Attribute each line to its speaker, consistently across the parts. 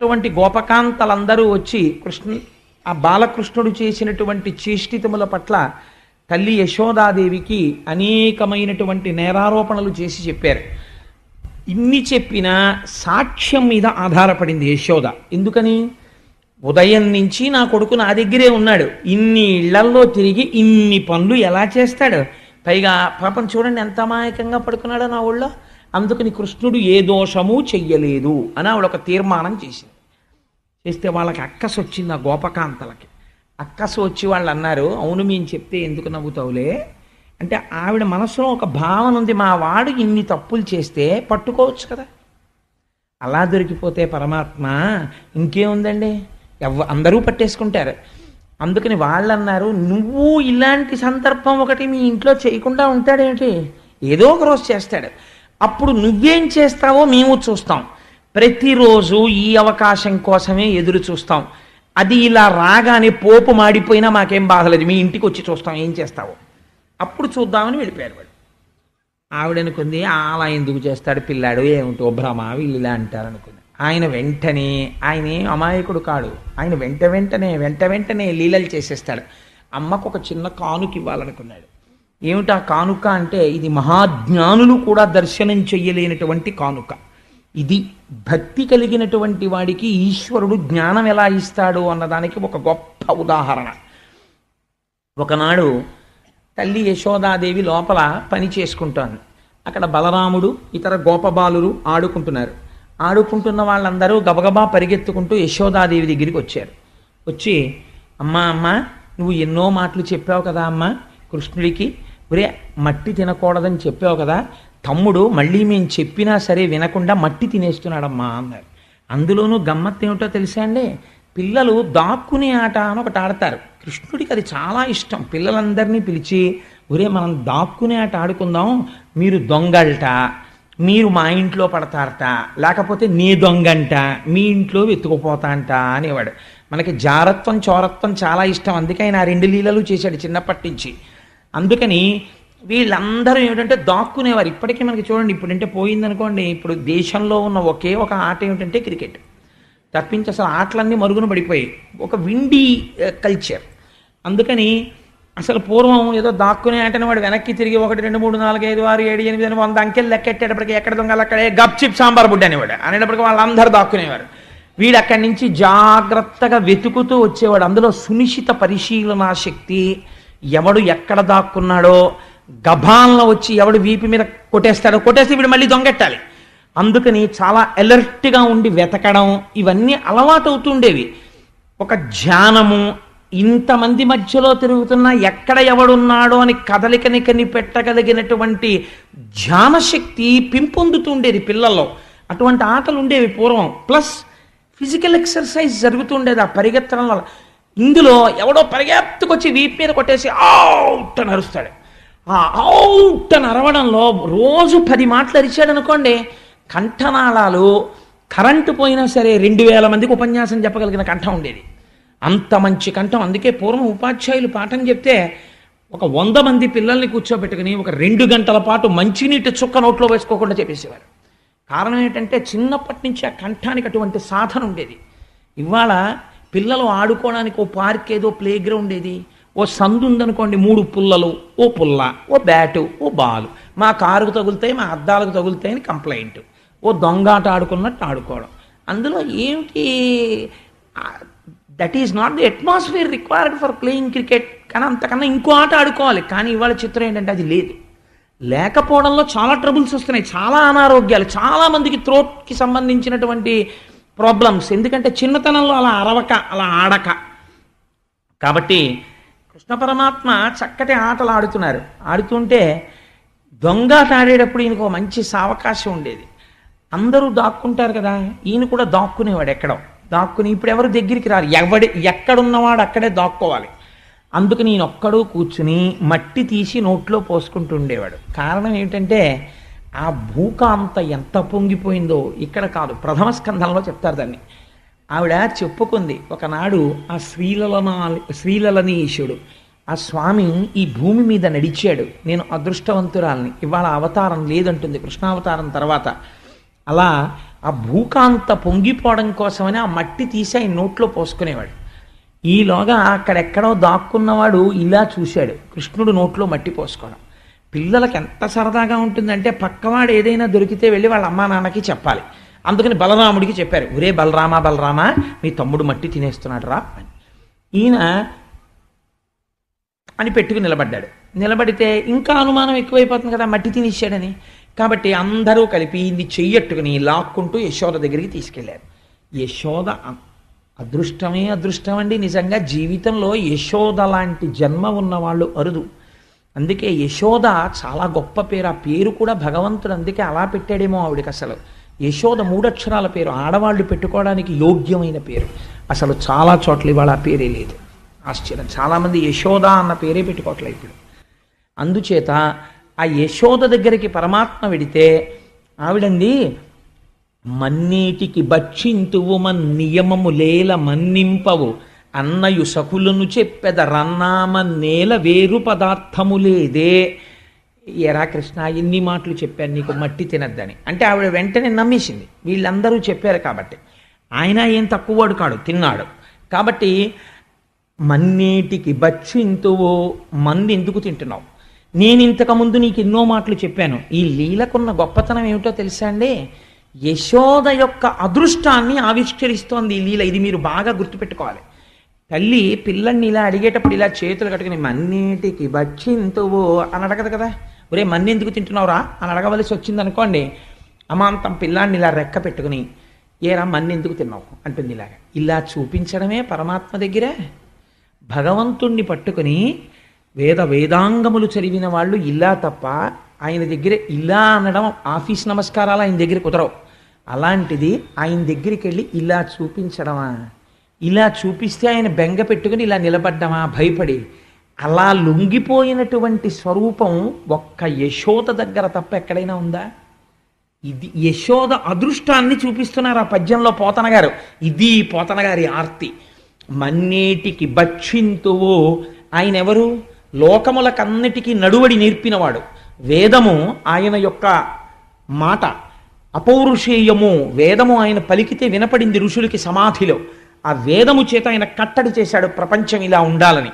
Speaker 1: అటువంటి గోపకాంతలందరూ వచ్చి ఆ బాలకృష్ణుడు చేసినటువంటి చేష్టితముల పట్ల తల్లి యశోదాదేవికి అనేకమైనటువంటి నేరారోపణలు చేసి చెప్పారు. ఇన్ని చెప్పినా సాక్ష్యం మీద ఆధారపడింది యశోద. ఎందుకని? ఉదయం నుంచి నా కొడుకు నా దగ్గరే ఉన్నాడు, ఇన్ని ఇళ్లల్లో తిరిగి ఇన్ని పనులు ఎలా చేస్తాడు, పైగా పాపం చూడండి ఎంత అమాయకంగా పడుకున్నాడో నా ఊళ్ళో, అందుకని కృష్ణుడు ఏ దోషము చెయ్యలేదు అని ఆవిడ ఒక తీర్మానం చేసింది. చేస్తే వాళ్ళకి అక్కసు వచ్చింది, ఆ గోపకాంతలకి అక్కసు వచ్చి వాళ్ళు అన్నారు, అవును మేము చెప్తే ఎందుకు నవ్వుతావులే అంటే, ఆవిడ మనసులో ఒక భావన ఉంది, మా వాడు ఇన్ని తప్పులు చేస్తే పట్టుకోవచ్చు కదా, అలా దొరికిపోతే పరమాత్మ ఇంకేముందండి, అందరూ పట్టేసుకుంటారు. అందుకని వాళ్ళు అన్నారు, నువ్వు ఇలాంటి సందర్భం ఒకటి మీ ఇంట్లో చేయకుండా ఉంటాడేమిటి, ఏదో ఒక రోజు చేస్తాడు, అప్పుడు నువ్వేం చేస్తావో మేము చూస్తాం, ప్రతిరోజు ఈ అవకాశం కోసమే ఎదురు చూస్తాం, అది ఇలా రాగానే పోపు మాడిపోయినా మాకేం బాధలేదు, మీ ఇంటికి వచ్చి చూస్తాం ఏం చేస్తావో అప్పుడు చూద్దామని వెళ్ళిపోయారు వాడు. ఆవిడనుకుంది అలా ఎందుకు చేస్తాడు పిల్లాడు, ఏమిటో భ్రమ, వీళ్ళు ఇలా అంటారు అనుకుంది. ఆయన వెంటనే, ఆయన అమాయకుడు కాడు, ఆయన వెంటనే లీలలు చేసేస్తాడు. అమ్మకు ఒక చిన్న కానుక ఇవ్వాలనుకున్నాడు. ఏమిటా కానుక అంటే, ఇది మహాజ్ఞానులు కూడా దర్శనం చెయ్యలేనటువంటి కానుక. ఇది భక్తి కలిగినటువంటి వాడికి ఈశ్వరుడు జ్ఞానం ఎలా ఇస్తాడు అన్నదానికి ఒక గొప్ప ఉదాహరణ. ఒకనాడు తల్లి యశోదాదేవి లోపల పని చేసుకుంటోంది. అక్కడ బలరాముడు ఇతర గోపబాలురు ఆడుకుంటున్న వాళ్ళందరూ గబగబా పరిగెత్తుకుంటూ యశోదాదేవి దగ్గరికి వచ్చారు. వచ్చి అమ్మ నువ్వు ఎన్నో మాటలు చెప్పావు కదా అమ్మ కృష్ణుడికి, ఒరే మట్టి తినకూడదని చెప్పావు కదా, తమ్ముడు మళ్ళీ మేము చెప్పినా సరే వినకుండా మట్టి తినేస్తున్నాడమ్మా అన్నారు. అందులోనూ గమ్మత్తు ఏమిటో తెలుసా అండి, పిల్లలు దాక్కునే ఆట అని ఒకటి ఆడతారు. కృష్ణుడికి అది చాలా ఇష్టం. పిల్లలందరినీ పిలిచి, ఒరే మనం దాక్కునే ఆట ఆడుకుందాం, మీరు దొంగల్ట, మీరు మా ఇంట్లో పడతారట, లేకపోతే నీ దొంగంట, మీ ఇంట్లో వెతుకుపోతా అంట అనేవాడు. మనకి జారత్వం చోరత్వం చాలా ఇష్టం, అందుకే ఆయన ఆ 2 లీలలు చేశాడు చిన్నప్పటి నుంచి. అందుకని వీళ్ళందరూ ఏమిటంటే దాక్కునేవారు. ఇప్పటికీ మనకి చూడండి, ఇప్పుడంటే పోయిందనుకోండి, ఇప్పుడు దేశంలో ఉన్న ఒకే ఒక ఆట ఏమిటంటే క్రికెట్ తప్పించి అసలు ఆటలన్నీ మరుగున పడిపోయాయి, ఒక విండీ కల్చర్. అందుకని అసలు పూర్వం ఏదో దాక్కునే ఆటని వాడు వెనక్కి తిరిగి 1 2 3 4 5 6 7 8 అని 100 అంకెలు లెక్కెట్టేటప్పటికి ఎక్కడ దొంగలు అక్కడే గప్ చిప్ సాంబార్ బుడ్డ అనేవాడు. అనేటప్పటికి వాళ్ళందరూ దాక్కునేవారు. వీడు అక్కడి నుంచి జాగ్రత్తగా వెతుకుతూ వచ్చేవాడు. అందులో సునిశ్చిత పరిశీలనా శక్తి, ఎవడు ఎక్కడ దాక్కున్నాడో గభాల్లో వచ్చి ఎవడు వీపు మీద కొట్టేస్తే వీడు మళ్ళీ దొంగెట్టాలి. అందుకని చాలా అలర్ట్గా ఉండి వెతకడం, ఇవన్నీ అలవాటు అవుతుండేవి. ఒక ధ్యానము, ఇంతమంది మధ్యలో తిరుగుతున్నా ఎక్కడ ఎవడున్నాడో అని కదలికని కనిపెట్టగలిగినటువంటి ధ్యానశక్తి పెంపొందుతుండేది పిల్లల్లో. అటువంటి ఆటలు ఉండేవి పూర్వం. ప్లస్ ఫిజికల్ ఎక్సర్సైజ్ జరుగుతుండేది ఆ పరిగెత్తడం వల్ల. ఇందులో ఎవడో పరిగెత్తుకొచ్చి వీపు మీద కొట్టేసి అవుట్ అని అరుస్తాడు. ఆ అవుట్ అని అరవడంలో రోజు 10 మాటలు అరిచాడు అనుకోండి, కంఠనాళాలు కరెంటు పోయినా సరే 2000 మందికి ఉపన్యాసం చెప్పగలిగిన కంఠం ఉండేది, అంత మంచి కంఠం. అందుకే పూర్వం ఉపాధ్యాయులు పాఠం చెప్తే ఒక 100 మంది పిల్లల్ని కూర్చోబెట్టుకుని ఒక 2 గంటల పాటు మంచినీటి చుక్క నోట్లో వేసుకోకుండా చెప్పేసేవారు. కారణం ఏంటంటే చిన్నప్పటి నుంచి ఆ కంఠానికి అటువంటి సాధన ఉండేది. ఇవాళ పిల్లలు ఆడుకోవడానికి ఓ పార్క్ ఏదో ప్లే గ్రౌండ్ ఏది, ఓ సందు ఉందనుకోండి, 3 పుల్లలు, ఓ పుల్ల, ఓ బ్యాటు, ఓ బాలు, మా కారుకు తగులుతాయి, మా అద్దాలకు తగులుతాయని కంప్లైంట్, ఓ దొంగాట ఆడుకున్నట్టు ఆడుకోవడం. అందులో ఏమిటి, that is not the atmosphere required for playing cricket. కానీ అంతకన్నా ఇంకో ఆట ఆడుకోవాలి. కానీ ఇవాళ చిత్రం ఏంటంటే అది లేదు. లేకపోవడంలో చాలా ట్రబుల్స్ వస్తున్నాయి, చాలా అనారోగ్యాలు, చాలామందికి థ్రోట్కి సంబంధించినటువంటి ప్రాబ్లమ్స్. ఎందుకంటే చిన్నతనంలో అలా అరవక, అలా ఆడక. కాబట్టి కృష్ణ పరమాత్మ చక్కటి ఆటలు ఆడుతున్నారు. ఆడుతుంటే దొంగాట ఆడేటప్పుడు ఈయనకు మంచి సావకాశం ఉండేది. అందరూ దాక్కుంటారు కదా, ఈయన కూడా దాక్కునేవాడు. దాక్కుని ఇప్పుడు ఎవరు దగ్గరికి రారు, ఎక్కడున్నవాడు అక్కడే దాక్కోవాలి. అందుకని ఈయన ఒక్కడూ కూర్చుని మట్టి తీసి నోట్లో పోసుకుంటూ ఉండేవాడు. కారణం ఏమిటంటే ఆ భూకాంత ఎంత పొంగిపోయిందో ఇక్కడ కాదు, ప్రథమ స్కంధంలో చెప్తారు దాన్ని. ఆవిడ చెప్పుకుంది, ఒకనాడు ఆ శ్రీలలనీశుడు ఆ స్వామి ఈ భూమి మీద నడిచాడు, నేను అదృష్టవంతురాల్ని, ఇవాళ అవతారం లేదంటుంది కృష్ణావతారం తర్వాత. అలా ఆ భూకాంత పొంగిపోవడం కోసమని ఆ మట్టి తీసి ఆయన నోట్లో పోసుకునేవాడు. ఈలోగా అక్కడెక్కడో దాక్కున్నవాడు ఇలా చూశాడు కృష్ణుడు నోట్లో మట్టి పోసుకోవడం. పిల్లలకి ఎంత సరదాగా ఉంటుందంటే పక్కవాడు ఏదైనా దొరికితే వెళ్ళి వాళ్ళ అమ్మా నాన్నకి చెప్పాలి. అందుకని బలరాముడికి చెప్పారు, ఒరే బలరామా బలరామా మీ తమ్ముడు మట్టి తినేస్తున్నాడు రా అని. ఈయన అని పెట్టుకుని నిలబడ్డాడు. నిలబడితే ఇంకా అనుమానం ఎక్కువైపోతుంది కదా మట్టి తినేసాడని. కాబట్టి అందరూ కలిపి ఇది చెయ్యట్టుకుని లాక్కుంటూ యశోద దగ్గరికి తీసుకెళ్లారు. యశోద అదృష్టమే అదృష్టం అండి. నిజంగా జీవితంలో యశోద లాంటి జన్మ ఉన్నవాళ్ళు అరుదు. అందుకే యశోద చాలా గొప్ప పేరు. ఆ పేరు కూడా భగవంతుడు అందుకే అలా పెట్టాడేమో ఆవిడికి. అసలు యశోద 3 అక్షరాల పేరు, ఆడవాళ్ళు పెట్టుకోవడానికి యోగ్యమైన పేరు. అసలు చాలా చోట్ల ఇవాళ ఆ పేరే లేదు. ఆశ్చర్యం, చాలామంది యశోద అన్న పేరే పెట్టుకోవట్లేదు ఇప్పుడు. అందుచేత ఆ యశోద దగ్గరికి పరమాత్మ వెడితే ఆవిడంది, మన్నీటికి భక్షింతువు మన్నియమము లేల మన్నింపవు అన్నయు సకులను చెప్పెద రన్నామన్నేల వేరు పదార్థము లేదే. ఎరా కృష్ణ ఎన్ని మాటలు చెప్పాను నీకు మట్టి తినద్దని అంటే ఆవిడ వెంటనే నమ్మేసింది. వీళ్ళందరూ చెప్పారు కాబట్టి. ఆయన ఏం తక్కువవాడు కాడు, తిన్నాడు. కాబట్టి మన్నేటికి భక్షింతువు, మంది ఎందుకు తింటున్నావు? నేను ఇంతకుముందు నీకు ఎన్నో మాటలు చెప్పాను. ఈ లీలకున్న గొప్పతనం ఏమిటో తెలుసా అండి? యశోద యొక్క అదృష్టాన్ని ఆవిష్కరిస్తోంది ఈ లీల. ఇది మీరు బాగా గుర్తుపెట్టుకోవాలి. తల్లి పిల్లల్ని ఇలా అడిగేటప్పుడు ఇలా చేతులు కట్టుకుని మన్నిటికి భక్షింతువు అని అడగదు కదా. ఒరే మన్ని ఎందుకు తింటున్నావురా అని అడగవలసి వచ్చింది అనుకోండి, అమాంతం పిల్లాన్ని ఇలా రెక్క పెట్టుకుని ఏరా మన్ని ఎందుకు తిన్నావు అంటుంది. ఇలాగా ఇలా చూపించడమే పరమాత్మ దగ్గర. భగవంతుణ్ణి పట్టుకుని వేదాంగములు చదివిన వాళ్ళు ఇలా తప్ప ఆయన దగ్గర ఇలా అనడం ఆఫీస్ నమస్కారాలు ఆయన దగ్గర కుదరవు. అలాంటిది ఆయన దగ్గరికి వెళ్ళి ఇలా చూపించడమా, ఇలా చూపిస్తే ఆయన బెంగ పెట్టుకుని ఇలా నిలబడ్డమా భయపడి, అలా లొంగిపోయినటువంటి స్వరూపం ఒక్క యశోద దగ్గర తప్ప ఎక్కడైనా ఉందా? ఇది యశోద అదృష్టాన్ని చూపిస్తున్నారు ఆ పద్యంలో పోతన గారు. ఇది పోతన గారి ఆర్తి. మన్నేటికి భక్షింతువు. ఆయన ఎవరు? లోకములకన్నిటికీ నడువడి నేర్పినవాడు. వేదము ఆయన యొక్క మాట, అపౌరుషేయము. వేదము ఆయన పలికితే వినపడింది ఋషులకి సమాధిలో. ఆ వేదము చేత ఆయన కట్టడి చేశాడు ప్రపంచం ఇలా ఉండాలని.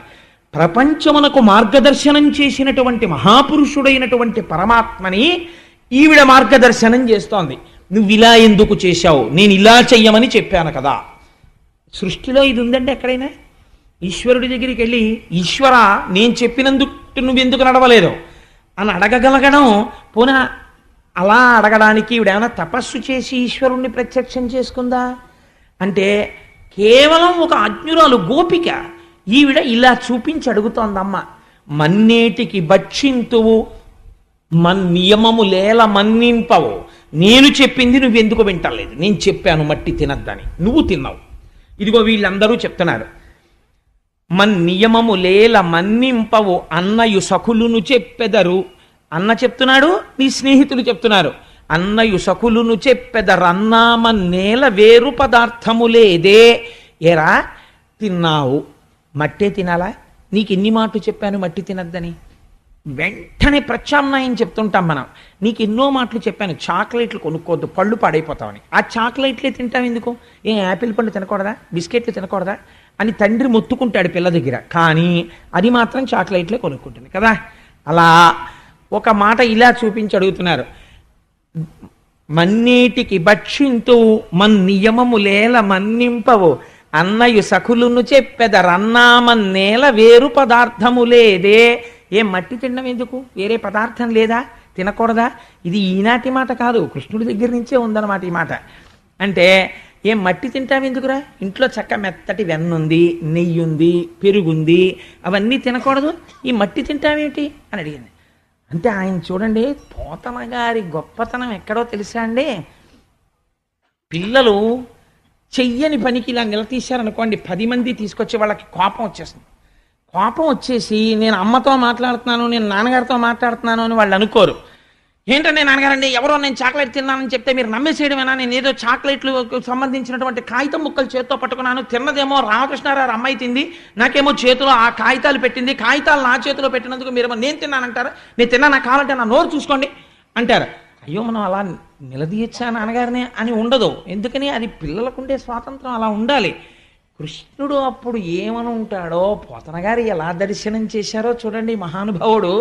Speaker 1: ప్రపంచమునకు మార్గదర్శనం చేసినటువంటి మహాపురుషుడైనటువంటి పరమాత్మని ఈవిడ మార్గదర్శనం చేస్తోంది. నువ్వు ఇలా ఎందుకు చేశావు, నేను ఇలా చెయ్యమని చెప్పాను కదా. సృష్టిలో ఇది ఉందంటే ఎక్కడైనా? ఈశ్వరుడి దగ్గరికి వెళ్ళి ఈశ్వర నేను చెప్పినందుకు నువ్వెందుకు నడవలేదు అని అడగగలగడం. పోనా అలా అడగడానికి ఈవిడేమైనా తపస్సు చేసి ఈశ్వరుణ్ణి ప్రత్యక్షం చేసుకుందా అంటే కేవలం ఒక అజ్ఞురాలు గోపిక. ఈవిడ ఇలా చూపించి అడుగుతోందమ్మ. మన్నేటికి భక్షింతువు నియమము లేల మన్నింపవు. నేను చెప్పింది నువ్వెందుకు వింటలేదు? నేను చెప్పాను మట్టి తినద్దని, నువ్వు తిన్నావు. ఇదిగో వీళ్ళందరూ చెప్తున్నారు. నియమము లేల మన్నింపవు అన్నయు సఖులును చెప్పెదరు. అన్న చెప్తున్నాడు, నీ స్నేహితులు చెప్తున్నారు. అన్నయు సఖులును చెప్పెదరన్నామన్నేల వేరు పదార్థము లేదే. ఏరా తిన్నావు, మట్టే తినాలా? నీకు ఎన్ని మాటలు చెప్పాను మట్టి తినద్దని? వెంటనే ప్రత్యామ్నాయం చెప్తుంటాం మనం. నీకు ఎన్నో మాటలు చెప్పాను చాక్లెట్లు కొనుక్కోవద్దు, పళ్ళు పాడైపోతామని. ఆ చాక్లెట్లే తింటాం ఎందుకు? ఏ యాపిల్ పండు తినకూడదా, బిస్కెట్లు తినకూడదా అని తండ్రి మొత్తుకుంటాడు పిల్ల దగ్గర. కానీ అది మాత్రం చాక్లెట్లే కొనుక్కుంటుంది కదా. అలా ఒక మాట ఇలా చూపించి అడుగుతున్నారు. మన్నేటికి భక్షింతు నియమము లేల మన్నింపవు అన్నయు సఖులును చెప్పెదరన్నామన్నేల వేరు పదార్థము లేదే. ఏ మట్టి తినడం ఎందుకు? వేరే పదార్థం లేదా? తినకూడదా? ఇది ఈనాటి మాట కాదు, కృష్ణుడి దగ్గర నుంచే ఉందన్నమాట ఈ మాట. అంటే ఏం మట్టి తింటాం ఎందుకురా? ఇంట్లో చక్క మెత్తటి వెన్నుంది, నెయ్యి ఉంది, పెరుగుంది, అవన్నీ తినకూడదు, ఈ మట్టి తింటామేంటి అని అడిగింది. అంటే ఆయన చూడండి, పోతన గారి గొప్పతనం ఎక్కడో తెలుసా అండి? పిల్లలు చెయ్యని పనికి ఇలా నిలదీశారనుకోండి, 10 మంది తీసుకొచ్చి వాళ్ళకి కోపం వచ్చేస్తుంది. కోపం వచ్చేసి నేను అమ్మతో మాట్లాడుతున్నాను, నేను నాన్నగారితో మాట్లాడుతున్నాను అని వాళ్ళు అనుకోరు. ఏంటంటే నాన్నగారండి ఎవరో నేను చాక్లెట్ తిన్నానని చెప్తే మీరు నమ్మేసేయడమేనా? నేను ఏదో చాక్లెట్లు సంబంధించినటువంటి కాగితం ముక్కలు చేత్తో పట్టుకున్నాను, తిన్నదేమో రామకృష్ణారావు అమ్మాయి తింది, నాకేమో చేతిలో ఆ కాగితాలు పెట్టింది, కాగితాలు నా చేతిలో పెట్టినందుకు మీరేమో నేను తిన్నానంటారా? నేను తిన్నా, నాకు కావాలంటే నా నోరు చూసుకోండి అంటారు. అయ్యో మనం అలా నిలదీయచ్చా నాన్నగారిని అని ఉండదు. ఎందుకని అది పిల్లలకుండే స్వాతంత్రం అలా ఉండాలి. కృష్ణుడు అప్పుడు ఏమని ఉంటాడో, పోతన గారు ఎలా దర్శనం చేశారో చూడండి మహానుభావుడు.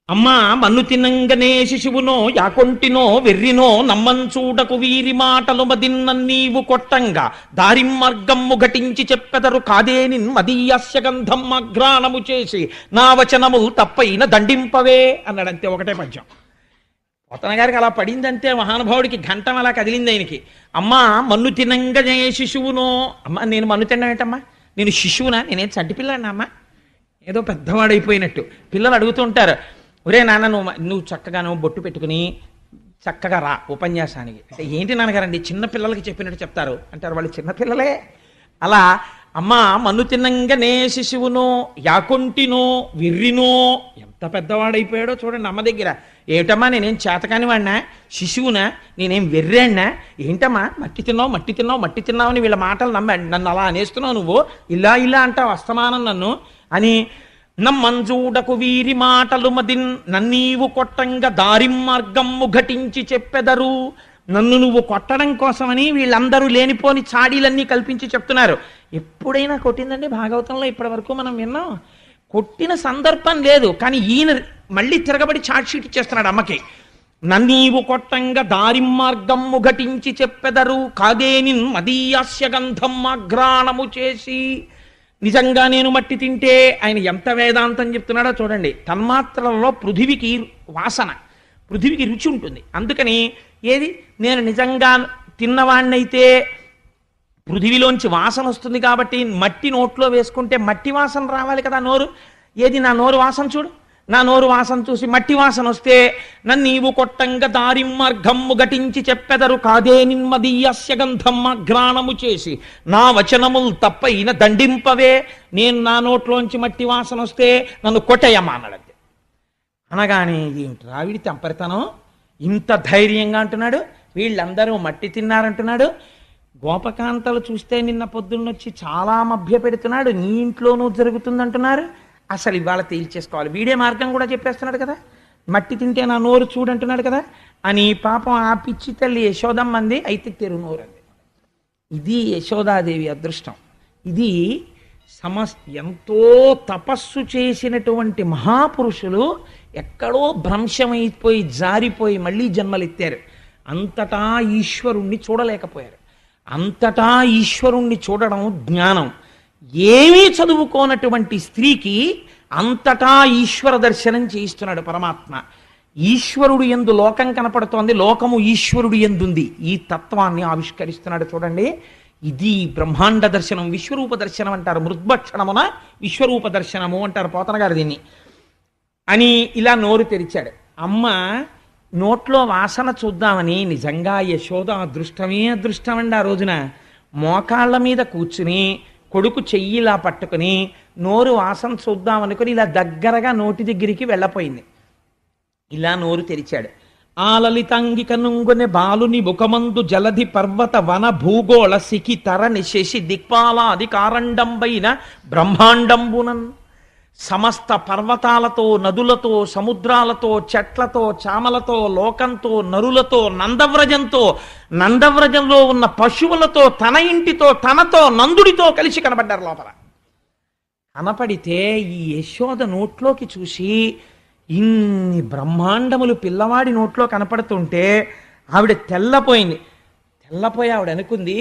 Speaker 1: అమ్మా మన్ను తినంగనే శిశువునో యాకొంటినో వెర్రినో నమ్మంచూడకు వీరి మాటలు మదిన్నీవు కొట్టంగా దారిం మార్గమ్ము ఘటించి చెప్పెదరు కాదేని మదీయస్య గంధం అఘ్రాణము చేసి నా వచనము తప్పైన దండింపవే అన్నాడంతే, ఒకటే పద్యం. పోతన గారికి అలా పడిందంటే మహానుభావుడికి ఘంటం అలా కదిలింది ఆయనకి. అమ్మా మన్ను తినంగనే శిశువునో, అమ్మ నేను మన్ను తిన్నానేటమ్మా, నేను శిశువునా, నేనేం చంటిపిల్లాడినా అమ్మా, ఏదో పెద్దవాడైపోయినట్టు. పిల్లలు అడుగుతుంటారు, ఒరే నాన్న నువ్వు చక్కగా బొట్టు పెట్టుకుని చక్కగా రా ఉపన్యాసానికి అంటే, ఏంటి నాన్నగారండి చిన్న పిల్లలకి చెప్పినట్టు చెప్తారు అంటారు. వాళ్ళు చిన్నపిల్లలే. అలా అమ్మా మన్ను తిన్నంగానే శిశువునో యాకొంటినో వెర్రినో, ఎంత పెద్దవాడైపోయాడో చూడండి అమ్మ దగ్గర. ఏమిటమ్మా నేనేం చేతకాని వాడినా, శిశువునా, నేనేం వెర్రాడినా, ఏంటమ్మా మట్టి తిన్నావు అని వీళ్ళ మాటలు నమ్మాడు. నన్ను అలా అనేస్తున్నావు నువ్వు, ఇలా అంటావు అస్తమానం నన్ను అని. నమ్మంజూడకు వీరి మాటలు మదిన్ నన్నీవు కొట్టంగా దారిం మార్గమ్ము ఘటించి చెప్పెదరు. నన్ను నువ్వు కొట్టడం కోసమని వీళ్ళందరూ లేనిపోని చాడీలన్నీ కల్పించి చెప్తున్నారు. ఎప్పుడైనా కొట్టిందండి భాగవతంలో ఇప్పటి వరకు మనం విన్నాం? కొట్టిన సందర్భం లేదు. కానీ ఈయన మళ్ళీ తిరగబడి చాట్ షీట్ ఇచ్చేస్తున్నాడు అమ్మకి. నన్నీవు కొట్టంగా దారిం మార్గమ్ము ఘటించి చెప్పెదరు కాదేని మదీయాస్య గంధం అఘ్రాణము చేసి. నిజంగా నేను మట్టి తింటే ఆయన ఎంత వేదాంతం చెప్తున్నాడో చూడండి. తన్మాత్రలలో పృథివికి వాసన, పృథివికి రుచి ఉంటుంది. అందుకని ఏది నేను నిజంగా తిన్నవాణ్ణైతే పృథివిలోంచి వాసన వస్తుంది కాబట్టి మట్టి నోట్లో వేసుకుంటే మట్టి వాసన రావాలి కదా నోరు. ఏది నా నోరు వాసన చూడు, నా నోరు వాసన చూసి మట్టి వాసన వస్తే నన్నీవు కొట్టంగా దారిం మార్గమ్ము ఘటించి చెప్పెదరు కాదే నిమ్మదీయస్య గంధం అఘ్రాణము చేసి నా వచనములు తప్పైన దండింపవే. నేను నా నోట్లోంచి మట్టి వాసన వస్తే నన్ను కొట్టేయమ్మా అన్నాడంతే. అనగానే ఏమిటి రావిడి తెంపరితనం, ఇంత ధైర్యంగా అంటున్నాడు. వీళ్ళందరూ మట్టి తిన్నారంటున్నాడు. గోపకాంతలు చూస్తే నిన్న పొద్దున్నొచ్చి చాలా మభ్య పెడుతున్నాడు. నీ ఇంట్లోనూ జరుగుతుందంటున్నారు. అసలు ఇవాళ తేల్చేసుకోవాలి. వీడే మార్గం కూడా చెప్పేస్తున్నాడు కదా, మట్టి తింటే నా నోరు చూడంటున్నాడు కదా అని. పాపం ఆ పిచ్చి తల్లి యశోదమ్మంది, అయితే తెరు నోరు అంది. ఇది యశోదాదేవి అదృష్టం. ఇది ఎంతో తపస్సు చేసినటువంటి మహాపురుషులు ఎక్కడో భ్రంశమైపోయి జారిపోయి మళ్ళీ జన్మలెత్తారు. అంతటా ఈశ్వరుణ్ణి చూడలేకపోయారు. అంతటా ఈశ్వరుణ్ణి చూడడం జ్ఞానం. ఏమీ చదువుకోనటువంటి స్త్రీకి అంతటా ఈశ్వర దర్శనం చేయిస్తున్నాడు పరమాత్మ. ఈశ్వరుడు యందు లోకం కనపడుతోంది, లోకము ఈశ్వరుడు యందుంది. ఈ తత్వాన్ని ఆవిష్కరిస్తున్నాడు చూడండి. ఇది బ్రహ్మాండ దర్శనం, విశ్వరూప దర్శనం అంటారు. మృద్భక్షణమున విశ్వరూప దర్శనము అంటారు పోతన గారు దీన్ని. అని ఇలా నోరు తెరిచాడు. అమ్మ నోట్లో వాసన చూద్దామని నిజంగా యశోద అదృష్టమే అదృష్టం అండి. ఆ రోజున మోకాళ్ళ మీద కూర్చుని కొడుకు చెయ్యిలా పట్టుకుని నోరు వాసన చూద్దామనుకుని ఇలా దగ్గరగా నోటి దగ్గరికి వెళ్ళపోయింది. ఇలా నోరు తెరిచాడు. ఆ లలితాంగిక నుంగునే బాలుని ముఖమందు జలధి పర్వత వన భూగోళ సికి తరణి శశి దిక్పాలాది కారండంబైన బ్రహ్మాండంబునన్ సమస్త పర్వతాలతో నదులతో సముద్రాలతో చెట్లతో చామలతో లోకంతో నరులతో నందవ్రజంలో ఉన్న పశువులతో తన ఇంటితో తనతో నందుడితో కలిసి కనబడ్డారు లోపల. కనపడితే ఈ యశోద నోట్లోకి చూసి ఇన్ని బ్రహ్మాండములు పిల్లవాడి నోట్లో కనపడుతుంటే ఆవిడ తెల్లపోయి ఆవిడ అనుకుంది,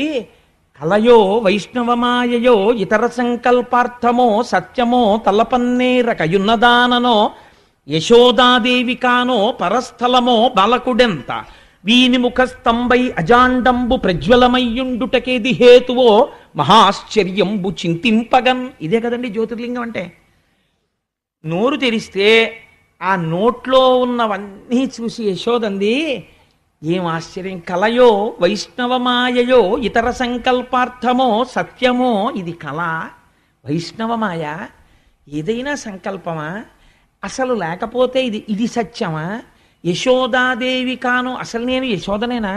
Speaker 1: కలయో వైష్ణవమాయయో ఇతర సంకల్పార్థమో సత్యమో తలపన్నేరకయున్నదాననో యశోదాదేవి కానో పరస్థలమో బాలకుడెంత వీని ముఖస్తంభై అజాండంబు ప్రజ్వలమయ్యుండుటకేది హేతువో మహాశ్చర్యంబు చింతింపగన్. ఇదే కదండి జ్యోతిర్లింగం అంటే. నోరు తెరిస్తే ఆ నోట్లో ఉన్నవన్నీ చూసి యశోదంది, ఏం ఆశ్చర్యం, కలయో వైష్ణవమాయయో ఇతర సంకల్పార్థమో సత్యమో. ఇది కళ, వైష్ణవమాయ, ఏదైనా సంకల్పమా? అసలు లేకపోతే ఇది సత్యమా? యశోదాదేవి కాను, అసలు నేను యశోదనేనా?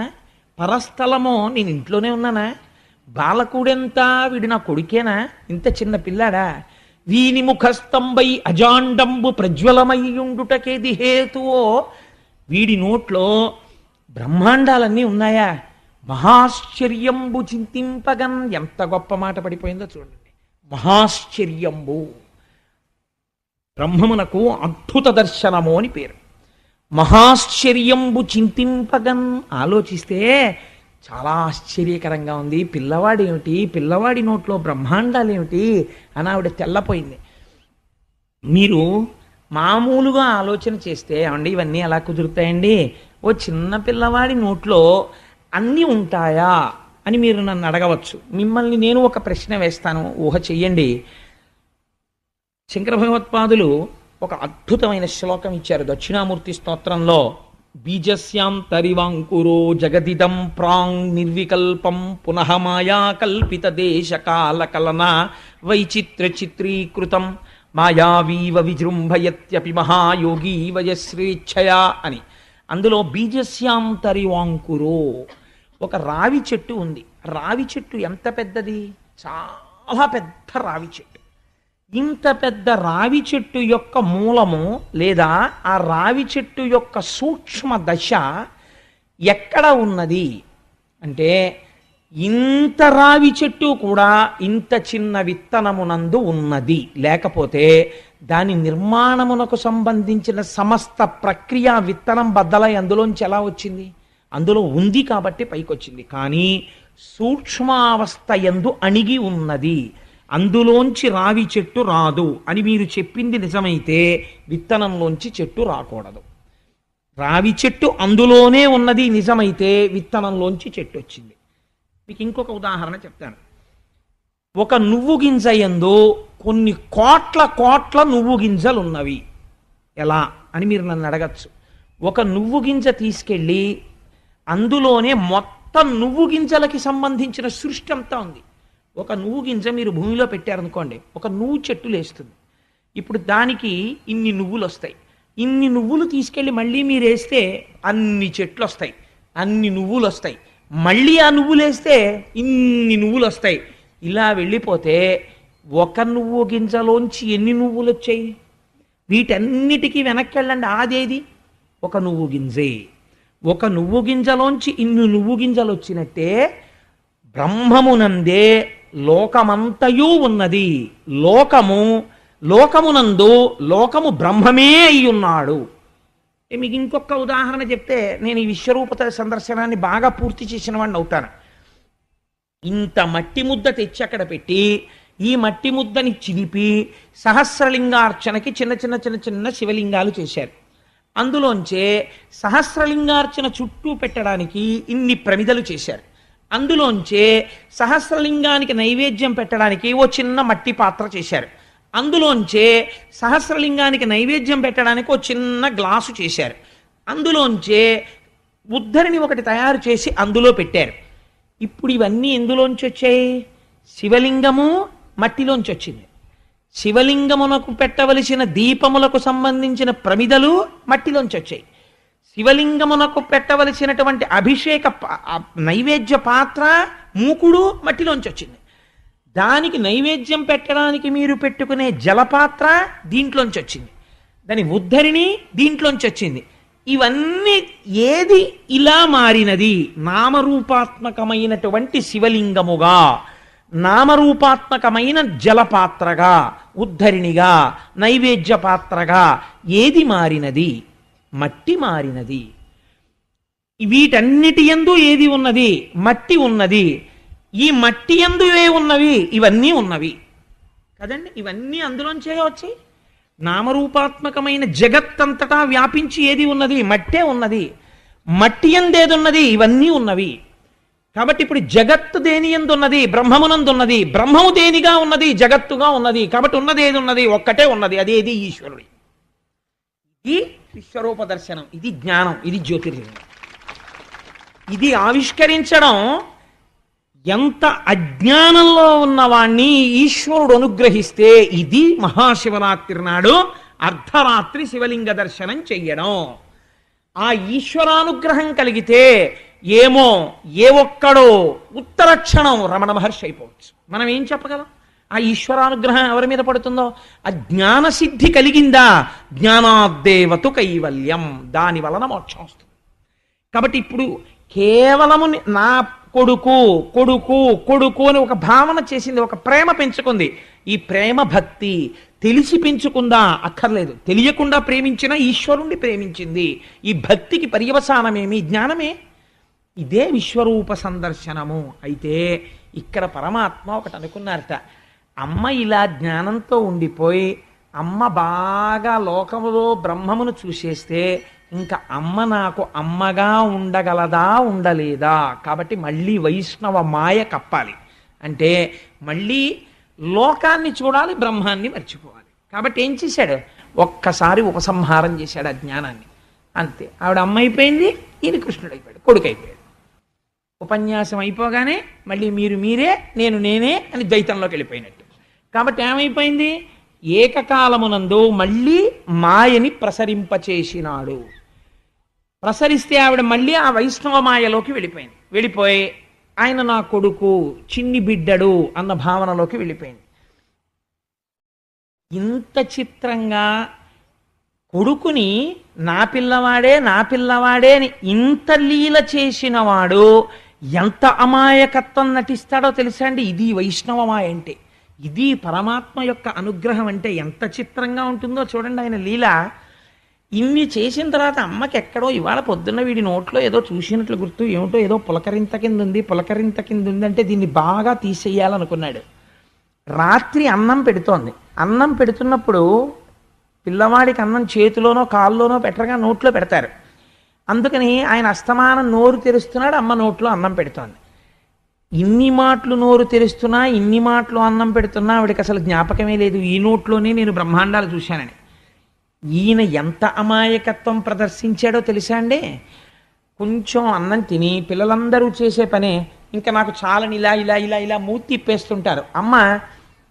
Speaker 1: పరస్థలమో, నేను ఇంట్లోనే ఉన్నానా? బాలకుడెంత, వీడు నా కొడుకేనా? ఇంత చిన్న పిల్లాడా? వీని ముఖస్తంభై అజాండంబు ప్రజ్వలమయ్యుండుటకేది హేతువో. వీడి నోట్లో బ్రహ్మాండాలన్నీ ఉన్నాయా? మహాశ్చర్యంబు చింతింపగన్, ఎంత గొప్ప మాట పడిపోయిందో చూడండి. మహాశ్చర్యంబు, బ్రహ్మమునకు అద్భుత దర్శనము అని పేరు. మహాశ్చర్యంబు చింతింపగన్, ఆలోచిస్తే చాలా ఆశ్చర్యకరంగా ఉంది. పిల్లవాడేమిటి, పిల్లవాడి నోట్లో బ్రహ్మాండాలు ఏమిటి అని ఆవిడ తెల్లపోయింది. మీరు మామూలుగా ఆలోచన చేస్తే ఏమండి ఇవన్నీ ఎలా కుదురుతాయండి, ఓ చిన్న పిల్లవాడి నోట్లో అన్నీ ఉంటాయా అని మీరు నన్ను అడగవచ్చు. మిమ్మల్ని నేను ఒక ప్రశ్న వేస్తాను, ఊహ చెయ్యండి. శంకర భగవత్పాదులు ఒక అద్భుతమైన శ్లోకం ఇచ్చారు దక్షిణామూర్తి స్తోత్రంలో. బీజస్యాంతరివాంకురో జగదిదం ప్రాంగ్ నిర్వికల్పం పునః మాయా కల్పిత దేశ కాల కలన వైచిత్ర చిత్రీకృతం మాయావీవ విజృంభయత్యపి మహాయోగి వయశ్రేచ్ఛయా అని. అందులో బీజస్యాంతరివాంకురో, ఒక రావి చెట్టు ఉంది. రావి చెట్టు ఎంత పెద్దది? చాలా పెద్ద రావి చెట్టు. ఇంత పెద్ద రావి చెట్టు యొక్క మూలము లేదా ఆ రావి చెట్టు యొక్క సూక్ష్మ దశ ఎక్కడ ఉన్నది అంటే, ఇంత రావి చెట్టు కూడా ఇంత చిన్న విత్తనమునందు ఉన్నది. లేకపోతే దాని నిర్మాణమునకు సంబంధించిన సమస్త ప్రక్రియ విత్తనం బద్దలై అందులోంచి ఎలా వచ్చింది? అందులో ఉంది కాబట్టి పైకొచ్చింది. కానీ సూక్ష్మావస్థ యందు అణిగి ఉన్నది, అందులోంచి రావి చెట్టు రాదు అని మీరు చెప్పింది నిజమైతే విత్తనంలోంచి చెట్టు రాకూడదు. రావి చెట్టు అందులోనే ఉన్నది నిజమైతే విత్తనంలోంచి చెట్టు వచ్చింది. మీకు ఇంకొక ఉదాహరణ చెప్తాను. ఒక నువ్వు గింజ యందు కొన్ని కోట్ల కోట్ల నువ్వు గింజలు ఉన్నవి. ఎలా అని మీరు నన్ను అడగచ్చు. ఒక నువ్వు గింజ తీసుకెళ్ళి అందులోనే మొత్తం నువ్వు గింజలకి సంబంధించిన సృష్టి అంతా ఉంది. ఒక నువ్వు గింజ మీరు భూమిలో పెట్టారనుకోండి, ఒక నువ్వు చెట్టు లేస్తుంది. ఇప్పుడు దానికి ఇన్ని నువ్వులు వస్తాయి. ఇన్ని నువ్వులు తీసుకెళ్ళి మళ్ళీ మీరు వేస్తే అన్ని చెట్లు వస్తాయి, అన్ని నువ్వులు వస్తాయి. మళ్ళీ ఆ నువ్వులు వేస్తే ఇన్ని నువ్వులు వస్తాయి. ఇలా వెళ్ళిపోతే ఒక నువ్వు గింజలోంచి ఎన్ని నువ్వులు వచ్చాయి? వీటన్నిటికీ వెనక్కి వెళ్ళండి, ఆదేది ఒక నువ్వు గింజే. ఒక నువ్వు గింజలోంచి ఇన్ని నువ్వు గింజలు వచ్చినట్టే బ్రహ్మమునందే లోకమంతయు ఉన్నది. లోకమునందు లోకము బ్రహ్మమే అయి ఉన్నాడు. మీకు ఇంకొక ఉదాహరణ చెప్తే నేను ఈ విశ్వరూపత సందర్శనాన్ని బాగా పూర్తి చేసిన వాడిని అవుతాను. ఇంత మట్టి ముద్ద తెచ్చి అక్కడ పెట్టి ఈ మట్టి ముద్దని చిలిపి సహస్రలింగార్చనకి చిన్న చిన్న చిన్న చిన్న శివలింగాలు చేశారు. అందులోంచే సహస్రలింగార్చన చుట్టూ పెట్టడానికి ఇన్ని ప్రమిదలు చేశారు. అందులోంచే సహస్రలింగానికి నైవేద్యం పెట్టడానికి ఓ చిన్న మట్టి పాత్ర చేశారు. అందులోంచే సహస్రలింగానికి నైవేద్యం పెట్టడానికి ఓ చిన్న గ్లాసు చేశారు. అందులోంచే ఉద్ధరిని ఒకటి తయారు చేసి అందులో పెట్టారు. ఇప్పుడు ఇవన్నీ ఎందులోంచి వచ్చాయి? శివలింగము మట్టిలోంచి వచ్చింది. శివలింగమునకు పెట్టవలసిన దీపములకు సంబంధించిన ప్రమిదలు మట్టిలోంచి వచ్చాయి. శివలింగమునకు పెట్టవలసినటువంటి అభిషేక నైవేద్య పాత్ర మూకుడు మట్టిలోంచి వచ్చింది. దానికి నైవేద్యం పెట్టడానికి మీరు పెట్టుకునే జలపాత్ర దీంట్లోంచి వచ్చింది. దాని ఉద్ధరిణి దీంట్లోంచి వచ్చింది. ఇవన్నీ ఏది ఇలా మారినది? నామరూపాత్మకమైనటువంటి శివలింగముగా, నామరూపాత్మకమైన జలపాత్రగా, ఉద్ధరిణిగా, నైవేద్య పాత్రగా ఏది మారినది? మట్టి మారినది. వీటన్నిటి యందు ఏది ఉన్నది? మట్టి ఉన్నది. ఈ మట్టి యందు ఏ ఉన్నవి? ఇవన్నీ ఉన్నవి కదండి. ఇవన్నీ అందులోంచే వచ్చాయి. నామరూపాత్మకమైన జగత్తంతటా వ్యాపించి ఏది ఉన్నది? మట్టే ఉన్నది. మట్టి యందేది ఉన్నది? ఇవన్నీ ఉన్నవి. కాబట్టి ఇప్పుడు జగత్తు దేని యందు ఉన్నది? బ్రహ్మమునందు ఉన్నది. బ్రహ్మము దేనిగా ఉన్నది? జగత్తుగా ఉన్నది. కాబట్టి ఉన్నది ఏది ఉన్నది? ఒక్కటే ఉన్నది, అదేది ఈశ్వరుడి. ఇది విశ్వరూప దర్శనం, ఇది జ్ఞానం, ఇది జ్యోతిర్లింగం. ఇది ఆవిష్కరించడం ఎంత అజ్ఞానంలో ఉన్నవాణ్ణి ఈశ్వరుడు అనుగ్రహిస్తే ఇది మహాశివరాత్రి నాడు అర్ధరాత్రి శివలింగ దర్శనం చెయ్యడం. ఆ ఈశ్వరానుగ్రహం కలిగితే ఏమో ఏ ఒక్కడో ఉత్తర క్షణం రమణ మహర్షి అయిపోవచ్చు. మనం ఏం చెప్పగలం? ఆ ఈశ్వరానుగ్రహం ఎవరి మీద పడుతుందో ఆ జ్ఞానసిద్ధి కలిగిందా, జ్ఞానాద్దేవతు కైవల్యం, దాని వలన మోక్షం వస్తుంది. కాబట్టి ఇప్పుడు కేవలము నా కొడుకు కొడుకు కొడుకు అని ఒక భావన చేసింది, ఒక ప్రేమ పెంచుకుంది. ఈ ప్రేమ భక్తి తెలిసి పెంచుకుందా అక్కర్లేదు, తెలియకుండా ప్రేమించిన ఈశ్వరుణ్ణి ప్రేమించింది. ఈ భక్తికి పర్యవసానమేమి? జ్ఞానమే. ఇదే విశ్వరూప సందర్శనము. అయితే ఇక్కడ పరమాత్మ ఒకటి అనుకున్నారట, అమ్మ ఇలా జ్ఞానంతో ఉండిపోయి అమ్మ బాగా లోకములో బ్రహ్మమును చూసేస్తే ఇంకా అమ్మ నాకు అమ్మగా ఉండగలదా ఉండలేదా? కాబట్టి మళ్ళీ వైష్ణవ మాయ కప్పాలి అంటే మళ్ళీ లోకాన్ని చూడాలి, బ్రహ్మాన్ని మర్చిపోవాలి. కాబట్టి ఏం చేశాడు? ఒక్కసారి ఉపసంహారం చేశాడు ఆ జ్ఞానాన్ని, అంతే. ఆవిడ అమ్మ అయిపోయింది, ఈయన కృష్ణుడు అయిపోయాడు, కొడుకు అయిపోయాడు. ఉపన్యాసం అయిపోగానే మళ్ళీ మీరు మీరే, నేను నేనే అని ద్వైతంలోకి వెళ్ళిపోయినట్టు. కాబట్టి ఏమైపోయింది? ఏకకాలమునందు మళ్ళీ మాయని ప్రసరింపచేసినాడు. ప్రసరిస్తే ఆవిడ మళ్ళీ ఆ వైష్ణవ మాయలోకి వెళ్ళిపోయింది. వెళ్ళిపోయి ఆయన నా కొడుకు, చిన్ని బిడ్డడు అన్న భావనలోకి వెళ్ళిపోయింది. ఇంత చిత్రంగా కొడుకుని నా పిల్లవాడే అని ఇంత లీల చేసినవాడు ఎంత అమాయకత్వం నటిస్తాడో తెలుసా అండి? ఇది వైష్ణవమాయ అంటే, ఇది పరమాత్మ యొక్క అనుగ్రహం అంటే ఎంత చిత్రంగా ఉంటుందో చూడండి. ఆయన లీల ఇన్ని చేసిన తర్వాత అమ్మకి ఎక్కడో ఇవాళ పొద్దున్న వీడి నోట్లో ఏదో చూసినట్లు గుర్తు, ఏమిటో ఏదో పులకరింత కింద ఉంది అంటే దీన్ని బాగా తీసేయాలనుకున్నాడు. రాత్రి అన్నం పెడుతోంది. అన్నం పెడుతున్నప్పుడు పిల్లవాడికి అన్నం చేతిలోనో కాల్లోనో పెట్టగా నోట్లో పెడతారు. అందుకని ఆయన అస్తమానం నోరు తెరుస్తున్నాడు, అమ్మ నోట్లో అన్నం పెడుతోంది. ఇన్ని మాటలు నోరు తెరుస్తున్నా, ఇన్ని మాటలు అన్నం పెడుతున్నా ఆవిడకి అసలు జ్ఞాపకమే లేదు ఈ నోట్లోనే నేను బ్రహ్మాండాలు చూశానని. ఈయన ఎంత అమాయకత్వం ప్రదర్శించాడో తెలుసా అండి? కొంచెం అన్నం తిని పిల్లలందరూ చేసే పనే ఇంకా నాకు చాలని ఇలా ఇలా ఇలా ఇలా మూతి తిప్పేస్తుంటారు. అమ్మ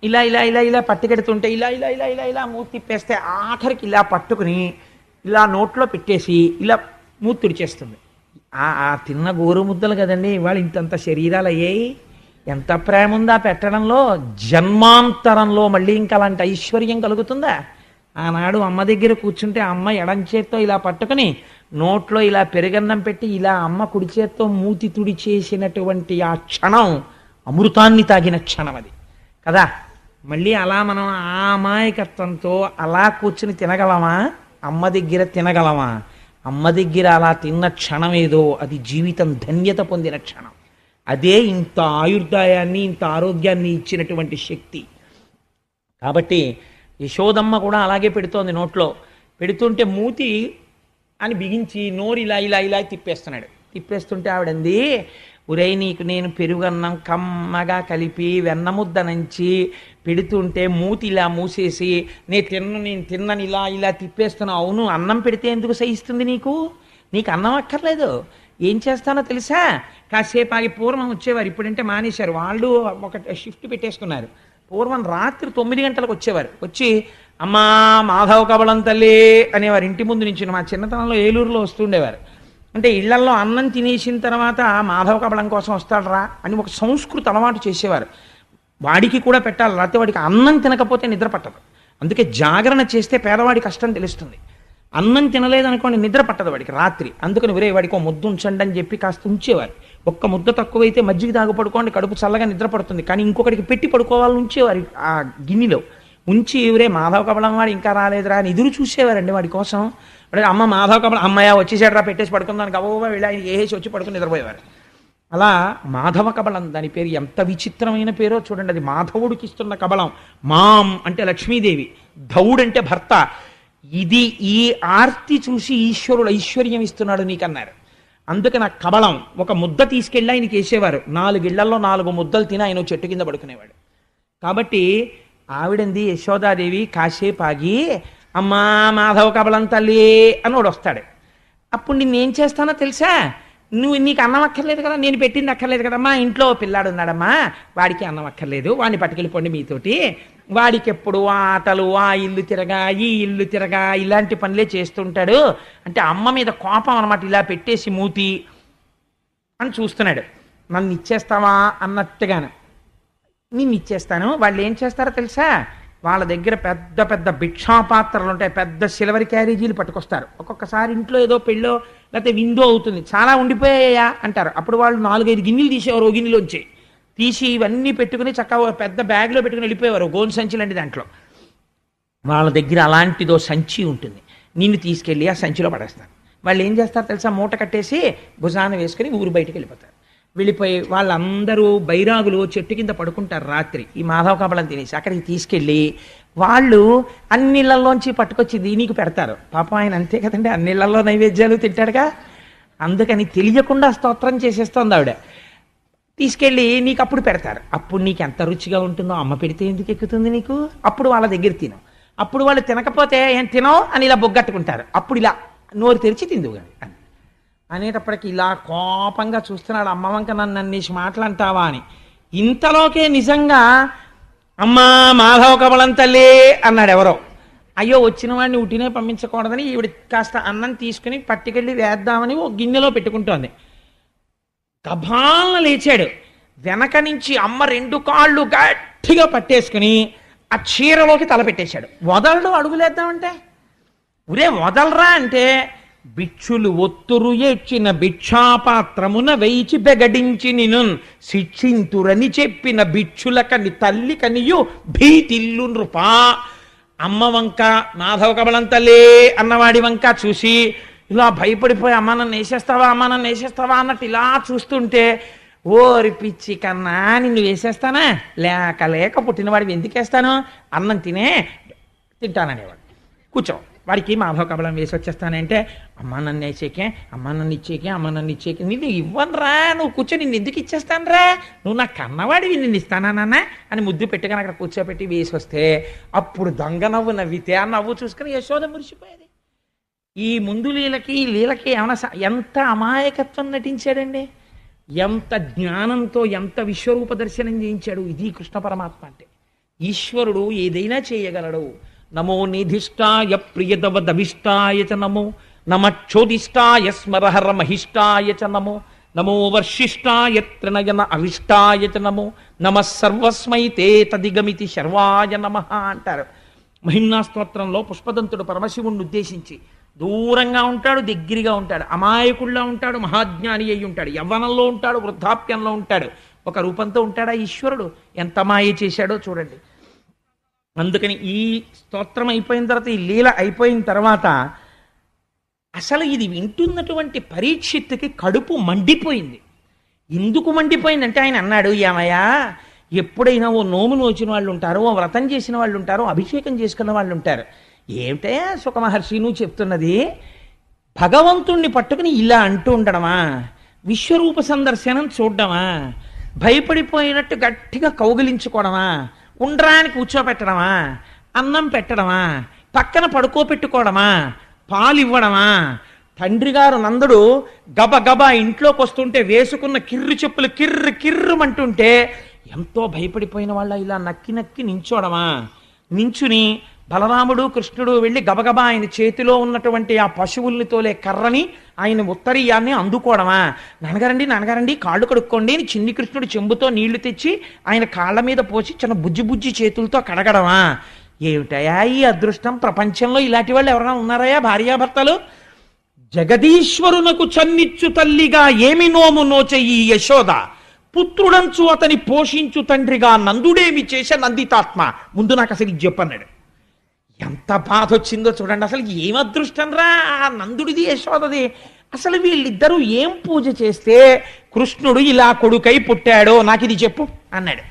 Speaker 1: ఇలా ఇలా ఇలా ఇలా పట్టుకెడుతుంటే ఇలా ఇలా ఇలా ఇలా ఇలా మూతి తిప్పేస్తే ఆఖరికి ఇలా పట్టుకుని ఇలా నోట్లో పెట్టేసి ఇలా మూతి తుడిచేస్తుంది. ఆ తిన్న గోరు ముద్దలు కదండి ఇవాళ ఇంతంత శరీరాలు అయ్యాయి. ఎంత ప్రేమ ఉందా పెట్టడంలో. జన్మాంతరంలో మళ్ళీ ఇంకా అలాంటి ఐశ్వర్యం కలుగుతుందా? ఆనాడు అమ్మ దగ్గర కూర్చుంటే అమ్మ ఎడం చేత్తో ఇలా పట్టుకుని నోట్లో ఇలా పెరుగన్నం పెట్టి ఇలా అమ్మ కుడి చేత్తో మూతి తుడి చేసినటువంటి ఆ క్షణం అమృతాన్ని తాగిన క్షణం అది కదా. మళ్ళీ అలా మనం ఆ అమాయకత్వంతో అలా కూర్చుని తినగలమా? అమ్మ దగ్గర తినగలమా? అమ్మ దగ్గర అలా తిన్న క్షణం ఏదో అది జీవితం ధన్యత పొందిన క్షణం. అదే ఇంత ఆయుర్దాయాన్ని ఇంత ఆరోగ్యాన్ని ఇచ్చినటువంటి శక్తి. కాబట్టి యశోదమ్మ కూడా అలాగే పెడుతోంది. నోట్లో పెడుతుంటే మూతి అని బిగించి నోరు ఇలా ఇలా ఇలా తిప్పేస్తున్నాడు. తిప్పేస్తుంటే ఆవిడంది, ఉరై నీకు నేను పెరుగన్నం కమ్మగా కలిపి వెన్నముద్ద నంచి పెడుతుంటే మూతి ఇలా మూసేసి నేను తిన్నని ఇలా ఇలా తిప్పేస్తున్నావు. అవును, అన్నం పెడితే ఎందుకు సహిస్తుంది నీకు? నీకు అన్నం అక్కర్లేదు. ఏం చేస్తానో తెలుసా? కాసేపు ఆగి పూర్వం వచ్చేవారు, ఇప్పుడంటే మానేశారు. వాళ్ళు ఒక షిఫ్ట్ పెట్టేసుకున్నారు. పూర్వం రాత్రి 9 గంటలకు వచ్చేవారు. వచ్చి అమ్మా మాధవ కబళం తల్లి అనేవారు. ఇంటి ముందు నుంచి మా చిన్నతనంలో ఏలూరులో వస్తుండేవారు. అంటే ఇళ్లల్లో అన్నం తినేసిన తర్వాత మాధవ కబళం కోసం వస్తాడరా అని ఒక సంస్కృతి అలవాటు చేసేవారు. వాడికి కూడా పెట్టాలి, లేకపోతే వాడికి అన్నం తినకపోతే నిద్ర పట్టదు. అందుకే జాగరణ చేస్తే పేదవాడి కష్టం తెలుస్తుంది. అన్నం తినలేదనుకోండి నిద్ర పట్టదు వాడికి రాత్రి. అందుకని ఒరే వాడికి ఒక ముద్ద ఉంచండి అని చెప్పి కాస్త ఉంచేవారు. ఒక్క ముద్ద తక్కువైతే మజ్జిగ తాగు పడుకోండి, కడుపు చల్లగా నిద్ర పడుతుంది. కానీ ఇంకొకటికి పెట్టి పడుకోవాలని ఉంచేవారు ఆ గిన్నెలో ఉంచి. ఎవరే మాధవ కబళం వాడు ఇంకా రాలేదురా అని ఎదురు చూసేవారండి వాడి కోసం. అమ్మ మాధవ కబళం అమ్మయ్య వచ్చేసాడు రా పెట్టేసి పడుకుందానికి అవ్వగా వెళ్ళి ఆయన వేసి వచ్చి పడుకుని నిద్రపోయేవారు. అలా మాధవ కబళం, దాని పేరు ఎంత విచిత్రమైన పేరో చూడండి. అది మాధవుడికి ఇస్తున్న కబళం. మాం అంటే లక్ష్మీదేవి, ధవుడు అంటే భర్త. ఇది ఈ ఆర్తి చూసి ఈశ్వరుడు ఐశ్వర్యం ఇస్తున్నాడు నీకన్నారు. అందుకే నాకు కబళం ఒక ముద్ద తీసుకెళ్ళి ఆయనకి వేసేవారు. 4 ఇళ్లలో 4 ముద్దలు తిని ఆయన చెట్టు కింద పడుకునేవాడు. కాబట్టి ఆవిడంది యశోదాదేవి కాసేపు ఆగి అమ్మా మాధవ కబళం తల్లి అని వాడు వస్తాడు. అప్పుడు నిన్నేం చేస్తానో తెలుసా? నీకు అన్నం అక్కర్లేదు కదా, నేను పెట్టింది అక్కర్లేదు కదమ్మా, ఇంట్లో పిల్లాడు ఉన్నాడమ్మా, వాడికి అన్నం అక్కర్లేదు, వాడిని పట్టుకెళ్ళిపోండి మీతోటి. వాడికి ఎప్పుడు ఆటలు, ఆ ఇల్లు తిరగా ఈ ఇల్లు తిరగా ఇలాంటి పనులే చేస్తుంటాడు అంటే అమ్మ మీద కోపం అనమాట. ఇలా పెట్టేసి మూతి అని చూస్తున్నాడు. నన్ను ఇచ్చేస్తావా అన్నట్టుగాను. నిన్ను ఇచ్చేస్తాను. వాళ్ళు ఏం చేస్తారో తెలుసా, వాళ్ళ దగ్గర పెద్ద పెద్ద భిక్షాపాత్రలు ఉంటాయి, పెద్ద సిల్వర్ క్యారేజీలు పట్టుకొస్తారు. ఒక్కొక్కసారి ఇంట్లో ఏదో పెళ్ళో లేకపోతే విందో అవుతుంది, చాలా ఉండిపోయాయా అంటారు. అప్పుడు వాళ్ళు 4-5 గిన్నెలు తీసేవారు, ఓ గిన్నెలోంచి తీసి ఇవన్నీ పెట్టుకుని చక్కగా పెద్ద బ్యాగ్లో పెట్టుకుని వెళ్ళిపోయేవారు, గోను సంచి లాంటి దాంట్లో. వాళ్ళ దగ్గర అలాంటిదో సంచి ఉంటుంది, నిన్ను తీసుకెళ్ళి ఆ సంచిలో పడేస్తారు. వాళ్ళు ఏం చేస్తారు తెలుసా, మూట కట్టేసి భుజాన వేసుకుని ఊరు బయటికి వెళ్ళిపోతారు. వెళ్ళిపోయి వాళ్ళందరూ బైరాగులు చెట్టు కింద పడుకుంటారు రాత్రి, ఈ మాధవ కబళం తినేసి. అక్కడికి తీసుకెళ్ళి వాళ్ళు అన్నిళ్ళల్లోంచి పట్టుకొచ్చింది నీకు పెడతారు. పాపం ఆయన అంతే కదండి, అన్నిళ్ళల్లో నైవేద్యాలు తింటాడుగా, అందుకని తెలియకుండా స్తోత్రం చేసేస్తోంది ఆవిడ. తీసుకెళ్ళి నీకు అప్పుడు పెడతారు. అప్పుడు నీకు ఎంత రుచిగా ఉంటుందో, అమ్మ పెడితే ఎందుకు ఎక్కుతుంది నీకు, అప్పుడు వాళ్ళ దగ్గర తిను. అప్పుడు వాళ్ళు తినకపోతే ఏం తినో అని ఇలా బొగ్గట్టుకుంటారు. అప్పుడు ఇలా నోరు తెరిచి తిందువు కానీ అని అనేటప్పటికి ఇలా కోపంగా చూస్తున్నాడు, అమ్మ వంక నన్ను అన్నేసి మాటలంటావా అని. ఇంతలోకే నిజంగా అమ్మా మాధవ కమలం తల్లి అన్నాడు ఎవరో. అయ్యో వచ్చిన వాడిని ఉట్టినే పంపించకూడదని ఈవిడ కాస్త అన్నం తీసుకుని పట్టుకెళ్ళి వేద్దామని ఓ గిన్నెలో పెట్టుకుంటోంది. గభాలను లేచాడు, వెనక నుంచి అమ్మ 2 కాళ్ళు గట్టిగా పట్టేసుకుని ఆ చీరలోకి తలపెట్టేశాడు. వదలడు అడుగులేద్దామంటే, ఉరే వదలరా అంటే, బిచ్చులు ఒత్తురు ఏడ్చిన భిక్షాపాత్రమున వేయిచి బెగడించి నిను శిక్షింతురని చెప్పిన బిచ్చులకని తల్లి కనియు భీతిల్లు నృపా. అమ్మ వంక మాధవ కమలం తల్లి అన్నవాడి వంక చూసి ఇలా భయపడిపోయి అమ్మ నన్ను వేసేస్తావా, అమ్మ నన్ను వేసేస్తావా అన్నట్టు ఇలా చూస్తుంటే, ఓరి పిచ్చి కన్నా నిన్ను వేసేస్తానా, లేక లేక పుట్టినవాడివి ఎందుకు వేస్తాను, అన్నం తింటాననేవాడు. కూర్చో, వాడికి మాధవ కబలం వేసి వచ్చేస్తానంటే, అమ్మ నన్ను వేసేకే, అమ్మ నన్ను ఇచ్చేకే, అమ్మ నన్ను ఇచ్చేకే, నిన్ను ఇవ్వనురా, నువ్వు కూర్చో, నిన్ను ఎందుకు ఇచ్చేస్తాను రా, నువ్వు నా కన్నవాడివి, నిన్ను ఇస్తానా నాన్న అని ముద్దు పెట్టుకొని అక్కడ కూర్చోబెట్టి వేసి వస్తే అప్పుడు దొంగ నవ్వు నవ్వితే ఆ నవ్వు చూసుకుని యశోద మురిసిపోయేది. ఈ ముందు లీలకి ఈ లీలకి ఏమైనా ఎంత అమాయకత్వం నటించాడండి, ఎంత జ్ఞానంతో ఎంత విశ్వరూప దర్శనం చేయించాడు. ఇది కృష్ణ పరమాత్మ అంటే. ఈశ్వరుడు ఏదైనా చేయగలడు. నమో నిధిష్టాయ ప్రియదవదవిష్టాయ చ నమో, నమక్షోదిష్టాయ స్మరహర మహిష్టాయ చ నమో, నమో వర్షిష్టాయ త్రినయన అవిష్టాయ చ నమో, నమః సర్వస్మై తే తదిగమితి శర్వాయ నమః అంటారు. మహిమ్నా స్తోత్రంలో పుష్పదంతుడు పరమశివుణ్ణి ఉద్దేశించి దూరంగా ఉంటాడు, దగ్గరగా ఉంటాడు, అమాయకుల్లో ఉంటాడు, మహాజ్ఞాని అయి ఉంటాడు, యవ్వనంలో ఉంటాడు, వృద్ధాప్యంలో ఉంటాడు, ఒక రూపంతో ఉంటాడా ఈశ్వరుడు. ఎంత మాయ చేశాడో చూడండి. అందుకని ఈ స్తోత్రం అయిపోయిన తర్వాత, ఈ లీల అయిపోయిన తర్వాత అసలు ఇది వింటున్నటువంటి పరీక్షిత్తుకి కడుపు మండిపోయింది. ఎందుకు మండిపోయిందంటే ఆయన అన్నాడు, ఏమయ్యా ఎప్పుడైనా ఓ నోము నోచిన వాళ్ళు ఉంటారు, ఓ వ్రతం చేసిన వాళ్ళు ఉంటారు, అభిషేకం చేసుకున్న వాళ్ళు ఉంటారు. ఏమిటే సుఖమహర్షి నువ్వు చెప్తున్నది, భగవంతుణ్ణి పట్టుకుని ఇలా అంటూ ఉండడమా, విశ్వరూప సందర్శనం చూడడమా, భయపడిపోయినట్టు గట్టిగా కౌగిలించుకోవడమా, ఉండ్రాని కూర్చోపెట్టడమా, అన్నం పెట్టడమా, పక్కన పడుకోపెట్టుకోవడమా, పాలు ఇవ్వడమా, తండ్రి గారు నందుడు గబగబా ఇంట్లోకి వస్తుంటే వేసుకున్న కిర్రు చెప్పులు కిర్రు కిర్రుమంటుంటే ఎంతో భయపడిపోయిన వాళ్ళ ఇలా నక్కి నక్కి నించోడమా, నించుని బలరాముడు కృష్ణుడు వెళ్ళి గబగబా ఆయన చేతిలో ఉన్నటువంటి ఆ పశువుల్ని తోలే కర్రని ఆయన ఉత్తరీయాన్ని అందుకోవడమా, నాన్నగారండి నాన్నగారండి కాళ్ళు కడుక్కోండి అని చిన్ని కృష్ణుడు చెంబుతో నీళ్లు తెచ్చి ఆయన కాళ్ళ మీద పోసి చిన్న బుజ్జి బుజ్జి చేతులతో కడగడమా. ఏమిటయా ఈ అదృష్టం, ప్రపంచంలో ఇలాంటి వాళ్ళు ఎవరైనా ఉన్నారయా భార్యాభర్తలు? జగదీశ్వరునకు చన్నిచ్చు తల్లిగా ఏమి నోము నోచెయ్యి యశోద, పుత్రుడంచు అతని పోషించు తండ్రిగా నందుడేమి చేసే నందితాత్మ. ముందు నాకు అసలు ఇది చెప్పన్నాడు. ఎంత బాధ వచ్చిందో చూడండి. అసలు ఏం అదృష్టం రా ఆ నందుడిది యశోదది. అసలు వీళ్ళిద్దరూ ఏం పూజ చేస్తే కృష్ణుడు ఇలా కొడుకై పుట్టాడో నాకు ఇది చెప్పు అన్నాడు.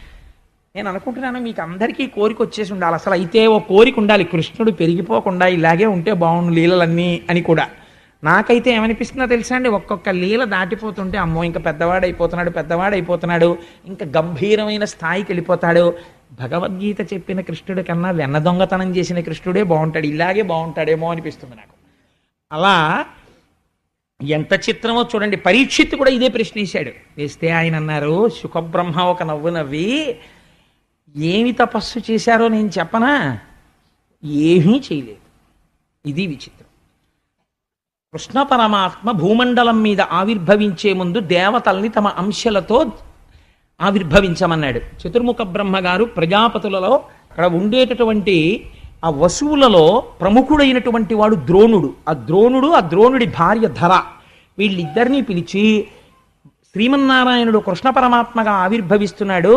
Speaker 1: నేను అనుకుంటున్నాను మీకు అందరికీ కోరిక వచ్చేసి ఉండాలి. అసలు అయితే ఓ కోరిక ఉండాలి, కృష్ణుడు పెరిగిపోకుండా ఇలాగే ఉంటే బాగుండు లీలలన్నీ అని కూడా. నాకైతే ఏమనిపిస్తుందో తెలుసా అండి, ఒక్కొక్క లీల దాటిపోతుంటే అమ్మో ఇంకా పెద్దవాడైపోతున్నాడు, ఇంకా గంభీరమైన స్థాయికి వెళ్ళిపోతాడు. భగవద్గీత చెప్పిన కృష్ణుడి కన్నా వెన్న దొంగతనం చేసిన కృష్ణుడే బాగుంటాడు, ఇలాగే బాగుంటాడేమో అనిపిస్తుంది నాకు. అలా ఎంత చిత్రమో చూడండి. పరీక్షిత్తు కూడా ఇదే ప్రశ్న వేస్తే ఆయన అన్నారు, శుకబ్రహ్మ ఒక నవ్వు నవ్వి, ఏమి తపస్సు చేశారో నేను చెప్పనా, ఏమీ చేయలేదు. ఇది విచిత్రం. కృష్ణ పరమాత్మ భూమండలం మీద ఆవిర్భవించే ముందు దేవతల్ని తమ అంశలతో ఆవిర్భవించమన్నాడు. చతుర్ముఖ బ్రహ్మగారు ప్రజాపతులలో అక్కడ ఉండేటటువంటి ఆ వసువులలో ప్రముఖుడైనటువంటి వాడు ద్రోణుడు. ఆ ద్రోణుడి భార్య ధర, వీళ్ళిద్దరినీ పిలిచి శ్రీమన్నారాయణుడు కృష్ణ పరమాత్మగా ఆవిర్భవిస్తున్నాడు,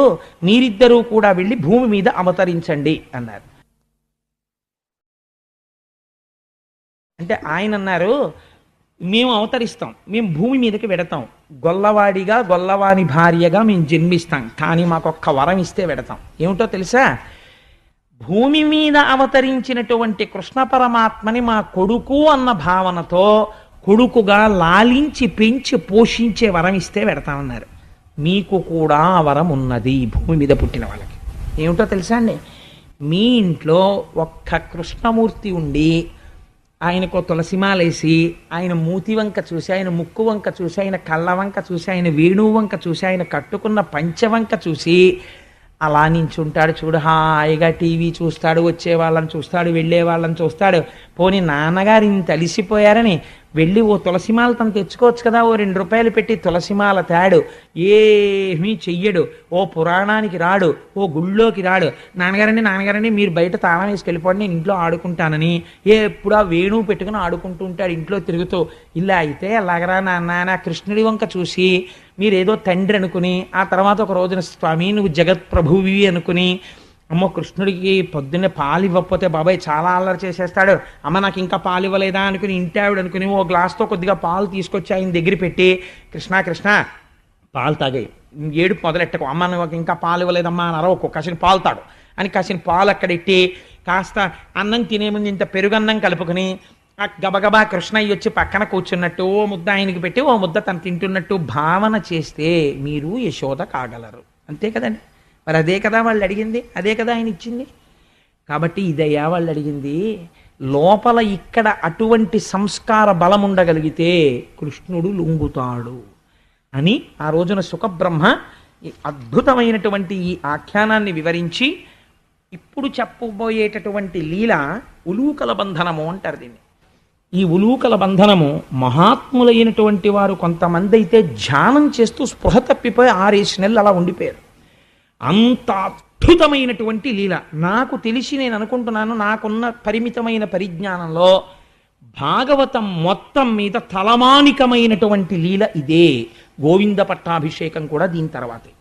Speaker 1: మీరిద్దరూ కూడా వెళ్ళి భూమి మీద అవతరించండి అన్నారు. అంటే ఆయన అన్నారు, మేము అవతరిస్తాం, మేము భూమి మీదకి వెడతాం, గొల్లవాడిగా గొల్లవాని భార్యగా మేము జన్మిస్తాం, కానీ మాకొక్క వరం ఇస్తే వెడతాం. ఏమిటో తెలుసా? భూమి మీద అవతరించినటువంటి కృష్ణ పరమాత్మని మా కొడుకు అన్న భావనతో కొడుకుగా లాలించి పెంచి పోషించే వరం ఇస్తే వెడతామన్నారు. మీకు కూడా ఆ వరం ఉన్నది భూమి మీద పుట్టిన వాళ్ళకి. ఏమిటో తెలుసా అండి? మీ ఇంట్లో ఒక్క కృష్ణమూర్తి ఉండి ఆయనకు తులసిమాలేసి ఆయన మూతి వంక చూసి, ఆయన ముక్కు వంక చూసి, ఆయన కళ్ళ వంక చూసి, ఆయన వేణువు వంక చూసి, ఆయన కట్టుకున్న పంచవంక చూసి అలా నించుంటాడు చూడు, హాయిగా టీవీ చూస్తాడు, వచ్చే వాళ్ళని చూస్తాడు, వెళ్ళే వాళ్ళని చూస్తాడు. పోనీ నాన్నగారు ఇంత అలిసిపోయారని వెళ్ళి ఓ తులసిమాల తను తెచ్చుకోవచ్చు కదా, ఓ 2 రూపాయలు పెట్టి తులసిమాల తేడు, ఏమీ చెయ్యడు, ఓ పురాణానికి రాడు, ఓ గుళ్ళోకి రాడు. నాన్నగారండి మీరు బయట తాళం వేసుకెళ్ళిపోండి, నేను ఇంట్లో ఆడుకుంటానని ఎప్పుడు ఆ వేణువు పెట్టుకుని ఆడుకుంటూ ఉంటాడు ఇంట్లో తిరుగుతూ. ఇలా అయితే ఎలాగరా నాన్న, కృష్ణుడి వంక చూసి మీరేదో తండ్రి అనుకుని, ఆ తర్వాత ఒక రోజున స్వామి నువ్వు జగత్ ప్రభువి అనుకుని, అమ్మో కృష్ణుడికి పొద్దున్నే పాలు ఇవ్వకపోతే బాబాయ్ చాలా అల్లరి చేసేస్తాడు, అమ్మ నాకు ఇంకా పాలు ఇవ్వలేదా అనుకుని ఇంటావిడ అనుకుని ఓ గ్లాస్తో కొద్దిగా పాలు తీసుకొచ్చి ఆయన దగ్గర పెట్టి, కృష్ణ పాలు తాగాయి, ఏడుపు మొదలెట్టకు, అమ్మ నువ్వు ఇంకా పాలు ఇవ్వలేదమ్మా అని అరవకు, కాసిన పాలు తాడు అని కాసిన పాలు అక్కడెట్టి కాస్త అన్నం తినే ముందు ఇంత పెరుగన్నం కలుపుకొని గబగబా కృష్ణయ్య వచ్చి పక్కన కూర్చున్నట్టు ఓ ముద్ద ఆయనకి పెట్టి ఓ ముద్ద తను తింటున్నట్టు భావన చేస్తే మీరు యశోద కాగలరు. అంతే కదండి. మరి అదే కదా వాళ్ళు అడిగింది, అదే కదా ఆయన ఇచ్చింది. కాబట్టి ఇదయ్యా వాళ్ళు అడిగింది. లోపల ఇక్కడ అటువంటి సంస్కార బలం ఉండగలిగితే కృష్ణుడు లొంగుతాడు అని ఆ రోజున సుఖబ్రహ్మ ఈ అద్భుతమైనటువంటి ఈ ఆఖ్యానాన్ని వివరించి ఇప్పుడు చెప్పబోయేటటువంటి లీల ఉలూకల బంధనము అంటారు దీన్ని. ఈ ఉలూకల బంధనము మహాత్ములైనటువంటి వారు కొంతమంది అయితే ధ్యానం చేస్తూ స్పృహ తప్పిపోయి 6 నెలలు అలా ఉండిపోయారు. అంత అద్భుతమైనటువంటి లీల. నాకు తెలిసి నేను అనుకుంటున్నాను, నాకున్న పరిమితమైన పరిజ్ఞానంలో భాగవతం మొత్తం మీద తలమానికమైనటువంటి లీల ఇదే. గోవింద పట్టాభిషేకం కూడా దీని తర్వాతే.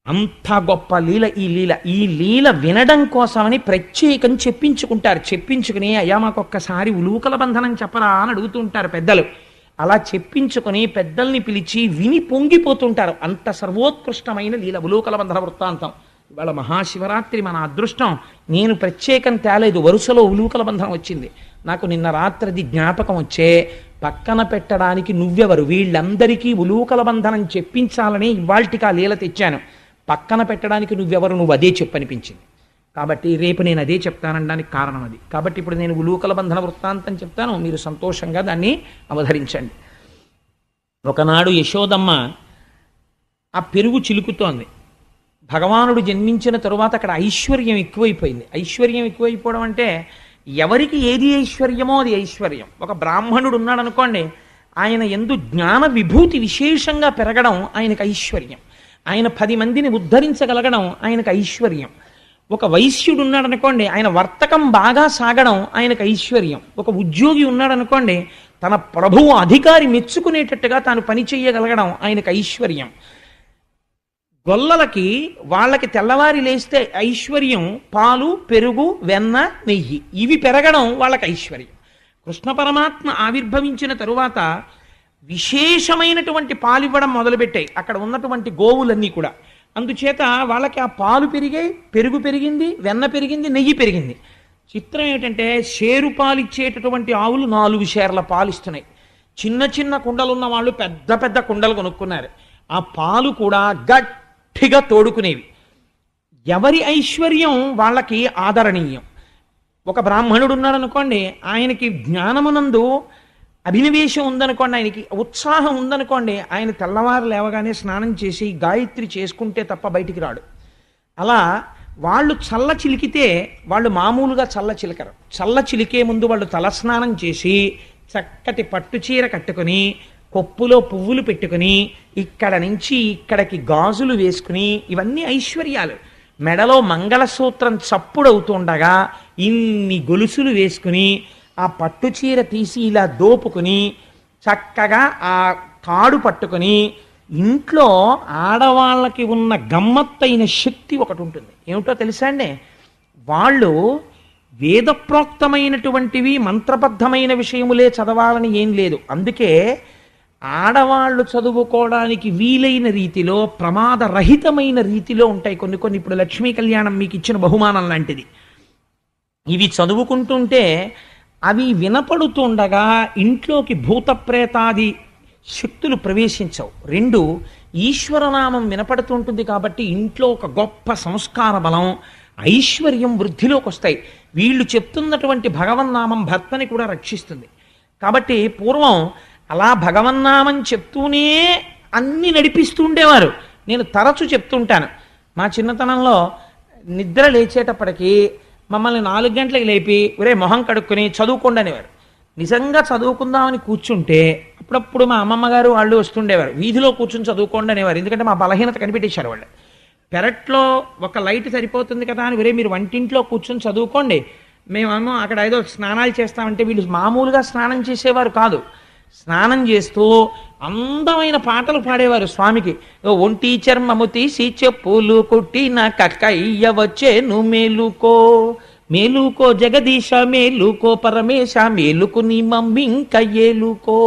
Speaker 1: అంత గొప్ప లీల ఈ లీల. ఈ లీల వినడం కోసమని ప్రత్యేకం చెప్పించుకుంటారు. చెప్పించుకుని అయ్యా మాకొక్కసారి ఉలూకల బంధనం చెప్పరా అని అడుగుతుంటారు పెద్దలు. అలా చెప్పించుకొని పెద్దల్ని పిలిచి విని పొంగిపోతుంటారు. అంత సర్వోత్కృష్టమైన లీల ఉలూకల బంధన వృత్తాంతం. ఇవాళ మహాశివరాత్రి మన అదృష్టం. నేను ప్రత్యేకం తేలేదు, వరుసలో ఉలూకల బంధనం వచ్చింది. నాకు నిన్న రాత్రిది జ్ఞాపకం వచ్చే పక్కన పెట్టడానికి నువ్వెవరు, వీళ్ళందరికీ ఉలూకల బంధనం చెప్పించాలని ఇవాల్టికి ఆ లీల తెచ్చాను. పక్కన పెట్టడానికి నువ్వెవరు, నువ్వు అదే చెప్పనిపించింది. కాబట్టి రేపు నేను అదే చెప్తానడానికి కారణం అది. కాబట్టి ఇప్పుడు నేను ఉలూకల బంధన వృత్తాంతం చెప్తాను, మీరు సంతోషంగా దాన్ని అవధరించండి. ఒకనాడు యశోదమ్మ ఆ పెరుగు చిలుకుతోంది. భగవానుడు జన్మించిన తరువాత అక్కడ ఐశ్వర్యం ఎక్కువైపోయింది. ఐశ్వర్యం ఎక్కువైపోవడం అంటే ఎవరికి ఏది ఐశ్వర్యమో అది ఐశ్వర్యం. ఒక బ్రాహ్మణుడు ఉన్నాడు అనుకోండి, ఆయన యందు జ్ఞాన విభూతి విశేషంగా పెరగడం ఆయనకు ఐశ్వర్యం. ఆయన 10 మందిని ఉద్ధరించగలగడం ఆయనకు ఐశ్వర్యం. ఒక వైశ్యుడు ఉన్నాడు అనుకోండి, ఆయన వర్తకం బాగా సాగడం ఆయనకు ఐశ్వర్యం. ఒక ఉద్యోగి ఉన్నాడు అనుకోండి, తన ప్రభువు అధికారి మెచ్చుకునేటట్టుగా తాను పని చేయగలగడం ఆయనకు ఐశ్వర్యం. గొల్లలకి వాళ్ళకి తెల్లవారి లేస్తే ఐశ్వర్యం పాలు, పెరుగు, వెన్న, నెయ్యి, ఇవి పెరగడం వాళ్ళకి ఐశ్వర్యం. కృష్ణ పరమాత్మ ఆవిర్భవించిన తరువాత విశేషమైనటువంటి పాలు ఇవ్వడం మొదలుపెట్టాయి అక్కడ ఉన్నటువంటి గోవులన్నీ కూడా. అందుచేత వాళ్ళకి ఆ పాలు పెరిగాయి, పెరుగు పెరిగింది, వెన్న పెరిగింది, నెయ్యి పెరిగింది. చిత్రం ఏమిటంటే షేరు పాలు ఇచ్చేటటువంటి ఆవులు 4 షేర్ల పాలు ఇస్తున్నాయి. చిన్న చిన్న కుండలు ఉన్న వాళ్ళు పెద్ద పెద్ద కుండలు కొనుక్కున్నారు. ఆ పాలు కూడా గట్టిగా తోడుకునేవి. ఎవరి ఐశ్వర్యం వాళ్ళకి ఆదరణీయం. ఒక బ్రాహ్మణుడు ఉన్నాడు అనుకోండి, ఆయనకి జ్ఞానమునందు అభినవేశం ఉందనుకోండి, ఆయనకి ఉత్సాహం ఉందనుకోండి, ఆయన తెల్లవారు లేవగానే స్నానం చేసి గాయత్రి చేసుకుంటే తప్ప బయటికి రాడు. అలా వాళ్ళు చల్ల చిలికితే వాళ్ళు మామూలుగా చల్ల చిలకరు. చల్ల చిలికే ముందు వాళ్ళు తలస్నానం చేసి చక్కటి పట్టుచీర కట్టుకుని కొప్పులో పువ్వులు పెట్టుకుని ఇక్కడ నుంచి ఇక్కడికి గాజులు వేసుకుని ఇవన్నీ ఐశ్వర్యాలు. మెడలో మంగళసూత్రం చప్పుడవుతుండగా ఇన్ని గొలుసులు వేసుకుని ఆ పట్టు చీర తీసి ఇలా దోపుకుని చక్కగా ఆ తాడు పట్టుకుని ఇంట్లో ఆడవాళ్ళకి ఉన్న గమ్మత్తైన శక్తి ఒకటి ఉంటుంది. ఏమిటో తెలుసా అండి? వాళ్ళు వేదప్రోక్తమైనటువంటివి మంత్రబద్ధమైన విషయములే చదవాలని ఏం లేదు. అందుకే ఆడవాళ్ళు చదువుకోవడానికి వీలైన రీతిలో ప్రమాదరహితమైన రీతిలో ఉంటాయి కొన్ని కొన్ని. ఇప్పుడు లక్ష్మీ కళ్యాణం మీకు ఇచ్చిన బహుమానం లాంటిది. ఇవి చదువుకుంటుంటే అవి వినపడుతుండగా ఇంట్లోకి భూతప్రేతాది శక్తులు ప్రవేశించవు. రెండు, ఈశ్వరనామం వినపడుతుంటుంది కాబట్టి ఇంట్లో ఒక గొప్ప సంస్కార బలం, ఐశ్వర్యం వృద్ధిలోకి వస్తాయి. వీళ్ళు చెప్తున్నటువంటి భగవన్నామం భర్తని కూడా రక్షిస్తుంది. కాబట్టి పూర్వం అలా భగవన్నామం చెప్తూనే అన్ని నడిపిస్తూ ఉండేవారు. నేను తరచు చెప్తుంటాను, మా చిన్నతనంలో నిద్ర లేచేటప్పటికీ మమ్మల్ని 4 గంటలకు లేపి ఒరే మొహం కడుక్కొని చదువుకోండి అనేవారు. నిజంగా చదువుకుందామని కూర్చుంటే అప్పుడప్పుడు మా అమ్మమ్మ గారు వాళ్ళు వస్తుండేవారు, వీధిలో కూర్చుని చదువుకోండి అనేవారు. ఎందుకంటే మా బలహీనత కనిపెట్టేశారు వాళ్ళు. పెరట్లో ఒక లైట్ సరిపోతుంది కదా అని ఒరే మీరు వంటింట్లో కూర్చొని చదువుకోండి, మేమేమో అక్కడ ఏదో స్నానాలు చేస్తామంటే వీళ్ళు మామూలుగా స్నానం చేసేవారు కాదు. స్నానం చేస్తూ అందమైన పాటలు పాడేవారు స్వామికి. ఒంటి చర్మము తీసి చెప్పులు కొట్టిన కక్కయ్య వచ్చేను మేలుకో, మేలుకో జగదీశ మేలుకో పరమేశ మేలుకు నీ మమ్మింక ఏలుకో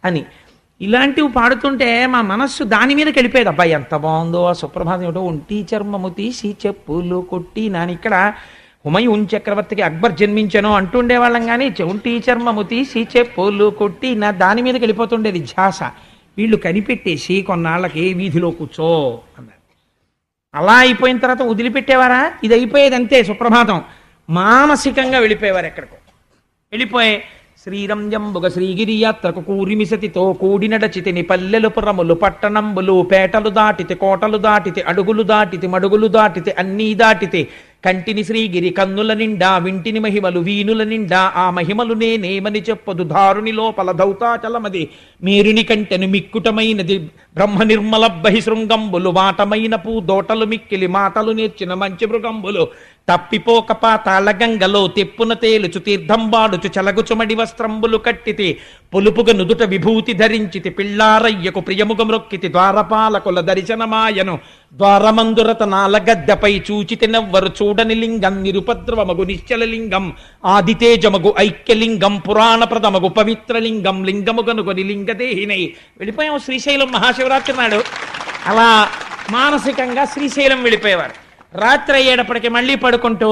Speaker 1: అని ఇలాంటివి పాడుతుంటే మా మనస్సు దాని మీదకి వెళ్ళిపోయేది. అబ్బాయి ఎంత బాగుందో ఆ సుప్రభాతం. ఏమిటో ఒంటి చర్మము తీసి చెప్పులు కొట్టిన అని ఇక్కడ హుమయూన్ చక్రవర్తికి అక్బర్ జన్మించను అంటుండేవాళ్ళం, కానీ ఒంటి చర్మము తీసి చెప్పులు కొట్టిన దాని మీదకి వెళ్ళిపోతుండేది ధ్యాస. వీళ్ళు కనిపెట్టేసి కొన్నాళ్ళకి వీధిలో కూర్చో అన్నారు. అలా అయిపోయిన తర్వాత వదిలిపెట్టేవారా? ఇది అయిపోయేది అంతే. సుప్రభాతం మానసికంగా వెళ్ళిపోయేవారు ఎక్కడికో. వెళ్ళిపోయి శ్రీరంజంబుగ శ్రీగిరి యాత్రకు కూరిమిసతితో కూడినడచితిని పల్లెలు పురములు పట్టణంబులు పేటలు దాటితే కోటలు దాటితే అడుగులు దాటితే మడుగులు దాటితే అన్నీ దాటితే కంటిని శ్రీగిరి కన్నుల నిండా వింటిని మహిమలు వీనుల నిండా ఆ మహిమలు నేనేమని చెప్పదు దారుని లోపల దౌతాచలమది మేరుని కంటెను మిక్కుటమైనది బ్రహ్మ నిర్మల బహిశృంగంబులు వాటమైన పూదోటలు మిక్కిలి మాటలు నేర్చిన మంచి మృగంబులు తప్పిపోక పాతాళ గంగలో తెప్పున తేలుచు తీర్థంబాడుచు చలగుచుమడి వస్త్రంబులు కట్టితి పొలుపుగా నుదుట విభూతి ధరించితి పిల్లారయ్యకు ప్రియముగ మ్రొక్కితి ద్వారపాలకుల దర్శనమాయను ద్వారమందురత నాలగద్దపై చూచితి నెవ్వరు చూడని లింగం నిరుపద్రవమగు నిశ్చల లింగం ఆదితేజమగు ఐక్యలింగం పురాణప్రదమగు పవిత్రలింగం లింగముగనుగొని లింగదేహినై వెళ్ళిపోయాము శ్రీశైలం మహాశివరాత్రి నాడు. అలా మానసికంగా శ్రీశైలం వెళ్ళిపోయేవారు. రాత్రి అయ్యేటప్పటికి మళ్ళీ పడుకుంటూ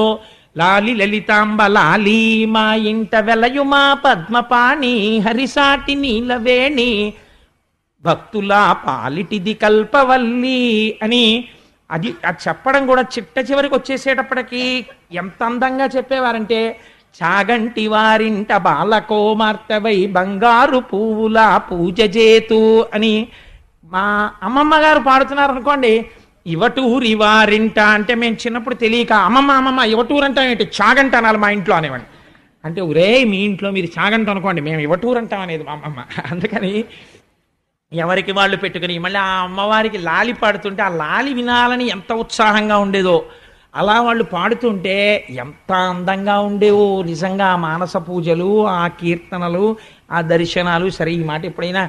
Speaker 1: లాలి లలితాంబ లాలి మా ఇంట వెలయుమా పద్మపాణి హరిసాటి నీలవేణి భక్తుల పాలిటిది కల్పవల్లి అని అది చెప్పడం కూడా చిట్ట చివరికి వచ్చేసేటప్పటికి ఎంత అందంగా చెప్పేవారంటే చాగంటి వారింట బాలకోమార్తెవై బంగారు పువ్వుల పూజ చేతు అని మా అమ్మమ్మ గారు పాడుతున్నారు అనుకోండి. ఇవటూరి వారింట అంటే మేము చిన్నప్పుడు తెలియక అమ్మమ్మ ఇవటూరు అంటాం ఏంటి, చాగంట అనాలి మా ఇంట్లో అనేవాడిని. అంటే ఒరే మీ ఇంట్లో మీరు చాగంట అనుకోండి, మేము ఇవటూరు అంటాం అనేది మా అమ్మమ్మ. అందుకని ఎవరికి వాళ్ళు పెట్టుకుని మళ్ళీ ఆ అమ్మవారికి లాలి పాడుతుంటే ఆ లాలి వినాలని ఎంత ఉత్సాహంగా ఉండేదో, అలా వాళ్ళు పాడుతుంటే ఎంత అందంగా ఉండేవో నిజంగా. ఆ మానస పూజలు, ఆ కీర్తనలు, ఆ దర్శనాలు. సరే ఈ మాట ఎప్పుడైనా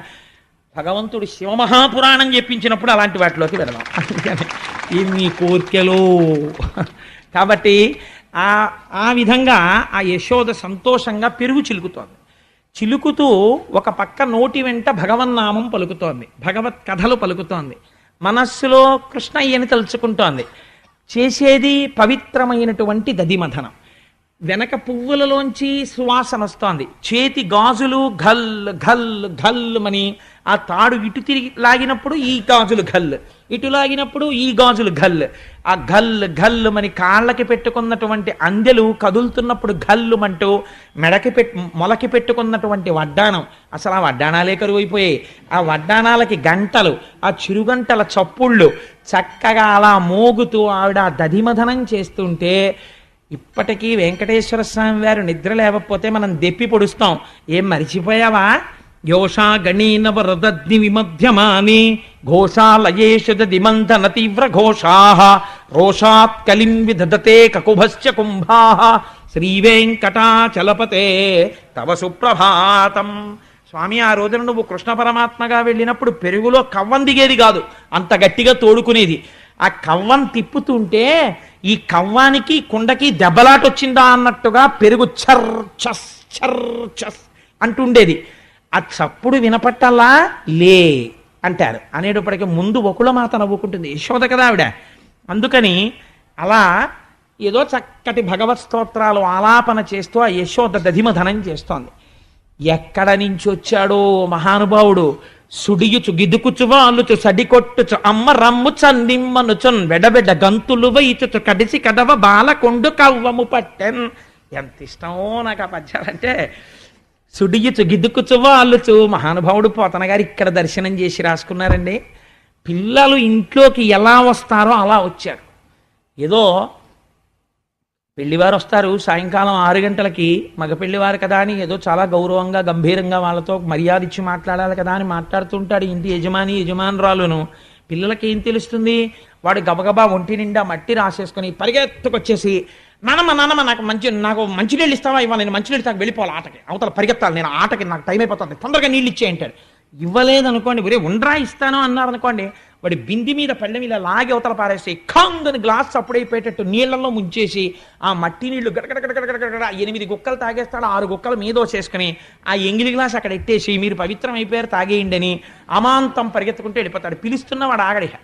Speaker 1: భగవంతుడు శివమహాపురాణం చెప్పించినప్పుడు అలాంటి వాటిలోకి వెళదాం. అందుకని ఇన్ని కోర్కెలు. కాబట్టి ఆ విధంగా ఆ యశోద సంతోషంగా పెరుగు చిలుకుతోంది. చిలుకుతూ ఒక పక్క నోటి వెంట భగవన్నామం పలుకుతోంది, భగవత్ కథలు పలుకుతోంది, మనస్సులో కృష్ణయ్యని తలుచుకుంటోంది. చేసేది పవిత్రమైనటువంటి దధిమథనం. వెనక పువ్వులలోంచి సువాసన వస్తోంది. చేతి గాజులు ఘల్ ఘల్ ఘల్ మని ఆ తాడు ఇటు తిరిగి లాగినప్పుడు ఈ గాజులు ఘల్, ఇటు లాగినప్పుడు ఈ గాజులు ఘల్. ఆ ఘల్ ఘల్ మని కాళ్ళకి పెట్టుకున్నటువంటి అందెలు కదులుతున్నప్పుడు ఘల్లుమంటూ మొలకి పెట్టుకున్నటువంటి వడ్డాణం, అసలు ఆ వడ్డాణాలే కరువైపోయాయి. ఆ వడ్డాణాలకి గంటలు, ఆ చిరుగంటల చప్పుళ్ళు చక్కగా అలా మోగుతూ ఆవిడ దధిమథనం చేస్తుంటే ఇప్పటికీ వెంకటేశ్వర స్వామి వారు నిద్ర లేకపోతే మనం దెప్పి పొడుస్తాం. ఏం మరిచిపోయావా, యోషా గణేన వరదగ్ని విమధ్యమాని ఘోషాలయేషు దిమంధన తీవ్ర ఘోషా రోషాత్ కలిం విదధతే కకుభశ్చ కుంభా శ్రీవేంకటాచలపతే తవ సుప్రభాతం. స్వామి, ఆ రోజున నువ్వు కృష్ణ పరమాత్మగా వెళ్ళినప్పుడు పెరుగులో కవ్వం దిగేది కాదు, అంత గట్టిగా తోడుకునేది. ఆ కవ్వం తిప్పుతుంటే ఈ కవ్వానికి కుండకి దెబ్బలాట వచ్చిందా అన్నట్టుగా పెరుగు చర్ చస్ అంటుండేది. ఆ చప్పుడు వినపట్టల్లా లే అంటారు. అనేటప్పటికీ ముందు ఒకళ్ళ మాత నవ్వుకుంటుంది, యశోద కదా ఆవిడ. అందుకని అలా ఏదో చక్కటి భగవత్ స్తోత్రాలు ఆలాపన చేస్తూ ఆ యశోద దధిమధనం చేస్తోంది. ఎక్కడ నుంచి వచ్చాడో మహానుభావుడు. సుడియుచు గిదుకుచు వాలుచు సడికొట్టుచు అమ్మ రమ్ము చన్నిమ్మనుచున్ వెడబెడ గంతులు వైచుచు కడిసి కదవ బాలకొండు కవ్వము పట్టెన్. ఎంత ఇష్టమో నాకు ఆ పద్యాలంటే. సుడియుచు గిదుకుచు వాలుచు. మహానుభావుడు పోతన గారు ఇక్కడ దర్శనం చేసి రాసుకున్నారండి. పిల్లలు ఇంట్లోకి ఎలా వస్తారో అలా వచ్చారు. ఏదో పెళ్లివారు వస్తారు సాయంకాలం 6 గంటలకి, మగ పెళ్లివారు కదా అని ఏదో చాలా గౌరవంగా గంభీరంగా వాళ్ళతో మర్యాద ఇచ్చి మాట్లాడాలి కదా అని మాట్లాడుతుంటాడు ఇంటి యజమానురాలును. పిల్లలకి ఏం తెలుస్తుంది? వాడు గబగబా ఒంటి నిండా మట్టి రాసేసుకొని పరిగెత్తుకొచ్చేసి, నానమ్మ నాకు మంచినీళ్ళు ఇస్తావా? ఇవాళ నేను మంచినీళ్ళు తాకు వెళ్ళిపోవాలి, ఆటకి అవతల పరిగెత్తాలి, నేను ఆటకి నాకు టైం అయిపోతుంది, తొందరగా నీళ్ళు ఇచ్చేయంటాడు. ఇవ్వలేదనుకోండి, ఒరే ఉండరా ఇస్తాను అన్నారనుకోండి, వాడి బింది మీద పళ్ళెం ఇలా లాగి అవతల పారేసి కాందని గ్లాస్ అప్పుడైపోయేటట్టు నీళ్లలో ముంచేసి ఆ మట్టి నీళ్లు గడగడగడగడగడ 8 గుక్కలు తాగేస్తాడు. 6 గుక్కలు మీదో చేసుకుని ఆ ఎంగిలి గ్లాస్ అక్కడ ఎట్టేసి మీరు పవిత్రం అయిపోయారు తాగేయండి అని అమాంతం పరిగెత్తుకుంటూ వెళ్ళిపోతాడు. పిలుస్తున్నవాడు ఆగడిహ.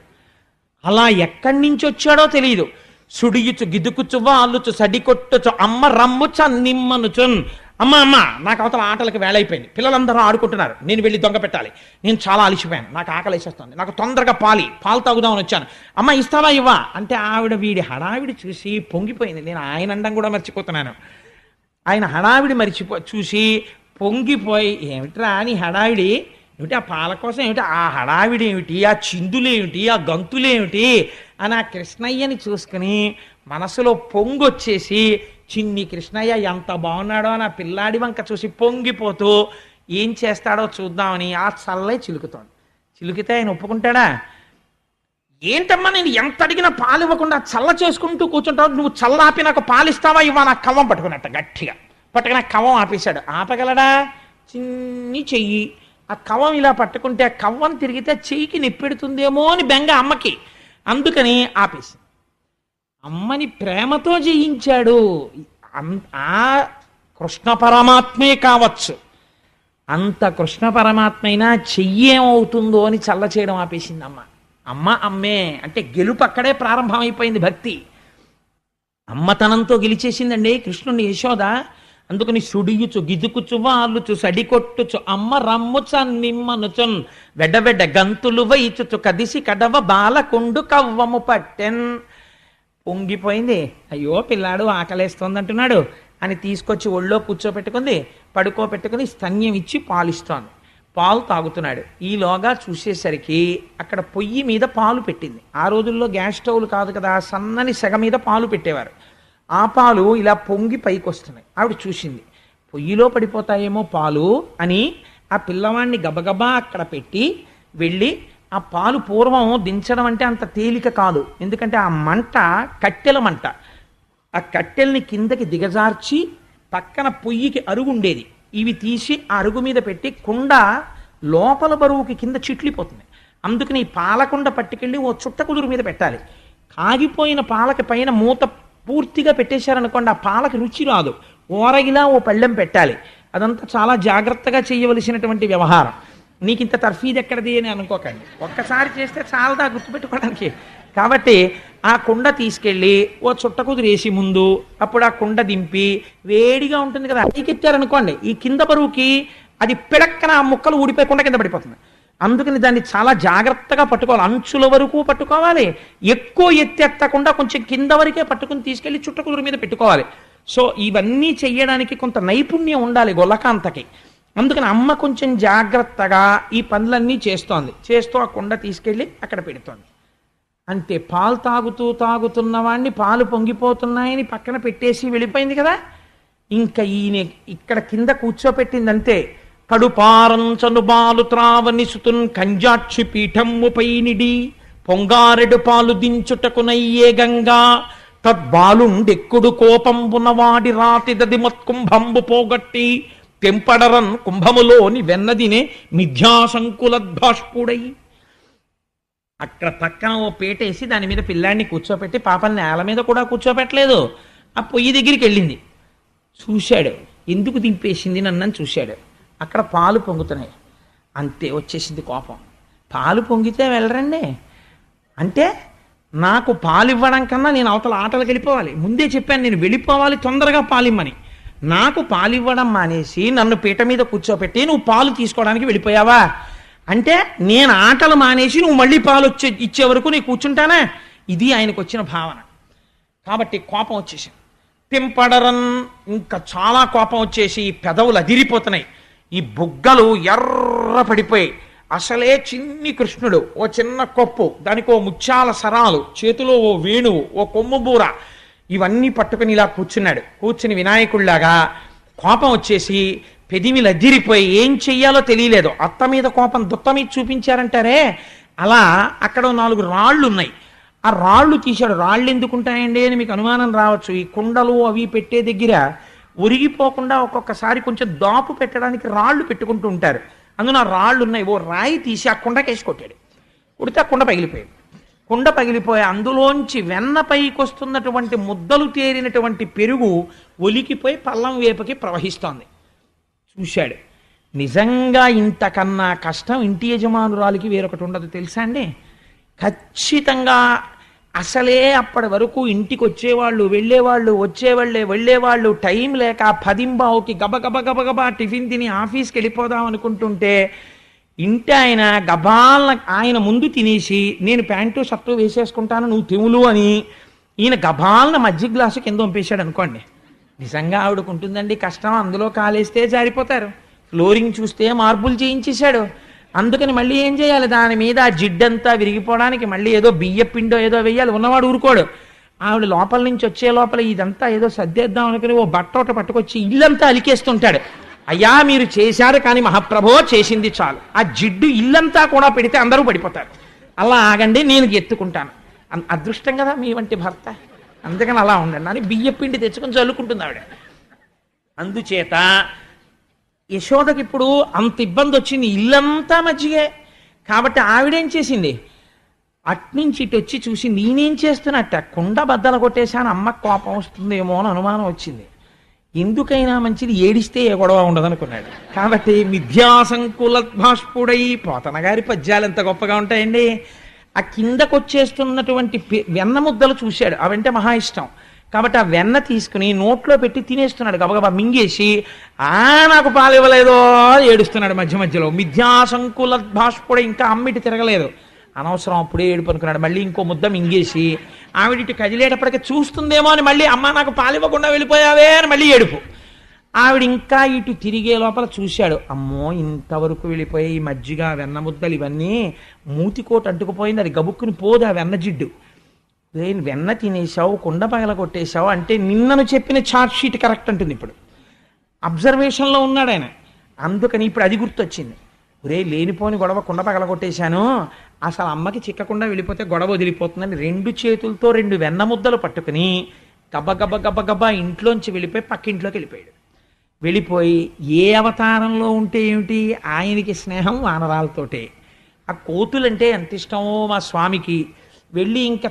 Speaker 1: అలా ఎక్కడి నుంచి వచ్చాడో తెలియదు. సుడియుచు గిదుకుచు వాలుచు సడికొట్టుచు అమ్మ రమ్ము చన్నిమ్మనుచున్. అమ్మ నాకు అవతల ఆటలకు వేళైపోయింది, పిల్లలందరూ ఆడుకుంటున్నారు, నేను వెళ్ళి దొంగ పెట్టాలి, నేను చాలా అలిసిపోయాను, నాకు ఆకలి వేసేస్తుంది, నాకు తొందరగా పాలు తాగుదామని వచ్చాను, అమ్మ ఇస్తావా ఇవ్వా అంటే ఆవిడ వీడి హడావిడి చూసి పొంగిపోయింది. నేను ఆయన అండం కూడా మర్చిపోతున్నాను. ఆయన హడావిడి చూసి పొంగిపోయి, ఏమిట్రా అని హడావిడి ఏమిటి, ఆ పాల కోసం ఏమిటి, ఆ హడావిడి ఏమిటి, ఆ చిందులేమిటి, ఆ గంతులేమిటి అని ఆ కృష్ణయ్యని చూసుకుని మనసులో పొంగొచ్చేసి, చిన్ని కృష్ణయ్య ఎంత బాగున్నాడో అని ఆ పిల్లాడి వంక చూసి పొంగిపోతూ ఏం చేస్తాడో చూద్దామని ఆ చల్లే చిలుకుతోంది. చిలుకితే ఆయన ఒప్పుకుంటాడా? ఏంటమ్మా నేను ఎంత అడిగినా పాలు ఇవ్వకుండా చల్ల చేసుకుంటూ కూర్చుంటావు, నువ్వు చల్ల ఆపి నాకు పాలు ఇస్తావా ఇవ్వా? నాకు కవ్వం పట్టుకున్నట్ట గట్టిగా పట్టుకుని కవ్వం ఆపేశాడు. ఆపగలడా? చిన్ని చెయ్యి. ఆ కవ్వం ఇలా పట్టుకుంటే ఆ కవ్వం తిరిగితే చెయ్యికి నిప్పెడుతుందేమో అని బెంగ అమ్మకి. అందుకని ఆపేసి అమ్మని ప్రేమతో జయించాడు. ఆ కృష్ణ పరమాత్మే కావచ్చు, అంత కృష్ణ పరమాత్మ అయినా చెయ్యేమవుతుందో అని చల్ల చేయడం ఆపేసింది అమ్మ. అమ్మే అంటే గెలుపు అక్కడే ప్రారంభమైపోయింది. భక్తి అమ్మతనంతో గెలిచేసిందండి కృష్ణుని యశోద. అందుకని సుడియుచు గిదుకుచు వాలుచు సడికొట్టుచు అమ్మ రమ్ము చన్నిమ్మనుచున్ వెడ్డబెడ్డ గంతులు వైచుచు కదిసి కడవ బాలకొండు కవ్వము పట్టెన్. పొంగిపోయింది. అయ్యో పిల్లాడు ఆకలేస్తోంది అంటున్నాడు అని తీసుకొచ్చి ఒళ్ళో కూర్చోపెట్టుకుంది, పడుకోబెట్టుకుని స్తన్యం ఇచ్చి పాలిస్తోంది. పాలు తాగుతున్నాడు. ఈలోగా చూసేసరికి అక్కడ పొయ్యి మీద పాలు పెట్టింది. ఆ రోజుల్లో గ్యాస్ స్టవ్లు కాదు కదా, సన్నని సెగ మీద పాలు పెట్టేవారు. ఆ పాలు ఇలా పొంగి పైకి వస్తున్నాయి. ఆవిడ చూసింది, పొయ్యిలో పడిపోతాయేమో పాలు అని ఆ పిల్లవాడిని గబగబా అక్కడ పెట్టి వెళ్ళి ఆ పాలు పూర్వం దించడం అంటే అంత తేలిక కాదు. ఎందుకంటే ఆ మంట కట్టెల మంట. ఆ కట్టెల్ని కిందకి దిగజార్చి పక్కన పొయ్యికి అరుగు ఉండేది, ఇవి తీసి ఆ అరుగు మీద పెట్టి కుండ లోపల బరువుకి కింద చిట్లిపోతుంది. అందుకని ఈ పాలకుండ పట్టుకెళ్ళి ఓ చుట్ట కుదురు మీద పెట్టాలి. కాగిపోయిన పాలకి పైన మూత పూర్తిగా పెట్టేశారనుకోండి, ఆ పాలకి రుచి రాదు. ఓరగిలా ఓ పళ్ళెం పెట్టాలి. అదంతా చాలా జాగ్రత్తగా చేయవలసినటువంటి వ్యవహారం. నీకు ఇంత తర్ఫీదు ఎక్కడిది అని అనుకోకండి, ఒక్కసారి చేస్తే చాలదా గుర్తుపెట్టుకోవడానికి. కాబట్టి ఆ కుండ తీసుకెళ్ళి ఓ చుట్ట కుదిరేసి ముందు, అప్పుడు ఆ కుండ దింపి వేడిగా ఉంటుంది కదా, పైకెత్తారనుకోండి ఈ కింద బరువుకి అది పిడక్కన ఆ ముక్కలు ఊడిపోయి కుండ కింద పడిపోతుంది. అందుకని దాన్ని చాలా జాగ్రత్తగా పట్టుకోవాలి, అంచుల వరకు పట్టుకోవాలి. ఎక్కువ ఎత్తెత్తకుండా కొంచెం కింద వరకే పట్టుకుని తీసుకెళ్ళి చుట్ట కుదురు మీద పెట్టుకోవాలి. సో ఇవన్నీ చెయ్యడానికి కొంత నైపుణ్యం ఉండాలి గొల్లకాంతకి. అందుకని అమ్మ కొంచెం జాగ్రత్తగా ఈ పనులన్నీ చేస్తూ ఆ కుండ తీసుకెళ్ళి అక్కడ పెడుతోంది. అంటే పాలు తాగుతున్న వాడిని పాలు పొంగిపోతున్నాయని పక్కన పెట్టేసి వెళ్ళిపోయింది కదా. ఇంకా ఈయన ఇక్కడ కింద కూర్చోపెట్టింది అంతే. కడుపారంచను బాలు త్రావనిసుతున్ కంజాక్షి పీఠమ్ముపై నిడి పొంగారెడు పాలు దించుటకునయ్యే గంగా తద్బాలుండెక్కుడు కోపంబునవాడి రాతిదది మత్కుంభంబు పోగొట్టి తెంపడరన్ కుంభములోని వెన్నదినే మిథ్యాసంకులద్భాష్పుడై. అక్కడ పక్కన ఓ పేటేసి దాని మీద పిల్లాడిని కూర్చోపెట్టి పాపని నేల మీద కూడా కూర్చోపెట్టలేదు. ఆ పొయ్యి దగ్గరికి వెళ్ళింది, చూశాడు, ఎందుకు దింపేసింది నన్నని చూశాడు. అక్కడ పాలు పొంగుతున్నాయి, అంతే వచ్చేసింది కోపం. పాలు పొంగితే వెళ్ళరండి అంటే నాకు పాలు ఇవ్వడం కన్నా నేను అవతల ఆటలకు వెళ్ళిపోవాలి. ముందే చెప్పాను నేను వెళ్ళిపోవాలి తొందరగా పాలిమ్మని. నాకు పాలు ఇవ్వడం మానేసి నన్ను పీట మీద కూర్చోపెట్టి నువ్వు పాలు తీసుకోవడానికి వెళ్ళిపోయావా అంటే నేను ఆటలు మానేసి నువ్వు మళ్ళీ పాలు ఇచ్చే వరకు నీ కూర్చుంటానా? ఇది ఆయనకు వచ్చిన భావన. కాబట్టి కోపం వచ్చేసింది. తింపడరన్ ఇంకా చాలా కోపం వచ్చేసి పెదవులు అదిరిపోతున్నాయి, ఈ బుగ్గలు ఎర్ర పడిపోయి. అసలే చిన్ని కృష్ణుడు, ఓ చిన్న కొప్పు, దానికి ఓ ముత్యాల సరాలు, చేతిలో ఓ వేణువు, ఓ కొమ్ము బూర, ఇవన్నీ పట్టుకుని ఇలా కూర్చున్నాడు. కూర్చుని వినాయకుడిలాగా కోపం వచ్చేసి పెదిమిలు అదిరిపోయి ఏం చెయ్యాలో తెలియలేదు. అత్త మీద కోపం దుత్త మీద చూపించారంటారే అలా. అక్కడ 4 రాళ్ళు ఉన్నాయి, ఆ రాళ్ళు తీశాడు. రాళ్ళు ఎందుకుంటాయండి అని మీకు అనుమానం రావచ్చు. ఈ కుండలు అవి పెట్టే దగ్గర ఒరిగిపోకుండా ఒక్కొక్కసారి కొంచెం దాపు పెట్టడానికి రాళ్ళు పెట్టుకుంటూ ఉంటారు. అందులో ఆ రాళ్ళు ఉన్నాయి. ఓ రాయి తీసి ఆ కుండకేసి కొట్టాడు. కొడితే ఆ కుండ పగిలిపోయాడు. కుండ పగిలిపోయి అందులోంచి వెన్న పైకి వస్తున్నటువంటి ముద్దలు తేరినటువంటి పెరుగు ఒలికిపోయి పల్లం వేపుకి ప్రవహిస్తోంది. చూశాడు, నిజంగా ఇంతకన్నా కష్టం ఇంటి యజమానురాలికి వేరొకటి ఉండదు తెలుసా అండి. ఖచ్చితంగా అసలే అప్పటి వరకు ఇంటికి వచ్చేవాళ్ళు వెళ్ళేవాళ్ళు, వెళ్ళేవాళ్ళు, టైం లేక 10:15కి గబగబా టిఫిన్ తిని ఆఫీస్కి వెళ్ళిపోదాం అనుకుంటుంటే ఇంటి ఆయన గబాల ఆయన ముందు తినేసి నేను ప్యాంటు షర్టు వేసేసుకుంటాను నువ్వు తిములు అని ఈయన గబాలన మజ్జిగ గ్లాసు కింద పంపేశాడు అనుకోండి. నిజంగా ఆవిడకుంటుందండి కష్టం, అందులో కాలేస్తే జారిపోతారు. ఫ్లోరింగ్ చూస్తే మార్బుల్ చేయించేశాడు. అందుకని మళ్ళీ ఏం చేయాలి, దాని మీద ఆ జిడ్డంతా విరిగిపోవడానికి మళ్ళీ ఏదో బియ్య పిండో ఏదో వేయాలి. ఉన్నవాడు ఊరుకోడు. ఆవిడ లోపల నుంచి వచ్చే లోపల ఇదంతా ఏదో సర్దేద్దాం అనుకుని ఓ బట్టోట పట్టుకొచ్చి ఇల్లంతా అలికేస్తుంటాడు. అయ్యా మీరు చేశారు కానీ మహాప్రభో చేసింది చాలు, ఆ జిడ్డు ఇల్లంతా కూడా పెడితే అందరూ పడిపోతారు, అలా ఆగండి నేను ఎత్తుకుంటాను. అదృష్టం కదా మీ వంటి భర్త, అందుకని అలా ఉండండి అని బియ్య పిండి తెచ్చుకొని చల్లుకుంటుంది ఆవిడ. అందుచేత యశోదకి ఇప్పుడు అంత ఇబ్బంది వచ్చింది, ఇల్లంతా మజ్జిగే. కాబట్టి ఆవిడేం చేసింది, అట్నుంచి ఇటు వచ్చి చూసి నేనేం చేస్తున్నట్ట కుండ బద్దలు కొట్టేశాను, అమ్మకు కోపం వస్తుందేమో అని అనుమానం వచ్చింది. ఎందుకైనా మంచిది ఏడిస్తే ఏ గొడవ ఉండదనుకున్నాడు. కాబట్టి మిథ్యాసంకులద్భాష్పుడై, పోతన గారి పద్యాలు ఎంత గొప్పగా ఉంటాయండి. ఆ కిందకొచ్చేస్తున్నటువంటి వెన్న ముద్దలు చూశాడు, అవంటే మహా ఇష్టం. కాబట్టి ఆ వెన్న తీసుకుని నోట్లో పెట్టి తినేస్తున్నాడు, గబగబా మింగేసి నాకు పాలు ఇవ్వలేదో ఏడుస్తున్నాడు మధ్య మధ్యలో. మిథ్యాసంకులద్భాష్పుడై, ఇంకా అమ్మిటి తిరగలేదు, అనవసరం అప్పుడే ఏడుపు అనుకున్నాడు. మళ్ళీ ఇంకో ముద్ద మింగేసి ఆవిడిటి కదిలేటప్పటికీ చూస్తుందేమో అని మళ్ళీ అమ్మ నాకు పాలు ఇవ్వకుండా వెళ్ళిపోయావే అని మళ్ళీ ఏడుపు. ఆవిడ ఇంకా ఇటు తిరిగే లోపల చూశాడు, అమ్మో ఇంతవరకు వెళ్ళిపోయి ఈ మజ్జిగ వెన్న ముద్దలు ఇవన్నీ మూతికోట అంటుకుపోయింది, అది గబుక్కుని పోదు ఆ వెన్న జిడ్డు. వెన్న తినేసావు, కుండ పగల కొట్టేశావు అంటే నిన్నను చెప్పిన చార్ట్ షీట్ కరెక్ట్ అంటుంది. ఇప్పుడు అబ్జర్వేషన్లో ఉన్నాడు ఆయన, అందుకని ఇప్పుడు అది గుర్తొచ్చింది. ఒరే లేనిపోని గొడవ, కుండ పగల కొట్టేశాను, అసలు అమ్మకి చిక్కకుండా వెళ్ళిపోతే గొడవ వదిలిపోతుందని 2 చేతులతో 2 వెన్న ముద్దలు పట్టుకుని గబ్బ ఇంట్లోంచి వెళ్ళిపోయి పక్కింట్లోకి వెళ్ళిపోయాడు. వెళ్ళిపోయి ఏ అవతారంలో ఉంటే ఏమిటి, ఆయనకి స్నేహం వానరాలతోటే. ఆ కోతులంటే ఎంత ఇష్టమో మా స్వామికి. వెళ్ళి ఇంకా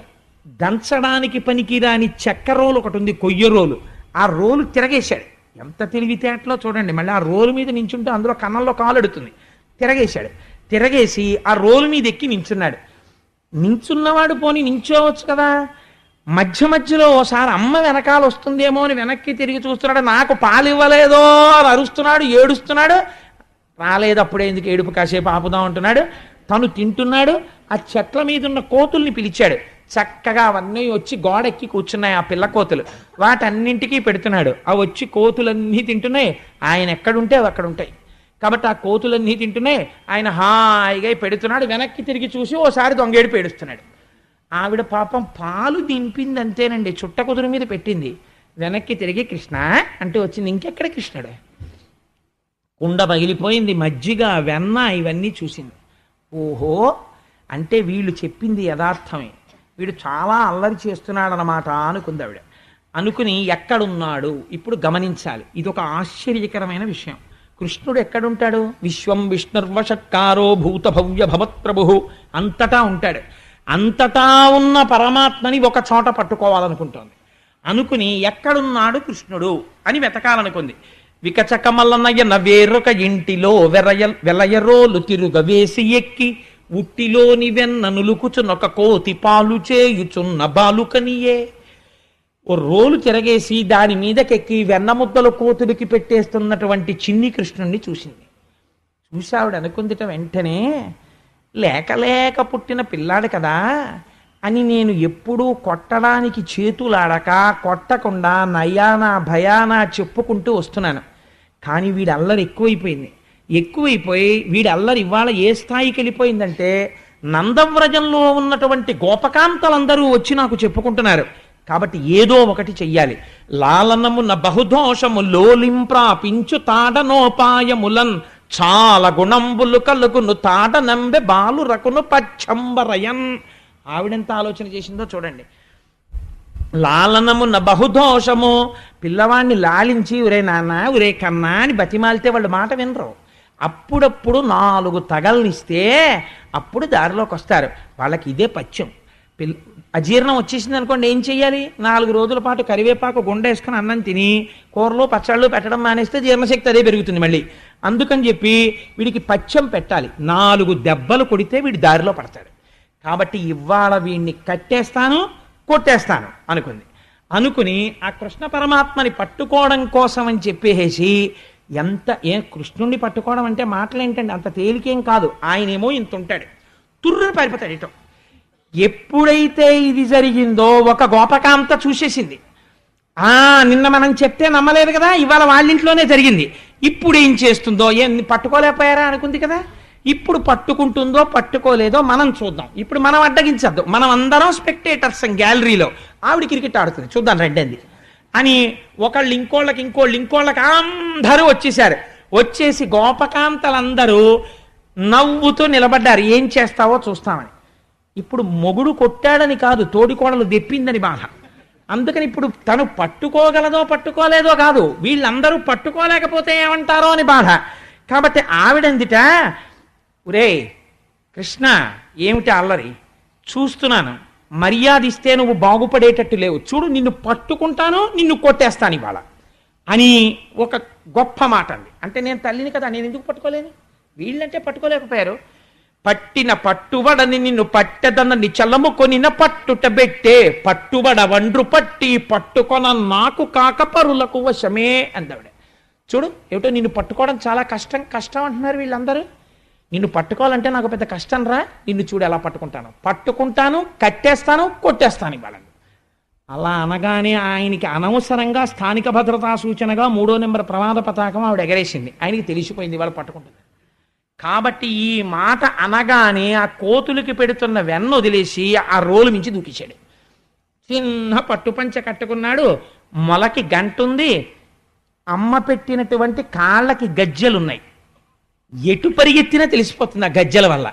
Speaker 1: దంచడానికి పనికిరాని చెక్క రోలు ఒకటి ఉంది, కొయ్య రోలు, ఆ రోలు తిరగేశాడు. ఎంత తెలివితేటలో చూడండి. మళ్ళీ ఆ రోలు మీద నించుంటే అందులో కన్నంలో కాలు ఎడుతుంది. తిరగేశాడు. తిరగేసి ఆ రోలు మీద ఎక్కి నించున్నాడు. నించున్నవాడు పోని నించోవచ్చు కదా, మధ్య మధ్యలో ఓసారి అమ్మ వెనకాల వస్తుందేమో అని వెనక్కి తిరిగి చూస్తున్నాడు. నాకు పాలు ఇవ్వలేదో అని అరుస్తున్నాడు, ఏడుస్తున్నాడు. రాలేదు, అప్పుడే ఎందుకు ఏడుపు, కాసేపు ఆపుదాం అంటున్నాడు. తను తింటున్నాడు. ఆ చెట్ల మీద ఉన్న కోతుల్ని పిలిచాడు. చక్కగా అవన్నీ వచ్చి గోడెక్కి కూర్చున్నాయి ఆ పిల్ల కోతులు, వాటన్నింటికీ పెడుతున్నాడు. అవి వచ్చి కోతులన్నీ తింటున్నాయి. ఆయన ఎక్కడుంటే అవి అక్కడ ఉంటాయి. కాబట్టి ఆ కోతులన్నీ తింటున్నాయి, ఆయన హాయిగా పెడుతున్నాడు. వెనక్కి తిరిగి చూసి ఓసారి దొంగేడు పేడుస్తున్నాడు. ఆవిడ పాపం పాలు దింపింది అంతేనండి, చుట్ట కుదురు మీద పెట్టింది. వెనక్కి తిరిగి కృష్ణ అంటే వచ్చింది. ఇంకెక్కడ కృష్ణుడు, కుండ పగిలిపోయింది, మజ్జిగ, వెన్న ఇవన్నీ చూసింది. ఓహో, అంటే వీళ్ళు చెప్పింది యథార్థమే, వీడు చాలా అల్లరి చేస్తున్నాడనమాట అనుకుంది ఆవిడ. అనుకుని ఎక్కడున్నాడు ఇప్పుడు గమనించాలి. ఇది ఒక ఆశ్చర్యకరమైన విషయం. కృష్ణుడు ఎక్కడుంటాడు? విశ్వం విష్ణుర్వషట్కారో భూత భవ్య భవత్ప్రభు, అంతటా ఉంటాడు. అంతటా ఉన్న పరమాత్మని ఒక చోట పట్టుకోవాలనుకుంటోంది. అనుకుని ఎక్కడున్నాడు కృష్ణుడు అని వెతకాలనుకుంది. వికచకమల్లనయ్యన వేరొక ఇంటిలో వెలయరోలు తిరుగ వేసి ఎక్కి ఉట్టిలోని వెన్న నులుకుచునొక కోతి పాలు చేయుచున్న బాలుకనియే. ఓ రోలు తిరగేసి దాని మీదకెక్కి వెన్న ముద్దలు కోతుడికి పెట్టేస్తున్నటువంటి చిన్ని కృష్ణుణ్ణి చూసింది. చూసావిడ అనుకుందిట వెంటనే, లేక లేక పుట్టిన పిల్లాడు కదా అని నేను ఎప్పుడూ కొట్టడానికి చేతులాడక కొట్టకుండా నయానా భయానా చెప్పుకుంటూ వస్తున్నాను. కానీ వీడి అల్లరి ఎక్కువైపోయి వీడి అల్లరి ఇవాళ ఏ స్థాయికి వెళ్ళిపోయిందంటే నందవ్రజంలో ఉన్నటువంటి గోపకాంతలందరూ వచ్చి నాకు చెప్పుకుంటున్నారు. కాబట్టి ఏదో ఒకటి చెయ్యాలి. లాలనమున బహుదోషము లోలింప్రాపించు తాడనోపాయములన్ చాలా గుణంబులు కలుగును తాడనంబె బాలు రకును పచ్చంబరయన్. ఆవిడెంత ఆలోచన చేసిందో చూడండి. లాలనమున బహుదోషము, పిల్లవాడిని లాలించి ఒరే నాన్న ఒరే కన్నా అని బతిమాలితే వాళ్ళు మాట వినరు. అప్పుడప్పుడు 4 తగల్నిస్తే అప్పుడు దారిలోకి వస్తారు. వాళ్ళకి ఇదే పచ్చం. అజీర్ణం వచ్చేసింది అనుకోండి, ఏం చెయ్యాలి? 4 రోజుల పాటు కరివేపాకు గుండేసుకుని అన్నం తిని కూరలు పచ్చళ్ళు పెట్టడం మానేస్తే జీర్ణశక్తి అదే పెరుగుతుంది మళ్ళీ. అందుకని చెప్పి వీడికి పచ్చం పెట్టాలి. 4 దెబ్బలు కొడితే వీడి దారిలో పడతాడు. కాబట్టి ఇవాళ వీడిని కట్టేస్తాను, కొట్టేస్తాను అనుకుని ఆ కృష్ణ పరమాత్మని పట్టుకోవడం కోసం అని చెప్పేసి కృష్ణుణ్ణి పట్టుకోవడం అంటే మాటలేంటండి, అంత తేలికేం కాదు. ఆయనేమో ఇంత ఉంటాడు, తుర్రుని పారిపోతాడు ఇటో. ఎప్పుడైతే ఇది జరిగిందో ఒక గోపకాంత చూసేసింది. నిన్న మనం చెప్తే నమ్మలేదు కదా, ఇవాళ వాళ్ళింట్లోనే జరిగింది. ఇప్పుడు ఏం చేస్తుందో, పట్టుకోలేకపోయారా అనుకుంది కదా, ఇప్పుడు పట్టుకుంటుందో పట్టుకోలేదో మనం చూద్దాం. ఇప్పుడు మనం అడ్డగించద్దు, మనం అందరం స్పెక్టేటర్స్ గ్యాలరీలో. ఆవిడ క్రికెట్ ఆడుతుంది, చూద్దాం రండి అని ఒకళ్ళు ఇంకోళ్ళకి అందరూ వచ్చేసారు. వచ్చేసి గోపకాంతలందరూ నవ్వుతూ నిలబడ్డారు. ఏం చేస్తావో చూస్తామని. ఇప్పుడు మొగుడు కొట్టాడని కాదు, తోడికోడలు దెప్పిందని బాధ. అందుకని ఇప్పుడు తను పట్టుకోగలదో పట్టుకోలేదో కాదు, వీళ్ళందరూ పట్టుకోలేకపోతే ఏమంటారో అని బాధ. కాబట్టి ఆవిడందిట, ఒరే కృష్ణ ఏమిటి అల్లరి, చూస్తున్నాను, మర్యాద ఇస్తే నువ్వు బాగుపడేటట్టు లేవు, చూడు నిన్ను పట్టుకుంటాను, నిన్ను కొట్టేస్తాను ఇవాళ అని ఒక గొప్ప మాట అంది. అంటే నేను తల్లిని కదా, నేను ఎందుకు పట్టుకోలేను? వీళ్ళంటే పట్టుకోలేకపోయారు. పట్టిన పట్టుబడని నిన్ను పట్టెదన్న నిచలము కొనిన పట్టుట బెట్టే పట్టుబడ వండ్రు పట్టి పట్టుకొన నాకు కాక పరులకు వశమే అందావిడ. చూడు ఏమిటో నిన్ను పట్టుకోవడం చాలా కష్టం అంటున్నారు వీళ్ళందరూ. నిన్ను పట్టుకోవాలంటే నాకు పెద్ద కష్టం రా, నిన్ను చూడు ఎలా పట్టుకుంటాను, కట్టేస్తాను, కొట్టేస్తాను ఇవాళ. అలా అనగానే ఆయనకి అనవసరంగా స్థానిక భద్రతా సూచనగా 3వ నెంబర్ ప్రమాద పతాకం ఆవిడ ఎగరేసింది. ఆయనకి తెలిసిపోయింది ఇవాళ పట్టుకుంటుంది. కాబట్టి ఈ మాట అనగానే ఆ కోతులకి పెడుతున్న వెన్న వదిలేసి ఆ రోలు మించి దూకించాడు. చిన్న పట్టుపంచ కట్టుకున్నాడు, మొలకి గంటుంది, అమ్మ పెట్టినటువంటి కాళ్ళకి గజ్జెలున్నాయి. ఎటు పరిగెత్తినా తెలిసిపోతుంది ఆ గజ్జెల వల్ల.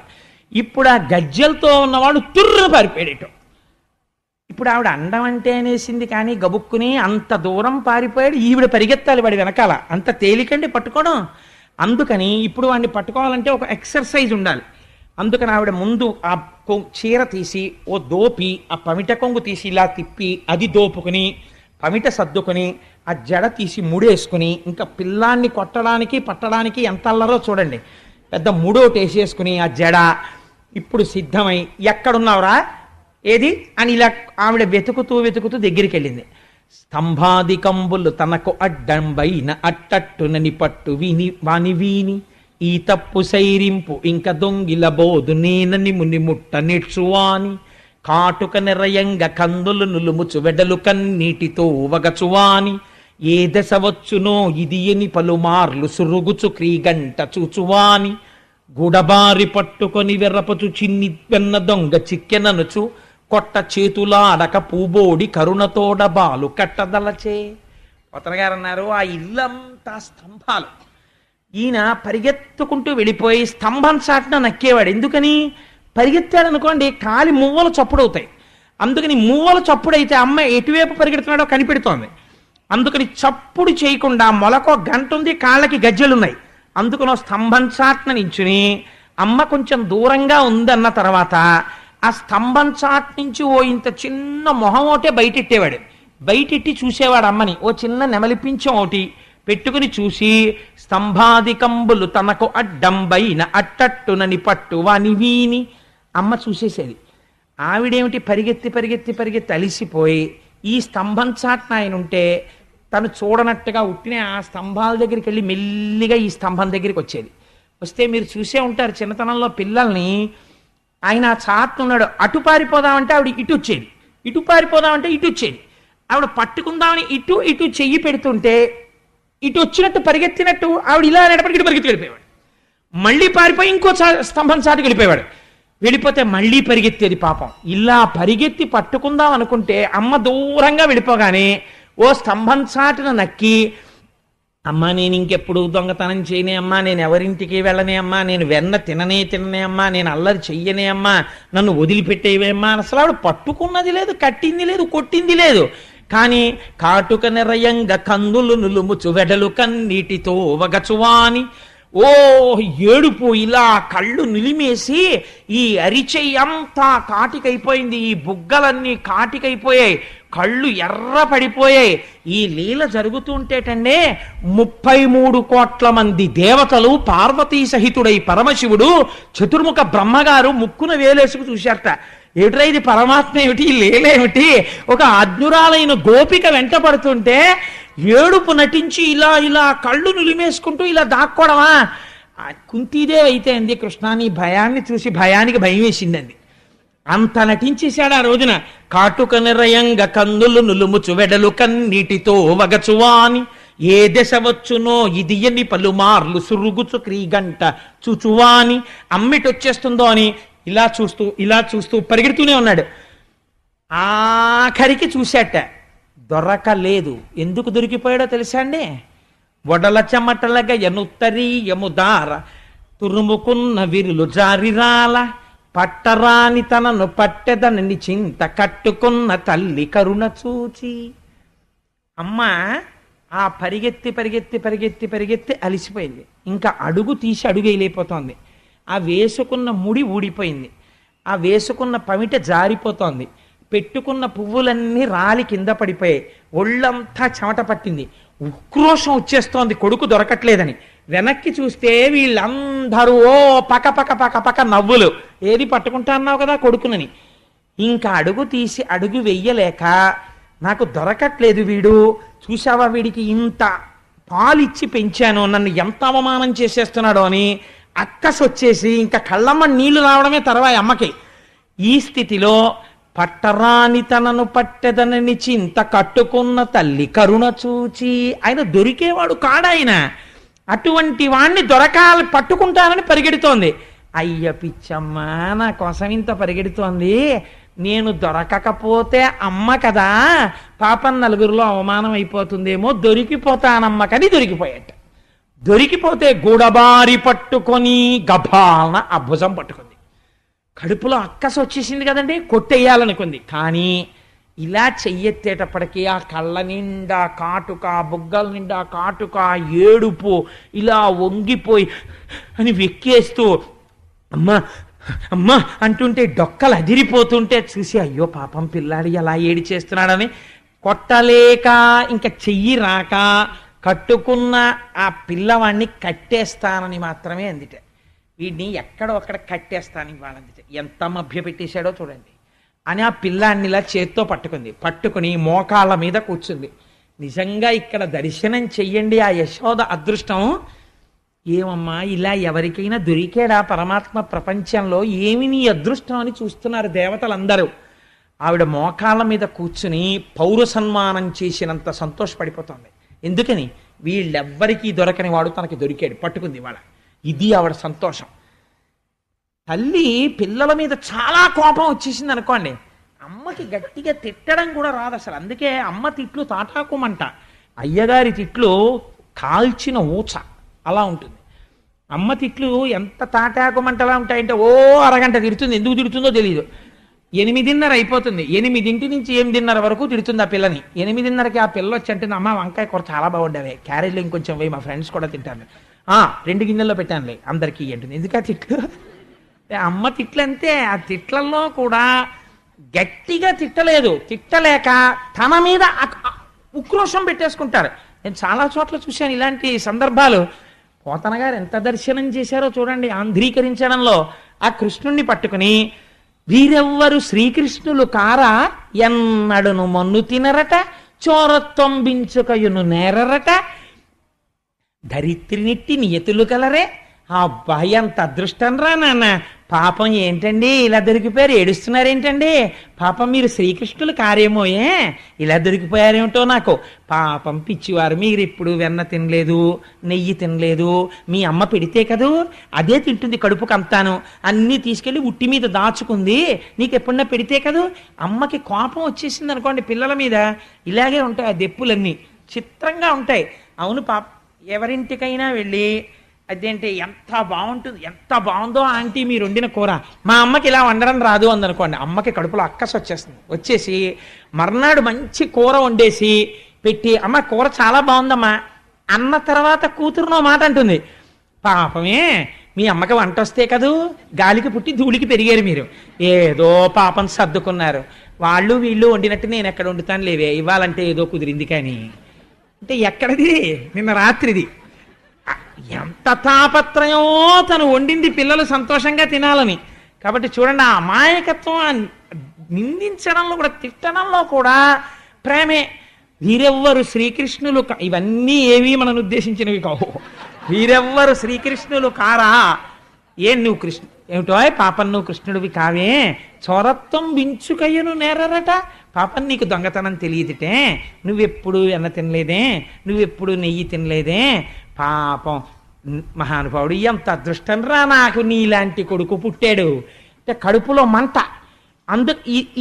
Speaker 1: ఇప్పుడు ఆ గజ్జెలతో ఉన్నవాడు తుర్రు పారిపోయాడు. ఇప్పుడు ఆవిడ అండం అంటే అనేసింది కానీ గబుక్కుని అంత దూరం పారిపోయాడు. ఈవిడ పరిగెత్తాలి వాడి వెనకాల, అంత తేలికండి పట్టుకోవడం. అందుకని ఇప్పుడు వాడిని పట్టుకోవాలంటే ఒక ఎక్సర్సైజ్ ఉండాలి. అందుకని ఆవిడ ముందు ఆ చీర తీసి ఓ దోపి ఆ పమిట కొంగు తీసి ఇలా తిప్పి అది దోపుకుని పమిట సర్దుకొని ఆ జడ తీసి ముడేసుకుని, ఇంకా పిల్లాన్ని కొట్టడానికి పట్టడానికి ఎంత అల్లరో చూడండి, పెద్ద ముడోటి వేసేసుకుని ఆ జడ ఇప్పుడు సిద్ధమై ఎక్కడున్నావురా ఏది అని ఇలా ఆవిడ వెతుకుతూ దగ్గరికి వెళ్ళింది. స్తంభాదికంబులు తనకు అడ్డంబైన అట్టట్టునని పట్టు వీని ఈ తప్పు సైరింపు ఇంక దొంగిల బోదు నేనని ముని ముట్ట నిడ్చువాని కాటుక నిరయంగ కందులు నులుముచు వెడలు కన్నీటితో వగచువాని ఏ దశ వచ్చునో ఇది ఎని పలుమార్లు సురుగుచు క్రీగంట చూచువాని గుడబారి పట్టుకొని వెర్రపచు చిన్ని వెన్న దొంగ చిక్కెననుచు కొట్ట చేతులాడక పూబోడి కరుణతోడ బాలు కట్టదలచే. పోతన గారు అన్నారు, ఆ ఇల్లంతా స్తంభాలు. ఈయన పరిగెత్తుకుంటూ వెళ్ళిపోయి స్తంభం చాటున నక్కేవాడు. ఎందుకని? పరిగెత్తాడు అనుకోండి కాలి మువ్వలు చప్పుడవుతాయి. అందుకని మువ్వలు చప్పుడైతే అమ్మ ఎటువైపు పరిగెడుతున్నాడో కనిపెడుతోంది. అందుకని చప్పుడు చేయకుండా మొలకో గంట ఉంది, కాళ్ళకి గజ్జెలున్నాయి. అందుకనో స్తంభం చాటున నించుని అమ్మ కొంచెం దూరంగా ఉందన్న తర్వాత ఆ స్తంభం చాట్ నుంచి ఓ ఇంత చిన్న మొహం ఒకటే బయటెట్టేవాడు. బయటెట్టి చూసేవాడు అమ్మని. ఓ చిన్న నెమలిపించం ఒకటి పెట్టుకుని చూసి స్తంభాదికంబులు తనకు అడ్డంబైన అట్టట్టునని పట్టు వాని వీని అమ్మ చూసేసేది. ఆవిడేమిటి పరిగెత్తి పరిగెత్తి పరిగెత్తి అలిసిపోయి ఈ స్తంభం చాట్న ఆయన ఉంటే తను చూడనట్టుగా ఉట్టినే ఆ స్తంభాల దగ్గరికి వెళ్ళి మెల్లిగా ఈ స్తంభం దగ్గరికి వచ్చేది. వస్తే మీరు చూసే ఉంటారు చిన్నతనంలో పిల్లల్ని, ఆయన ఆ చాటున్నాడు అటు పారిపోదామంటే ఆవిడ ఇటు వచ్చేది, ఇటు పారిపోదామంటే ఇటు వచ్చేది. ఆవిడ పట్టుకుందామని ఇటు ఇటు చెయ్యి పెడుతుంటే ఇటు వచ్చినట్టు పరిగెత్తినట్టు ఆవిడ ఇలా అనేటప్పటికి ఇటు పరిగెత్తి వెళ్ళిపోయాడు. మళ్ళీ పారిపోయి ఇంకో స్తంభం చాటుకు వెళ్ళిపోయాడు. వెళ్ళిపోతే మళ్ళీ పరిగెత్తేది పాపం. ఇలా పరిగెత్తి పట్టుకుందాం అనుకుంటే అమ్మ దూరంగా వెళ్ళిపోగానే ఓ స్తంభం చాటున నక్కి, అమ్మా నేను ఇంకెప్పుడు దొంగతనం చేయనే అమ్మా, నేను ఎవరింటికి వెళ్ళనే అమ్మా, నేను వెన్న తిననే అమ్మా, నేను అల్లరి చెయ్యనే అమ్మా, నన్ను వదిలిపెట్టేవే అమ్మా. అసలు ఆవిడ పట్టుకున్నది లేదు, కట్టింది లేదు, కొట్టింది లేదు. కానీ కాటుక నిరయంగ కందులు నులుముచు వెడలు కన్నీటితో వగచువాని ఓ ఏడుపు ఇలా కళ్ళు నిలిమేసి ఈ అరిచెయ్యంతా కాటికైపోయింది, ఈ బుగ్గలన్నీ కాటికైపోయాయి, కళ్ళు ఎర్ర పడిపోయాయి. ఈ లీల జరుగుతుంటేటండే 33 కోట్ల మంది దేవతలు పార్వతీ సహితుడై పరమశివుడు చతుర్ముఖ బ్రహ్మగారు ముక్కున వేలేసుకు చూశారట. ఏమిట్రా ఇది పరమాత్మ ఏమిటి, లేలేమిటి? ఒక అజ్ఞురాలైన గోపిక వెంట పడుతుంటే ఏడుపు నటించి ఇలా ఇలా కళ్ళు నులిమేసుకుంటూ ఇలా దాక్కోవడమా? కుంతీదే అయితే అంది, కృష్ణ నీ భయాన్ని చూసి భయానికి భయం వేసిందండి. అంత నటించేశాడు ఆ రోజున. కాటుక నిరయంగ కందులు నులుముచు వెడలు కన్నీటితో వగచువాని ఏ దశ వచ్చునో ఇది ఎన్ని పలుమార్లు సురుగుచు క్రీగంట చూచువాని అమ్మిటొచ్చేస్తుందో అని ఇలా చూస్తూ పరిగెడుతూనే ఉన్నాడు. ఆఖరికి చూశాట, దొరకలేదు. ఎందుకు దొరికిపోయాడో తెలుసా అండి? వడల చెమటలగ ఎనుత్తరీయము దార తురుముకున్న విరులు జారిరాల పట్టరాని తనను పట్టెదనని చింత కట్టుకున్న తల్లి కరుణ చూచి. అమ్మ ఆ పరిగెత్తి పరిగెత్తి పరిగెత్తి పరిగెత్తి అలిసిపోయింది. ఇంకా అడుగు తీసి అడుగు వేయలేకపోతోంది. ఆ వేసుకున్న ముడి ఊడిపోయింది, ఆ వేసుకున్న పమిట జారిపోతోంది, పెట్టుకున్న పువ్వులన్నీ రాలి కింద పడిపోయాయి, ఒళ్ళంతా చెమట పట్టింది, ఉక్రోషం వచ్చేస్తోంది కొడుకు దొరకట్లేదని. వెనక్కి చూస్తే వీళ్ళందరూ ఓ పక పక పక పక నవ్వులు. ఏది పట్టుకుంటా అన్నావు కదా కొడుకునని. ఇంకా అడుగు తీసి అడుగు వెయ్యలేక నాకు దొరకట్లేదు వీడు, చూసావా వీడికి ఇంత పాలిచ్చి పెంచాను, నన్ను ఎంత అవమానం చేసేస్తున్నాడో అని అక్కసొచ్చేసి ఇంకా కళ్ళమ్మ నీళ్లు రావడమే తర్వాయి అమ్మకి. ఈ స్థితిలో పట్టరాని తనను పట్టెదనని చింత కట్టుకున్న తల్లి కరుణ చూచి, ఆయన దొరికేవాడు కాడాయన, అటువంటి వాణ్ణి దొరకాలి పట్టుకుంటానని పరిగెడుతోంది. అయ్య పిచ్చమ్మ నా కోసం ఇంత పరిగెడుతోంది, నేను దొరకకపోతే అమ్మ కదా పాపం నలుగురిలో అవమానం అయిపోతుందేమో, దొరికిపోతానమ్మకని దొరికిపోయాట. దొరికిపోతే గూడబారి పట్టుకొని గభాలన ఆ భుజం పట్టుకుంది. కడుపులో అక్కస వచ్చేసింది కదండి, కొట్టేయాలనుకుంది. కానీ ఇలా చెయ్యెత్తేటప్పటికీ ఆ కళ్ళ నిండా కాటుక, బుగ్గల నిండా కాటుక, ఏడుపు, ఇలా వంగిపోయి అని వెక్కేస్తూ అమ్మ అమ్మ అంటుంటే డొక్కలు అదిరిపోతుంటే చూసి అయ్యో పాపం పిల్లాడి ఎలా ఏడి చేస్తున్నాడని కొట్టలేక ఇంకా చెయ్యి రాక కట్టుకున్న ఆ పిల్లవాడిని కట్టేస్తానని మాత్రమే అందిట. వీడిని ఎక్కడో అక్కడ కట్టేస్తానని వాళ్ళందిట. ఎంత మభ్య పెట్టేశాడో చూడండి అని ఆ పిల్లాన్ని ఇలా చేత్తో పట్టుకుని మోకాళ్ళ మీద కూర్చుంది. నిజంగా ఇక్కడ దర్శనం చెయ్యండి ఆ యశోద అదృష్టం. ఏమమ్మా ఇలా ఎవరికైనా దొరికాడా పరమాత్మ ప్రపంచంలో, ఏమి నీ అదృష్టం అని చూస్తున్నారు దేవతలందరూ. ఆవిడ మోకాళ్ళ మీద కూర్చుని పౌర సన్మానం చేసినంత సంతోషపడిపోతుంది. ఎందుకని? వీళ్ళెవ్వరికీ దొరకని వాడు తనకి దొరికాడు, పట్టుకుంది వాళ్ళ. ఇది ఆవిడ సంతోషం. తల్లి పిల్లల మీద చాలా కోపం వచ్చేసింది అనుకోండి, అమ్మకి గట్టిగా తిట్టడం కూడా రాదు అసలు. అందుకే అమ్మ తిట్లు తాటాకుమంట, అయ్యగారి తిట్లు కాల్చిన ఊచ అలా ఉంటుంది. అమ్మ తిట్లు ఎంత తాటాకు మంటలా ఉంటాయంటే ఓ అరగంట తిడుతుంది, ఎందుకు తిడుతుందో తెలియదు. 8:30 అయిపోతుంది, 8 నుంచి 8:30 వరకు తిడుతుంది ఆ పిల్లని. 8:30కి ఆ పిల్ల వచ్చి అంటే అమ్మ వంకాయ కూర చాలా బాగుండవే, క్యారేజ్లో ఇంకొంచెం వేయి, మా ఫ్రెండ్స్ కూడా తింటాను. 2 గిన్నెల్లో పెట్టానులే అందరికీ అంటుంది. ఎందుకు ఆ తిట్లు? అమ్మ తిట్లు అంతే. ఆ తిట్లలో కూడా గట్టిగా తిట్టలేదు, తిట్టలేక తన మీద ఉక్రోషం పెట్టేసుకుంటారు. నేను చాలా చోట్ల చూశాను ఇలాంటి సందర్భాలు. పోతన గారు ఎంత దర్శనం చేశారో చూడండి ఆంధ్రీకరించడంలో. ఆ కృష్ణుణ్ణి పట్టుకుని వీరెవ్వరు శ్రీకృష్ణులు కారా, ఎన్నడును మన్ను తినరట, చోరత్వంబించుకయును నేరరట, ధరిత్రినిట్టి నియతులు కలరే. అబ్బాయి అంత అదృష్టం రా నాన్న. పాపం ఏంటండి ఇలా దొరికిపోయారు, ఏడుస్తున్నారేంటండి? పాపం మీరు శ్రీకృష్ణులు కారేమోయే, ఇలా దొరికిపోయారేమిటో నాకు. పాపం పిచ్చివారు, మీరు ఎప్పుడు వెన్న తినలేదు, నెయ్యి తినలేదు, మీ అమ్మ పెడితే కదూ అదే తింటుంది కడుపుకు అంతాను, అన్నీ తీసుకెళ్ళి ఉట్టి మీద దాచుకుంది, నీకు ఎప్పుడన్నా పెడితే కదూ. అమ్మకి కోపం వచ్చేసింది అనుకోండి పిల్లల మీద, ఇలాగే ఉంటాయి ఆ దెప్పులన్నీ, చిత్రంగా ఉంటాయి. అవును పాప, ఎవరింటికైనా వెళ్ళి అదేంటి ఎంత బాగుంటుంది, ఎంత బాగుందో ఆంటీ మీరు వండిన కూర, మా అమ్మకి ఇలా వండడం రాదు అందనుకోండి, అమ్మకి కడుపులో అక్కసు వచ్చేస్తుంది. వచ్చేసి మర్నాడు మంచి కూర వండేసి పెట్టి, అమ్మ కూర చాలా బాగుందమ్మా అన్న తర్వాత కూతురునో మాట అంటుంది. పాపమే మీ అమ్మకి వంట వస్తే కదూ, గాలికి పుట్టి ధూళికి పెరిగారు మీరు, ఏదో పాపం సర్దుకున్నారు. వాళ్ళు వీళ్ళు వండినట్టు నేను ఎక్కడ వండుతాను లేవే, ఇవ్వాలంటే ఏదో కుదిరింది కానీ అంటే ఎక్కడిది, నిన్న రాత్రిది. ఎంత తాపత్రయమో తను వండింది పిల్లలు సంతోషంగా తినాలని. కాబట్టి చూడండి ఆ అమాయకత్వం నిందించడంలో కూడా, తిట్టడంలో కూడా ప్రేమే. వీరెవ్వరు శ్రీకృష్ణులు ఇవన్నీ ఏవి మనం ఉద్దేశించినవి కావు. వీరెవ్వరు శ్రీకృష్ణులు కారా, నువ్వు కృష్ణ ఏమిటో పాపం, నువ్వు కృష్ణుడివి కావే, చోరత్వం బించుకయ్యను నేరరట. పాపం నీకు దొంగతనం తెలియదుటే, నువ్వెప్పుడు వెన్న తినలేదే, నువ్వెప్పుడు నెయ్యి తినలేదే, పాపం మహానుభావుడు ఎంత అదృష్టం రా నాకు నీలాంటి కొడుకు పుట్టాడు అంటే కడుపులో మంట.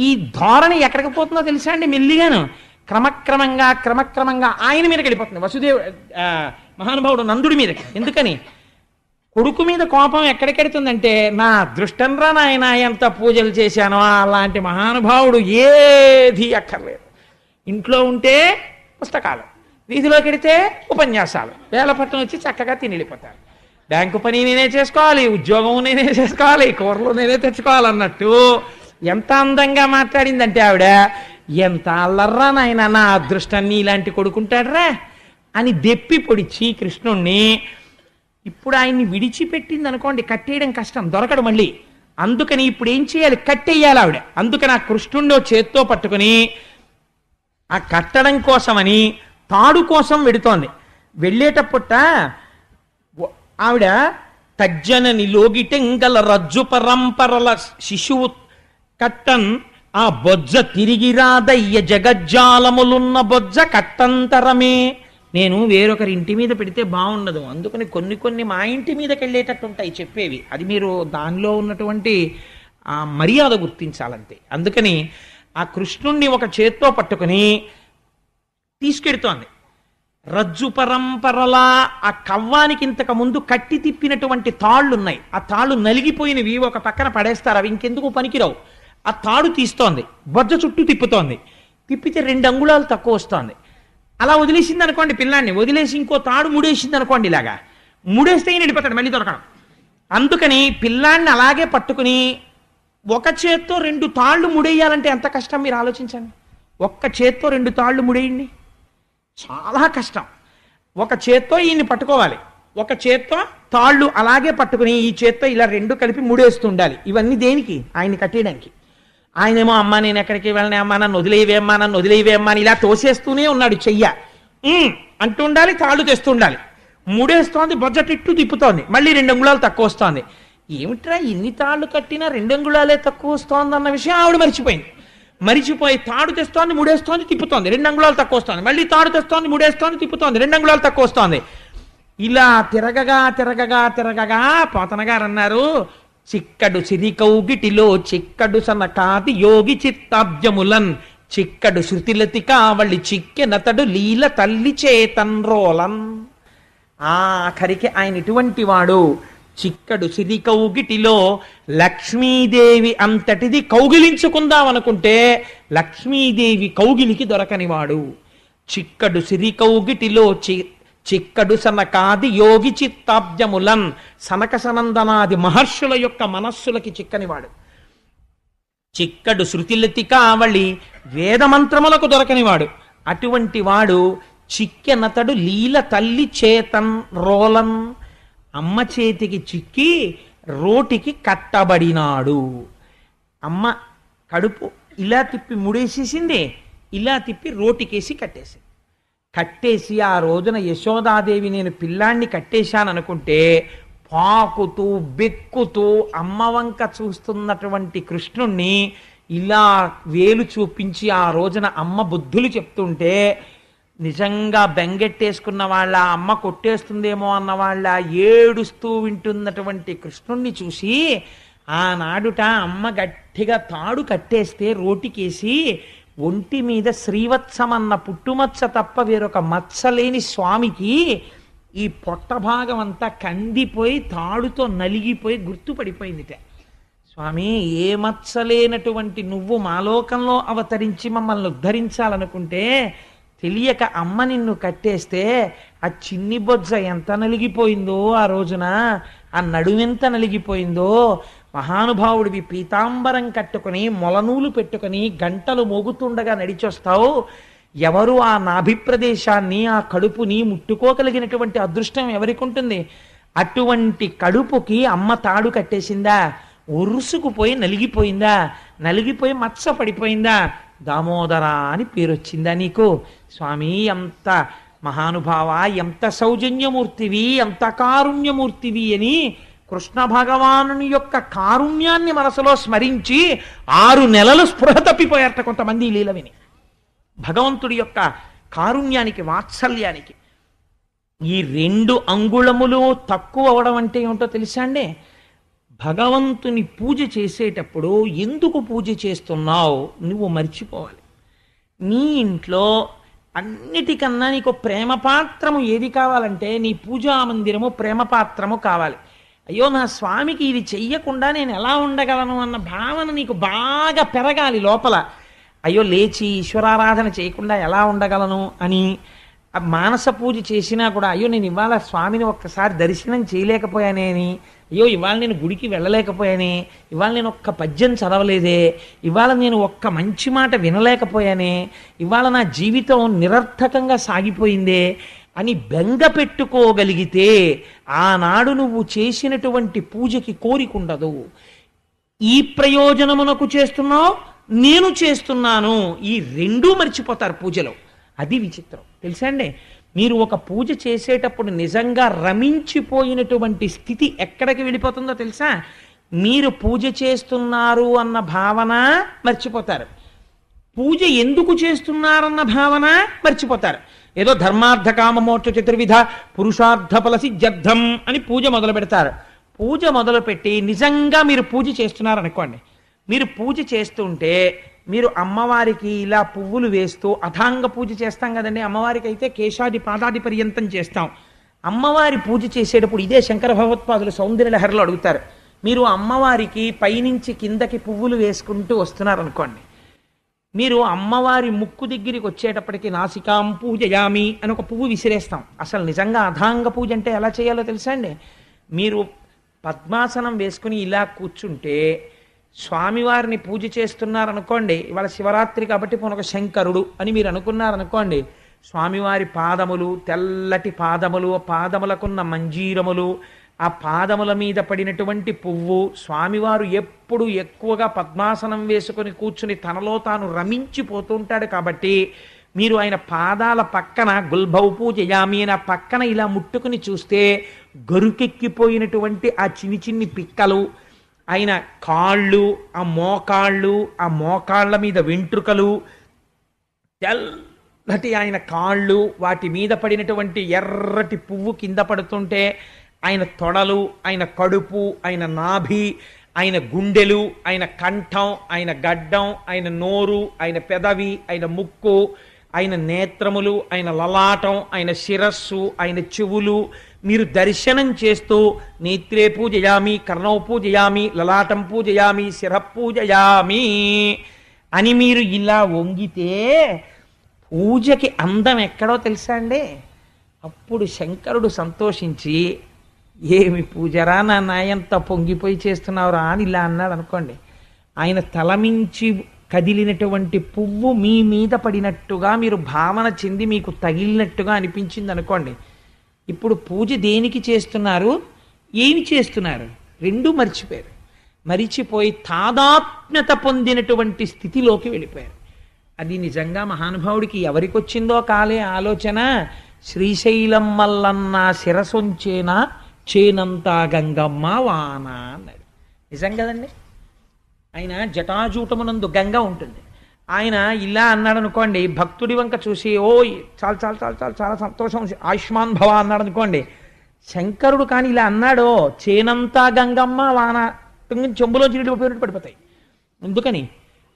Speaker 1: ఈ ధోరణి ఎక్కడికి పోతుందో తెలుసా అండి, మెల్లిగాను క్రమక్రమంగా ఆయన మీదకి వెళ్ళిపోతుంది. వసుదేవు మహానుభావుడు నందుడి మీదకి. ఎందుకని? కొడుకు మీద కోపం ఎక్కడికెడుతుందంటే, నా అదృష్టం రా నాయన ఎంత పూజలు చేశానో, అలాంటి మహానుభావుడు ఏది అక్కర్లేదు. ఇంట్లో ఉంటే పుస్తకాలు, వీధిలోకి వెడితే ఉపన్యాసాలు, వేలపట్నం వచ్చి చక్కగా తిని వెళ్ళిపోతారు. బ్యాంకు పని నేనే చేసుకోవాలి, ఉద్యోగం నేనే చేసుకోవాలి, కూరలు నేనే తెచ్చుకోవాలన్నట్టు ఎంత అందంగా మాట్లాడిందంటే ఆవిడ, ఎంత అల్లర్రా నాయన, నా అదృష్టాన్ని ఇలాంటి కొడుకుంటాడ్రా అని దెప్పి పొడిచి కృష్ణుణ్ణి. ఇప్పుడు ఆయన్ని విడిచిపెట్టింది అనుకోండి, కట్టేయడం కష్టం, దొరకడు మళ్ళీ. అందుకని ఇప్పుడు ఏం చేయాలి, కట్టేయాలి ఆవిడ. అందుకని ఆ కృష్ణుణ్ణి చేత్తో పట్టుకుని ఆ కట్టడం కోసమని తాడు కోసం వెడుతోంది. వెళ్ళేటప్పుట ఆవిడ తజ్జనని లోగిటెంగల రజ్జు పరంపరల శిశువు కట్టన్ ఆ బొజ్జ తిరిగి రాదయ్య జగజ్జాలములున్న బొజ్జ కట్టంతరమే. నేను వేరొకరి ఇంటి మీద పెడితే బాగుండదు, అందుకని కొన్ని మా ఇంటి మీదకి వెళ్ళేటట్టు ఉంటాయి చెప్పేవి. అది మీరు దానిలో ఉన్నటువంటి ఆ మర్యాద గుర్తించాలంతే. అందుకని ఆ కృష్ణుణ్ణి ఒక చేత్తో పట్టుకుని తీసుకెడుతోంది. రజ్జు పరంపరలా ఆ కవ్వానికి ఇంతకు ముందు కట్టి తిప్పినటువంటి తాళ్ళున్నాయి, ఆ తాళ్ళు నలిగిపోయినవి ఒక పక్కన పడేస్తారు, అవి ఇంకెందుకు పనికిరావు. ఆ తాడు తీస్తోంది, బొజ్జ చుట్టూ తిప్పుతోంది, తిప్పితే 2 అంగుళాలు తక్కువ వస్తోంది. అలా వదిలేసింది అనుకోండి పిల్లాన్ని, వదిలేసి ఇంకో తాడు ముడేసింది అనుకోండి, ఇలాగా ముడేస్తే ఈయన వెళ్ళిపోతాడు మళ్ళీ దొరకడం. అందుకని పిల్లాన్ని అలాగే పట్టుకుని ఒక చేత్తో 2 తాళ్ళు ముడేయాలంటే ఎంత కష్టం మీరు ఆలోచించండి. ఒక్క చేత్తో 2 తాళ్ళు ముడేయండి, చాలా కష్టం. ఒక చేత్తో ఈయన్ని పట్టుకోవాలి, ఒక చేత్తో తాళ్ళు అలాగే పట్టుకుని ఈ చేత్తో ఇలా 2 కలిపి ముడేస్తూ ఉండాలి. ఇవన్నీ దేనికి? ఆయన్ని కట్టేయడానికి. ఆయనేమో అమ్మ నేను ఎక్కడికి వెళ్ళనే, అమ్మా నన్ను వదిలేవేమ్మా, నన్ను వదిలేవేమ్మా అని ఇలా తోసేస్తూనే ఉన్నాడు. చెయ్య అంటూ ఉండాలి, తాళ్ళు తెస్తూ ఉండాలి. ముడేస్తోంది, బొజ్జటిట్టు తిప్పుతోంది, మళ్ళీ 2 అంగుళాలు తక్కువ వస్తోంది. ఏమిట్రా ఇన్ని తాళ్ళు కట్టినా 2 అంగుళాలే తక్కువ వస్తోంది అన్న విషయం ఆవిడ మరిచిపోయి తాడు తెస్తోంది, ముడేస్తోంది, తిప్పుతోంది, 2 అంగుళాలు తక్కువ వస్తోంది, మళ్ళీ తాడు తెస్తోంది, ముడేస్తోంది, తిప్పుతోంది, 2 అంగుళాలు తక్కువ వస్తోంది. ఇలా తిరగగా పోతన గారు అన్నారు, చిక్కడు సిరికౌగిటిలో చిక్కడు సనకాది యోగి చిత్తాబ్జములన్ చిక్కడు శృతిలతి కావళి చిక్కెనతడు లీల తల్లి చేతన్రోలన్. ఆఖరికి ఆయన ఇటువంటి వాడు, చిక్కడు సిరి కౌగిటిలో లక్ష్మీదేవి అంతటిది కౌగిలించుకుందామనుకుంటే లక్ష్మీదేవి కౌగిలికి దొరకనివాడు. చిక్కడు సిరి కౌగిటిలో చిక్కడు సనకాది యోగి చిత్తాబ్జములన్, సనక సనందనాది మహర్షుల యొక్క మనస్సులకి చిక్కనివాడు. చిక్కడు శృతిలతి కావళి వేదమంత్రములకు దొరకనివాడు. అటువంటి వాడు చిక్కెనతడు లీల తల్లి చేతన్ రోలన్, అమ్మ చేతికి చిక్కి రోటికి కట్టబడినాడు. అమ్మ కడుపు ఇలా తిప్పి ముడేసేసింది, ఇలా తిప్పి రోటికేసి కట్టేసి ఆ రోజున యశోదాదేవి నేను పిల్లాన్ని కట్టేశాననుకుంటే పాకుతూ బెక్కుతూ అమ్మ వంక చూస్తున్నటువంటి కృష్ణుణ్ణి ఇలా వేలు చూపించి ఆ రోజున అమ్మ బుద్ధులు చెప్తుంటే నిజంగా బెంగెట్టేసుకున్న వాళ్ళ, అమ్మ కొట్టేస్తుందేమో అన్న వాళ్ళ ఏడుస్తూ వింటున్నటువంటి కృష్ణుణ్ణి చూసి ఆనాడుట అమ్మ గట్టిగా తాడు కట్టేస్తే రోటికేసి ఒంటి మీద శ్రీవత్సమన్న పుట్టుమచ్చ తప్ప వేరొక మచ్చలేని స్వామికి ఈ పొట్ట భాగం అంతా కందిపోయి తాడుతో నలిగిపోయి గుర్తుపడిపోయిందిట. స్వామి, ఏ మచ్చలేనటువంటి నువ్వు మాలోకంలో అవతరించి మమ్మల్ని ఉద్ధరించాలనుకుంటే తెలియక అమ్మ నిన్ను కట్టేస్తే ఆ చిన్ని బొజ్జ ఎంత నలిగిపోయిందో, ఆ రోజున ఆ నడువెంత నలిగిపోయిందో. మహానుభావుడివి పీతాంబరం కట్టుకుని మొలనూలు పెట్టుకుని గంటలు మోగుతుండగా నడిచొస్తావు. ఎవరు ఆ నాభి ప్రదేశాన్ని, ఆ కడుపుని ముట్టుకోగలిగినటువంటి అదృష్టం ఎవరికి ఉంటుంది? అటువంటి కడుపుకి అమ్మ తాడు కట్టేసిందా? ఒరుసుకుపోయి నలిగిపోయిందా? నలిగిపోయి మచ్చ పడిపోయిందా? దామోదర అని పేరు వచ్చిందా నీకు? స్వామి, ఎంత మహానుభావ, ఎంత సౌజన్యమూర్తివి, ఎంత కారుణ్యమూర్తివి అని కృష్ణ భగవానుని యొక్క కారుణ్యాన్ని మనసులో స్మరించి 6 నెలలు స్పృహ తప్పిపోయారట కొంతమంది లీల విని. భగవంతుడి యొక్క కారుణ్యానికి, వాత్సల్యానికి ఈ 2 అంగుళములు తక్కువ అవడం అంటే ఏమిటో తెలుసా అండి? భగవంతుని పూజ చేసేటప్పుడు ఎందుకు పూజ చేస్తున్నావు నువ్వు మర్చిపోవాలి. నీ ఇంట్లో అన్నిటికన్నా నీకు ప్రేమపాత్రము ఏది కావాలంటే నీ పూజా మందిరము ప్రేమపాత్రము కావాలి. అయ్యో, నా స్వామికి ఇది చెయ్యకుండా నేను ఎలా ఉండగలను అన్న భావన నీకు బాగా పెరగాలి లోపల. అయ్యో, లేచి ఈశ్వరారాధన చేయకుండా ఎలా ఉండగలను అని మానస పూజ చేసినా కూడా అయ్యో నేను ఇవాళ స్వామిని ఒక్కసారి దర్శనం చేయలేకపోయానే అని, అయ్యో ఇవాళ నేను గుడికి వెళ్ళలేకపోయానే, ఇవాళ నేను ఒక్క పద్యం చదవలేదే, ఇవాళ నేను ఒక్క మంచి మాట వినలేకపోయానే, ఇవాళ నా జీవితం నిరర్థకంగా సాగిపోయిందే అని బెంగ పెట్టుకోగలిగితే ఆనాడు నువ్వు చేసినటువంటి పూజకి కోరికుండదు. ఈ ప్రయోజనమునకు చేస్తున్నావు, నేను చేస్తున్నాను, ఈ 2 మర్చిపోతారు పూజలో. అది విచిత్రం తెలుసా అండి? మీరు ఒక పూజ చేసేటప్పుడు నిజంగా రమించిపోయినటువంటి స్థితి ఎక్కడికి వెళ్ళిపోతుందో తెలుసా? మీరు పూజ చేస్తున్నారు అన్న భావన మర్చిపోతారు, పూజ ఎందుకు చేస్తున్నారన్న భావన మర్చిపోతారు. ఏదో ధర్మార్థ కామ మోక్ష చతుర్విధ పురుషార్థ ఫల సిద్ధ్యర్థం అని పూజ మొదలు పెడతారు. పూజ మొదలుపెట్టి నిజంగా మీరు పూజ చేస్తున్నారనుకోండి, మీరు పూజ చేస్తుంటే మీరు అమ్మవారికి ఇలా పువ్వులు వేస్తూ అథాంగ పూజ చేస్తాం కదండి. అమ్మవారికి అయితే కేశాది పాదాది పర్యంతం చేస్తాం. అమ్మవారి పూజ చేసేటప్పుడు ఇదే శంకర భగవత్పాదులు సౌందర్యలహరిలో అడుగుతారు. మీరు అమ్మవారికి పైనుంచి కిందకి పువ్వులు వేసుకుంటూ వస్తున్నారనుకోండి, మీరు అమ్మవారి ముక్కు దగ్గరికి వచ్చేటప్పటికి నాసికాం పూజయామి అని ఒక పువ్వు విసిరేస్తాం. అసలు నిజంగా అథాంగ పూజ అంటే ఎలా చేయాలో తెలుసా అండి? మీరు పద్మాసనం వేసుకుని ఇలా కూర్చుంటే స్వామివారిని పూజ చేస్తున్నారనుకోండి, ఇవాళ శివరాత్రి కాబట్టి పొనొక శంకరుడు అని మీరు అనుకున్నారనుకోండి, స్వామివారి పాదములు, తెల్లటి పాదములు, పాదములకున్న మంజీరములు, ఆ పాదముల మీద పడినటువంటి పువ్వు, స్వామివారు ఎప్పుడు ఎక్కువగా పద్మాసనం వేసుకొని కూర్చుని తనలో తాను రమించిపోతుంటాడు కాబట్టి మీరు ఆయన పాదాల పక్కన గుల్భౌ పూజయామి అని పక్కన ఇలా ముట్టుకుని చూస్తే గరుకెక్కిపోయినటువంటి ఆ చిన్ని పిక్కలు, ఆయన కాళ్ళు, ఆ మోకాళ్ళ మీద వెంట్రుకలు, తెల్లటి ఆయన కాళ్ళు, వాటి మీద పడినటువంటి ఎర్రటి పువ్వు కింద పడుతుంటే ఆయన తొడలు, ఆయన కడుపు, ఆయన నాభి, ఆయన గుండెలు, ఆయన కంఠం, ఆయన గడ్డం, ఆయన నోరు, ఆయన పెదవి, ఆయన ముక్కు, ఆయన నేత్రములు, ఆయన లలాటం, ఆయన శిరస్సు, ఆయన చెవులు మీరు దర్శనం చేస్తూ నేత్రే పూజయామి, కర్ణౌ పూజయామి, లలాటం పూజయామి, శిర పూజయామి అని మీరు ఇలా వంగితే పూజకి అందం ఎక్కడో తెలుసా అండి? అప్పుడు శంకరుడు సంతోషించి, ఏమి పూజరా నా నాయంత పొంగిపోయి చేస్తున్నావురా అని ఇలా అన్నాడు అనుకోండి. ఆయన తలమించి కదిలినటువంటి పువ్వు మీ మీద పడినట్టుగా మీరు భావన చెంది మీకు తగిలినట్టుగా అనిపించింది అనుకోండి. ఇప్పుడు పూజ దేనికి చేస్తున్నారు, ఏమి చేస్తున్నారు, రెండూ మర్చిపోయారు. మరిచిపోయి తాదాత్మ్యత పొందినటువంటి స్థితిలోకి వెళ్ళిపోయారు. అది నిజంగా మహానుభావుడికి ఎవరికి వచ్చిందో కాలే ఆలోచన. శ్రీశైలం మల్లన్న శిరసొంచేనా చేనంతా గంగమ్మ వాన అన్నాడు. నిజం కదండి. ఆయన జటాజూటమునందు గంగ ఉంటుంది. ఆయన ఇలా అన్నాడు అనుకోండి, భక్తుడి వంక చూసి ఓ చాలా చాలా చాలా చాలా చాలా సంతోషం, ఆయుష్మాన్ భవ అన్నాడు అనుకోండి. శంకరుడు కానీ ఇలా అన్నాడో చేనంతా గంగమ్మ వాన చెంబులో చిరిగిపోయినట్టు పడిపోతాయి. ఎందుకని?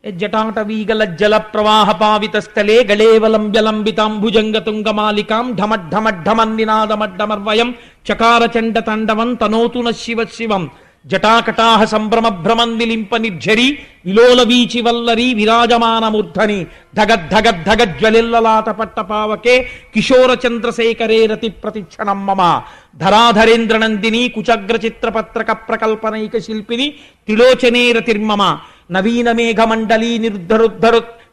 Speaker 1: జటాటవీగల జల ప్రవాహ పావిత స్థలే గళేవలంబ్యలంబితాంభుజంగ తుంగమాలికాం ఢమడ్ఢమడ్ఢమన్నినాదమడ్డమర్వయం చకార చండ తండవం తనోతు న శివ శివం జటాకటాహ సంభ్రమ భ్రమన్ విలింప నిర్ఝరి విలోల వీచి వల్లరి విరాజమానమూర్ధని ధగద్ధగద్ధగజ్వలిల్లలాట పట్టపావకే కిశోర చంద్రశేఖరే రతి ప్రతిక్షణం మమ ధరాధరేంద్రనందిని కుచగ్ర చిత్రపత్రక ప్రకల్పనైక శిల్పిని త్రిలోచనే రతిర్మమ నవీన మేఘమండలీ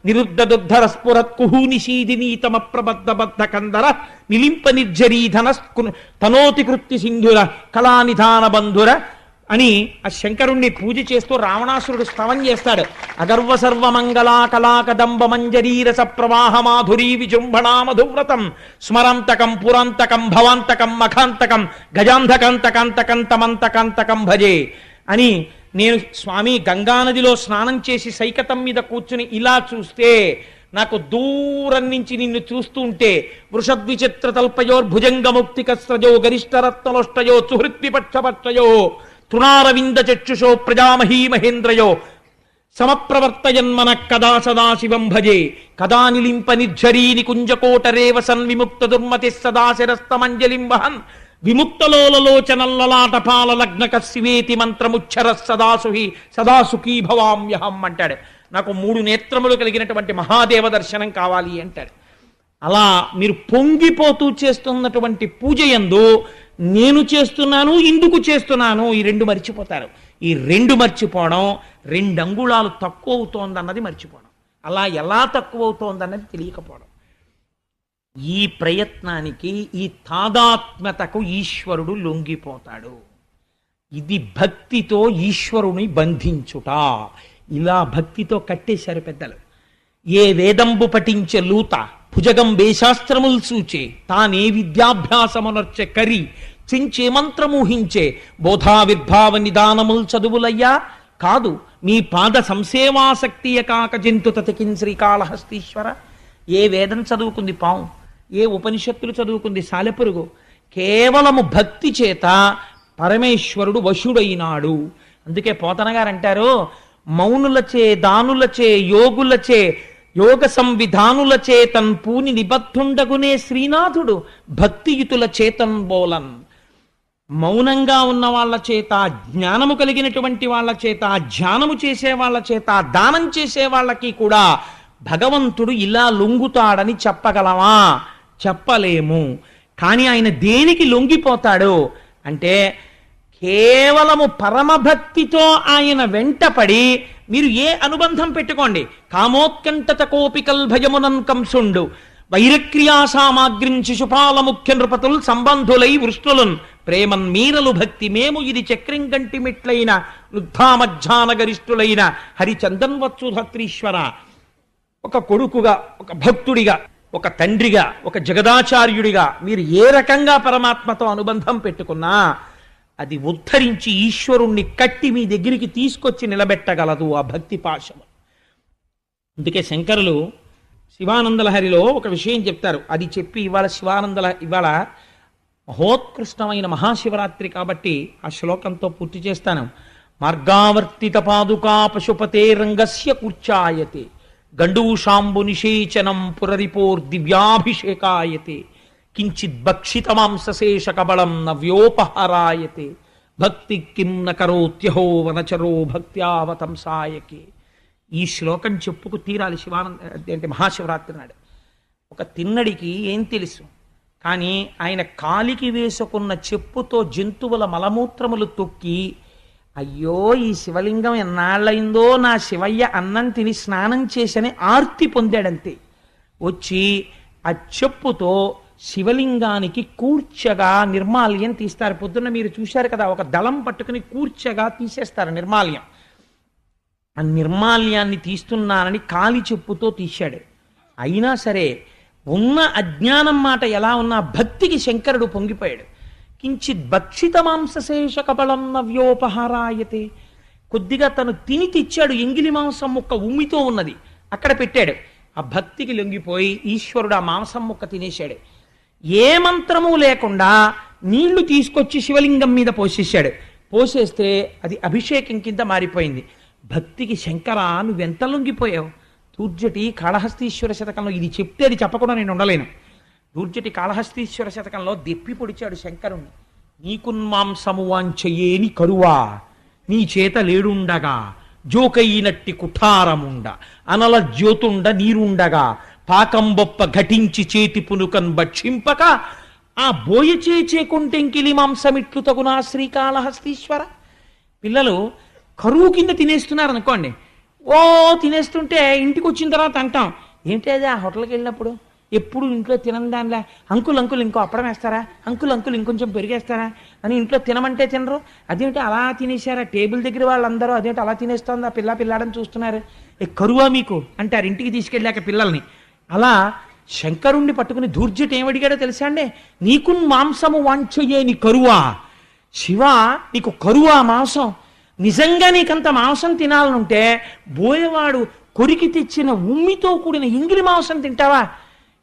Speaker 1: నిరుద్ధరుద్ధర స్ఫురత్ కుహూనిషీదినీతమ ప్రబద్ధ బద్ధ కందర నిలింప నిర్జరీధన తనోతి కృత్తి సింధుర కళానిధాన బంధుర అని ఆ శంకరుణ్ణి పూజ చేస్తూ రావణాసురుడు స్తవం చేస్తాడు. అగర్వ సర్వమంగళా కళాకదంబ మంజరీరస ప్రవాహ మాధురీ విజృంభణా మధువ్రతం స్మరంతకం పురాంతకం భవాంతకం మఖాంతకం గజాంధకంతకంతకం తమంతకంతకం భజే అని నేను స్వామి గంగానదిలో స్నానం చేసి సైకతం మీద కూర్చుని ఇలా చూస్తే నాకు దూరం నుంచి నిన్ను చూస్తూ ఉంటే వృషద్విచిత్ర తల్పయోర్భుజంగముక్తికస్రజో గరిష్టరత్నలోష్టయో సుహృద్విపక్షపక్షయో తృణారవింద చక్షుషో ప్రజామహీ మహేంద్రయో సమప్రవర్తయన్మన కదా సదాశివం భజే కదా నిలింప నిర్ఝరీ నికుంజకోటరేవ సన్విముక్త దుర్మతి సదాశిరస్తమంజలిం వహన్ విముక్తలోలలోచనల్లలాటపాల లగ్నక శివేతి మంత్రముచ్చర సదాసుఖీ భవామ్యహం అంటాడు. నాకు 3 నేత్రములు కలిగినటువంటి మహాదేవ దర్శనం కావాలి అంటాడు. అలా మీరు పొంగిపోతూ చేస్తున్నటువంటి పూజ యందు నేను చేస్తున్నాను, ఇందుకు చేస్తున్నాను, ఈ 2 మర్చిపోతారు. ఈ 2 మర్చిపోవడం 2 అంగుళాలు తక్కువ అవుతోందన్నది మర్చిపోవడం, అలా ఎలా తక్కువ అవుతోందన్నది తెలియకపోవడం. ఈ ప్రయత్నానికి, ఈ తాదాత్మ్యతకు ఈశ్వరుడు లొంగిపోతాడు. ఇది భక్తితో ఈశ్వరుని బంధించుట. ఇలా భక్తితో కట్టేశారు పెద్దలు. ఏ వేదంబు పఠించే లూత భుజగం వేశాస్త్రముల్ సూచే తానే విద్యాభ్యాసమునర్చె కరి చించే మంత్రమూహించే బోధావిర్భావ నిదానముల్ చదువులయ్యా కాదు మీ పాద సంసేవాసక్తియ కాక జంతు తతికిన్ శ్రీకాళహస్తీశ్వర. ఏ వేదం చదువుకుంది పాము, ఏ ఉపనిషత్తులు చదువుకుంది సాలెపురుగు. కేవలము భక్తి చేత పరమేశ్వరుడు వశుడైనాడు. అందుకే పోతన గారు అంటారు, మౌనులచే దానులచే యోగులచే యోగ సంవిధానులచే తన్ పూని నిబద్ధుండగునే శ్రీనాథుడు భక్తియుతుల చేతన్ బోలన్. మౌనంగా ఉన్న వాళ్ళ చేత, జ్ఞానము కలిగినటువంటి వాళ్ళ చేత, ధ్యానము చేసే వాళ్ళ చేత, దానం చేసే వాళ్ళకి కూడా భగవంతుడు ఇలా లొంగుతాడని చెప్పగలమా? చెప్పలేము. కానీ ఆయన దేనికి లొంగిపోతాడు అంటే కేవలము పరమభక్తితో ఆయన వెంటపడి మీరు ఏ అనుబంధం పెట్టుకోండి. కామోత్కంఠత కోపికల్ భయమునన్ కంసుండు వైరక్రియా సామాగ్రిం శిశుపాల ముఖ్య నృపతుల్ సంబంధులై వృష్ణులున్ ప్రేమన్ మీరలు భక్తి మేము ఇది చక్రం గంటి మిట్లైన వృద్ధామధ్యాన గరిష్ఠులైన హరిచందన్వత్సుధత్రీశ్వర. ఒక కొడుకుగా, ఒక భక్తుడిగా, ఒక తండ్రిగా, ఒక జగదాచార్యుడిగా మీరు ఏ రకంగా పరమాత్మతో అనుబంధం పెట్టుకున్నా అది ఉద్ధరించి ఈశ్వరుణ్ణి కట్టి మీ దగ్గరికి తీసుకొచ్చి నిలబెట్టగలదు ఆ భక్తి పాశము. అందుకే శంకరులు శివానందలహరిలో ఒక విషయం చెప్తారు. అది చెప్పి ఇవాళ మహోత్కృష్టమైన మహాశివరాత్రి కాబట్టి ఆ శ్లోకంతో పూర్తి చేస్తాను. మార్గావర్తిత పాదుకా పశుపతే రంగస్య కూర్చాయతే గండూషాంబు నిషేచనం పురరిపోర్దివ్యాభిషేకాయతే కించిత్ భక్షిత మాంసశేష కబళం నవ్యోపహారాయతే భక్తి కిం న కరోత్యహో వనచరో భక్త్యావతంసాయకే. ఈ శ్లోకం చెప్పుకు తీరాలి శివానంద అంటే మహాశివరాత్రి నాడు. ఒక తిన్నడికి ఏం తెలుసు, కానీ ఆయన కాలికి వేసుకున్న చెప్పుతో జంతువుల మలమూత్రములు తొక్కి, అయ్యో ఈ శివలింగం ఎన్నాళ్ళయిందో నా శివయ్య అన్నం తిని స్నానం చేసని ఆర్తి పొందాడంతే. వచ్చి ఆ చెప్పుతో శివలింగానికి కూర్చగా నిర్మాల్యం తీస్తారు. పొద్దున్న మీరు చూశారు కదా, ఒక దళం పట్టుకుని కూర్చగా తీసేస్తారు నిర్మాల్యం. ఆ నిర్మాల్యాన్ని తీస్తున్నానని కాలి చెప్పుతో తీశాడు. అయినా సరే ఉన్న అజ్ఞానం మాట ఎలా ఉన్నా భక్తికి శంకరుడు పొంగిపోయాడు. కించిత్ భక్షిత మాంసశేష కబళం నవ్యోపహారాయతే. కొద్దిగా తను తిని తెచ్చాడు, ఎంగిలి మాంసం ముక్క ఉమ్మితో ఉన్నది అక్కడ పెట్టాడు. ఆ భక్తికి లొంగిపోయి ఈశ్వరుడు ఆ మాంసం ముక్క తినేశాడు. ఏ మంత్రము లేకుండా నీళ్లు తీసుకొచ్చి శివలింగం మీద పోసేశాడు. పోసేస్తే అది అభిషేకం కింద మారిపోయింది. భక్తికి శంకర నువ్వెంత లొంగిపోయావు. దూర్జటి కాళహస్తీశ్వర శతకంలో ఇది చెప్తే అది చెప్పకుండా నేను ఉండలేను. దూర్జటి కాళహస్తీశ్వర శతకంలో దెప్పి పొడిచాడు శంకరుణ్ణి. నీకున్మాంసము వాంచయేని కరువా నీ చేత లేడుండగా జోకయినట్టి కుఠారముండ అనల జ్యోతుండ నీరుండగా పాకంబొప్ప ఘటించి చేతి పునుకన్ భక్షింపక ఆ బోయ చేకుంటెంకిలి మాంసమిట్లు తగునా శ్రీకాళహస్తీశ్వర. పిల్లలు కరువు కింద తినేస్తున్నారు అనుకోండి, ఓ తినేస్తుంటే ఇంటికి వచ్చిన తర్వాత అంటాం, ఏంటి అది ఆ హోటల్కి వెళ్ళినప్పుడు ఎప్పుడు ఇంట్లో తినని దానిలా అంకుల్ ఇంకో అప్పడం వేస్తారా, అంకుల్ ఇంకొంచెం పెరిగేస్తారా అని ఇంట్లో తినమంటే తినరు. అదేంటి అలా తినేశారా, టేబుల్ దగ్గర వాళ్ళందరూ అదేంటి అలా తినేస్తోంది ఆ పిల్లాడని చూస్తున్నారు, కరువా మీకు అంటారు ఇంటికి తీసుకెళ్ళాక పిల్లల్ని. అలా శంకరుణ్ణి పట్టుకుని దూర్జటి ఏమడిగాడో తెలుసా అండి, నీకున్ మాంసము వాంఛయే నీ కరువా. శివ నీకు కరువా మాంసం, నిజంగా నీకంత మాంసం తినాలనుంటే బోయవాడు కొరికి తెచ్చిన ఉమ్మితో కూడిన ఇంగిలి మాంసం తింటావా?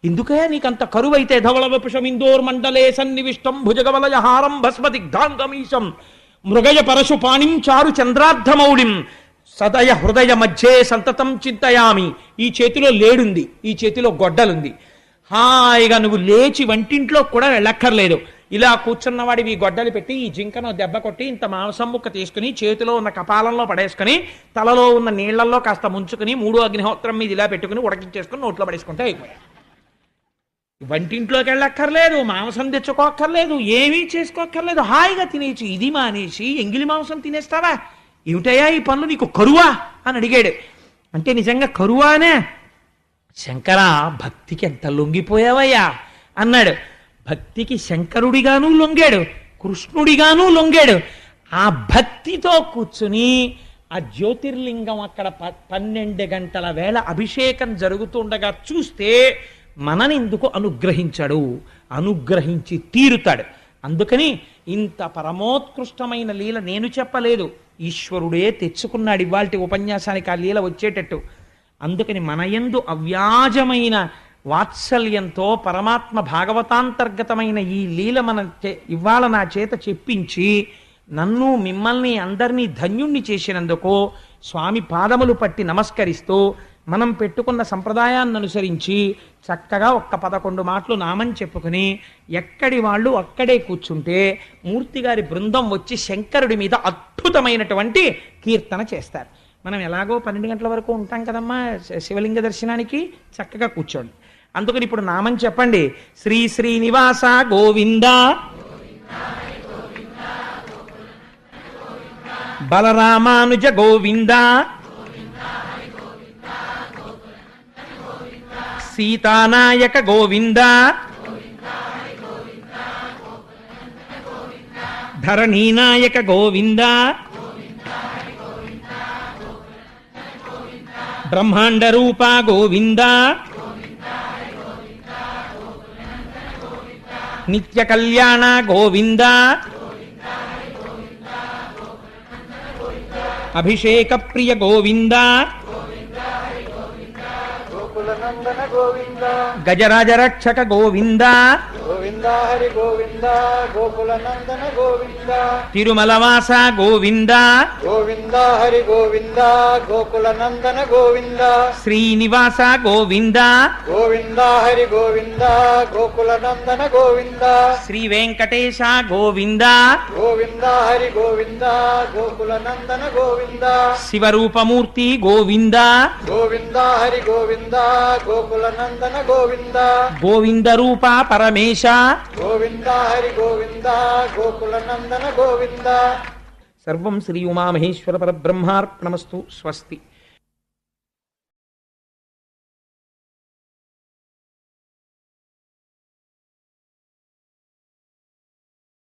Speaker 1: ఎందుకయ్యా నీకంత కరువైతే ధవళవపుషమిందోర్ మండలే సన్నివిష్టం భుజగవలయహారం భస్మదిగ్ధాంగమీశం మృగయ పరశు పాణిం చారు చంద్రార్ధమౌళిం సదయ హృదయ మధ్యే సంతతం చింతయామి. ఈ చేతిలో లేడుంది, ఈ చేతిలో గొడ్డలుంది. హాయిగా నువ్వు లేచి వంటింట్లో కూడా వెళ్ళక్కర్లేదు. ఇలా కూర్చున్నవాడివి గొడ్డలు పెట్టి ఈ జింకను దెబ్బ కొట్టి ఇంత మాంసం ముక్క తీసుకుని చేతిలో ఉన్న కపాలంలో పడేసుకుని తలలో ఉన్న నీళ్లలో కాస్త ముంచుకుని 3వ అగ్నిహోత్రం మీద ఇలా పెట్టుకుని ఉడకించేసుకుని నోట్లో పడేసుకుంటే అయిపోయాయి. వంటింట్లోకి వెళ్ళక్కర్లేదు, మాంసం తెచ్చుకోక్కర్లేదు, ఏమీ చేసుకోక్కర్లేదు, హాయిగా తినేసి. ఇది మానేసి ఎంగిలి మాంసం తినేస్తావా? ఏమిటయ్యా ఈ పనులు, నీకు కరువా అని అడిగాడు. అంటే నిజంగా కరువానే. శంకర భక్తికి ఎంత లొంగిపోయావయ్యా అన్నాడు. భక్తికి శంకరుడిగాను లొంగాడు, కృష్ణుడిగాను లొంగాడు. ఆ భక్తితో కూర్చుని ఆ జ్యోతిర్లింగం అక్కడ 12 గంటల వేళ అభిషేకం జరుగుతుండగా చూస్తే మననెందుకు అనుగ్రహించాడు, అనుగ్రహించి తీరుతాడు. అందుకని ఇంత పరమోత్కృష్టమైన లీల నేను చెప్పలేదు, ఈశ్వరుడే తెచ్చుకున్నాడు ఇవాల్టి ఉపన్యాసానికి ఆ లీల వచ్చేటట్టు. అందుకని మన యందు అవ్యాజమైన వాత్సల్యంతో పరమాత్మ భాగవతాంతర్గతమైన ఈ లీల ఇవాళ నా చేత చెప్పించి నన్ను మిమ్మల్ని అందరినీ ధన్యుణ్ణి చేసినందుకు స్వామి పాదములు పట్టి నమస్కరిస్తూ మనం పెట్టుకున్న సంప్రదాయాన్ని అనుసరించి చక్కగా 11 మాటలు నామం చెప్పుకుని ఎక్కడి వాళ్ళు అక్కడే కూర్చుంటే మూర్తిగారి బృందం వచ్చి శంకరుడి మీద అద్భుతమైనటువంటి కీర్తన చేస్తారు. మనం ఎలాగో 12 గంటల వరకు ఉంటాం కదమ్మా శివలింగ దర్శనానికి, చక్కగా కూర్చోండి. అందుకని ఇప్పుడు నామం చెప్పండి. శ్రీ శ్రీనివాస గోవింద, బలరామానుజ గోవింద, సీతానాయక గోవింద, ధరణీనాయక గోవింద, బ్రహ్మాండ రూప గోవింద, నిత్య కళ్యాణ గోవింద, అభిషేక ప్రియ గోవింద, గజరాజ రక్షక గోవింద,
Speaker 2: గోవింద హరి గోవింద గోకుల నందన గోవింద
Speaker 1: తిరుమలవాస గోవింద
Speaker 2: గోవింద హరి గోవింద గోకుల నందన గోవింద
Speaker 1: శ్రీనివాస గోవింద
Speaker 2: గోవింద హరి గోవింద గోకుల నందన గోవింద
Speaker 1: శ్రీ వెంకటేశ గోవింద
Speaker 2: గోవింద హరి గోవింద గోకుల నందన గోవింద
Speaker 1: శివరూపమూర్తి గోవింద
Speaker 2: గోవింద హరి గోవింద గోకుల నందన గోవింద
Speaker 1: గోవింద రూప పరమేశ
Speaker 2: గోవింద హరి గోవింద గోకుల నందన గోవింద.
Speaker 1: సర్వం శ్రీ ఉమామహేశ్వర పరబ్రహ్మార్పణమస్తు. స్వస్తి.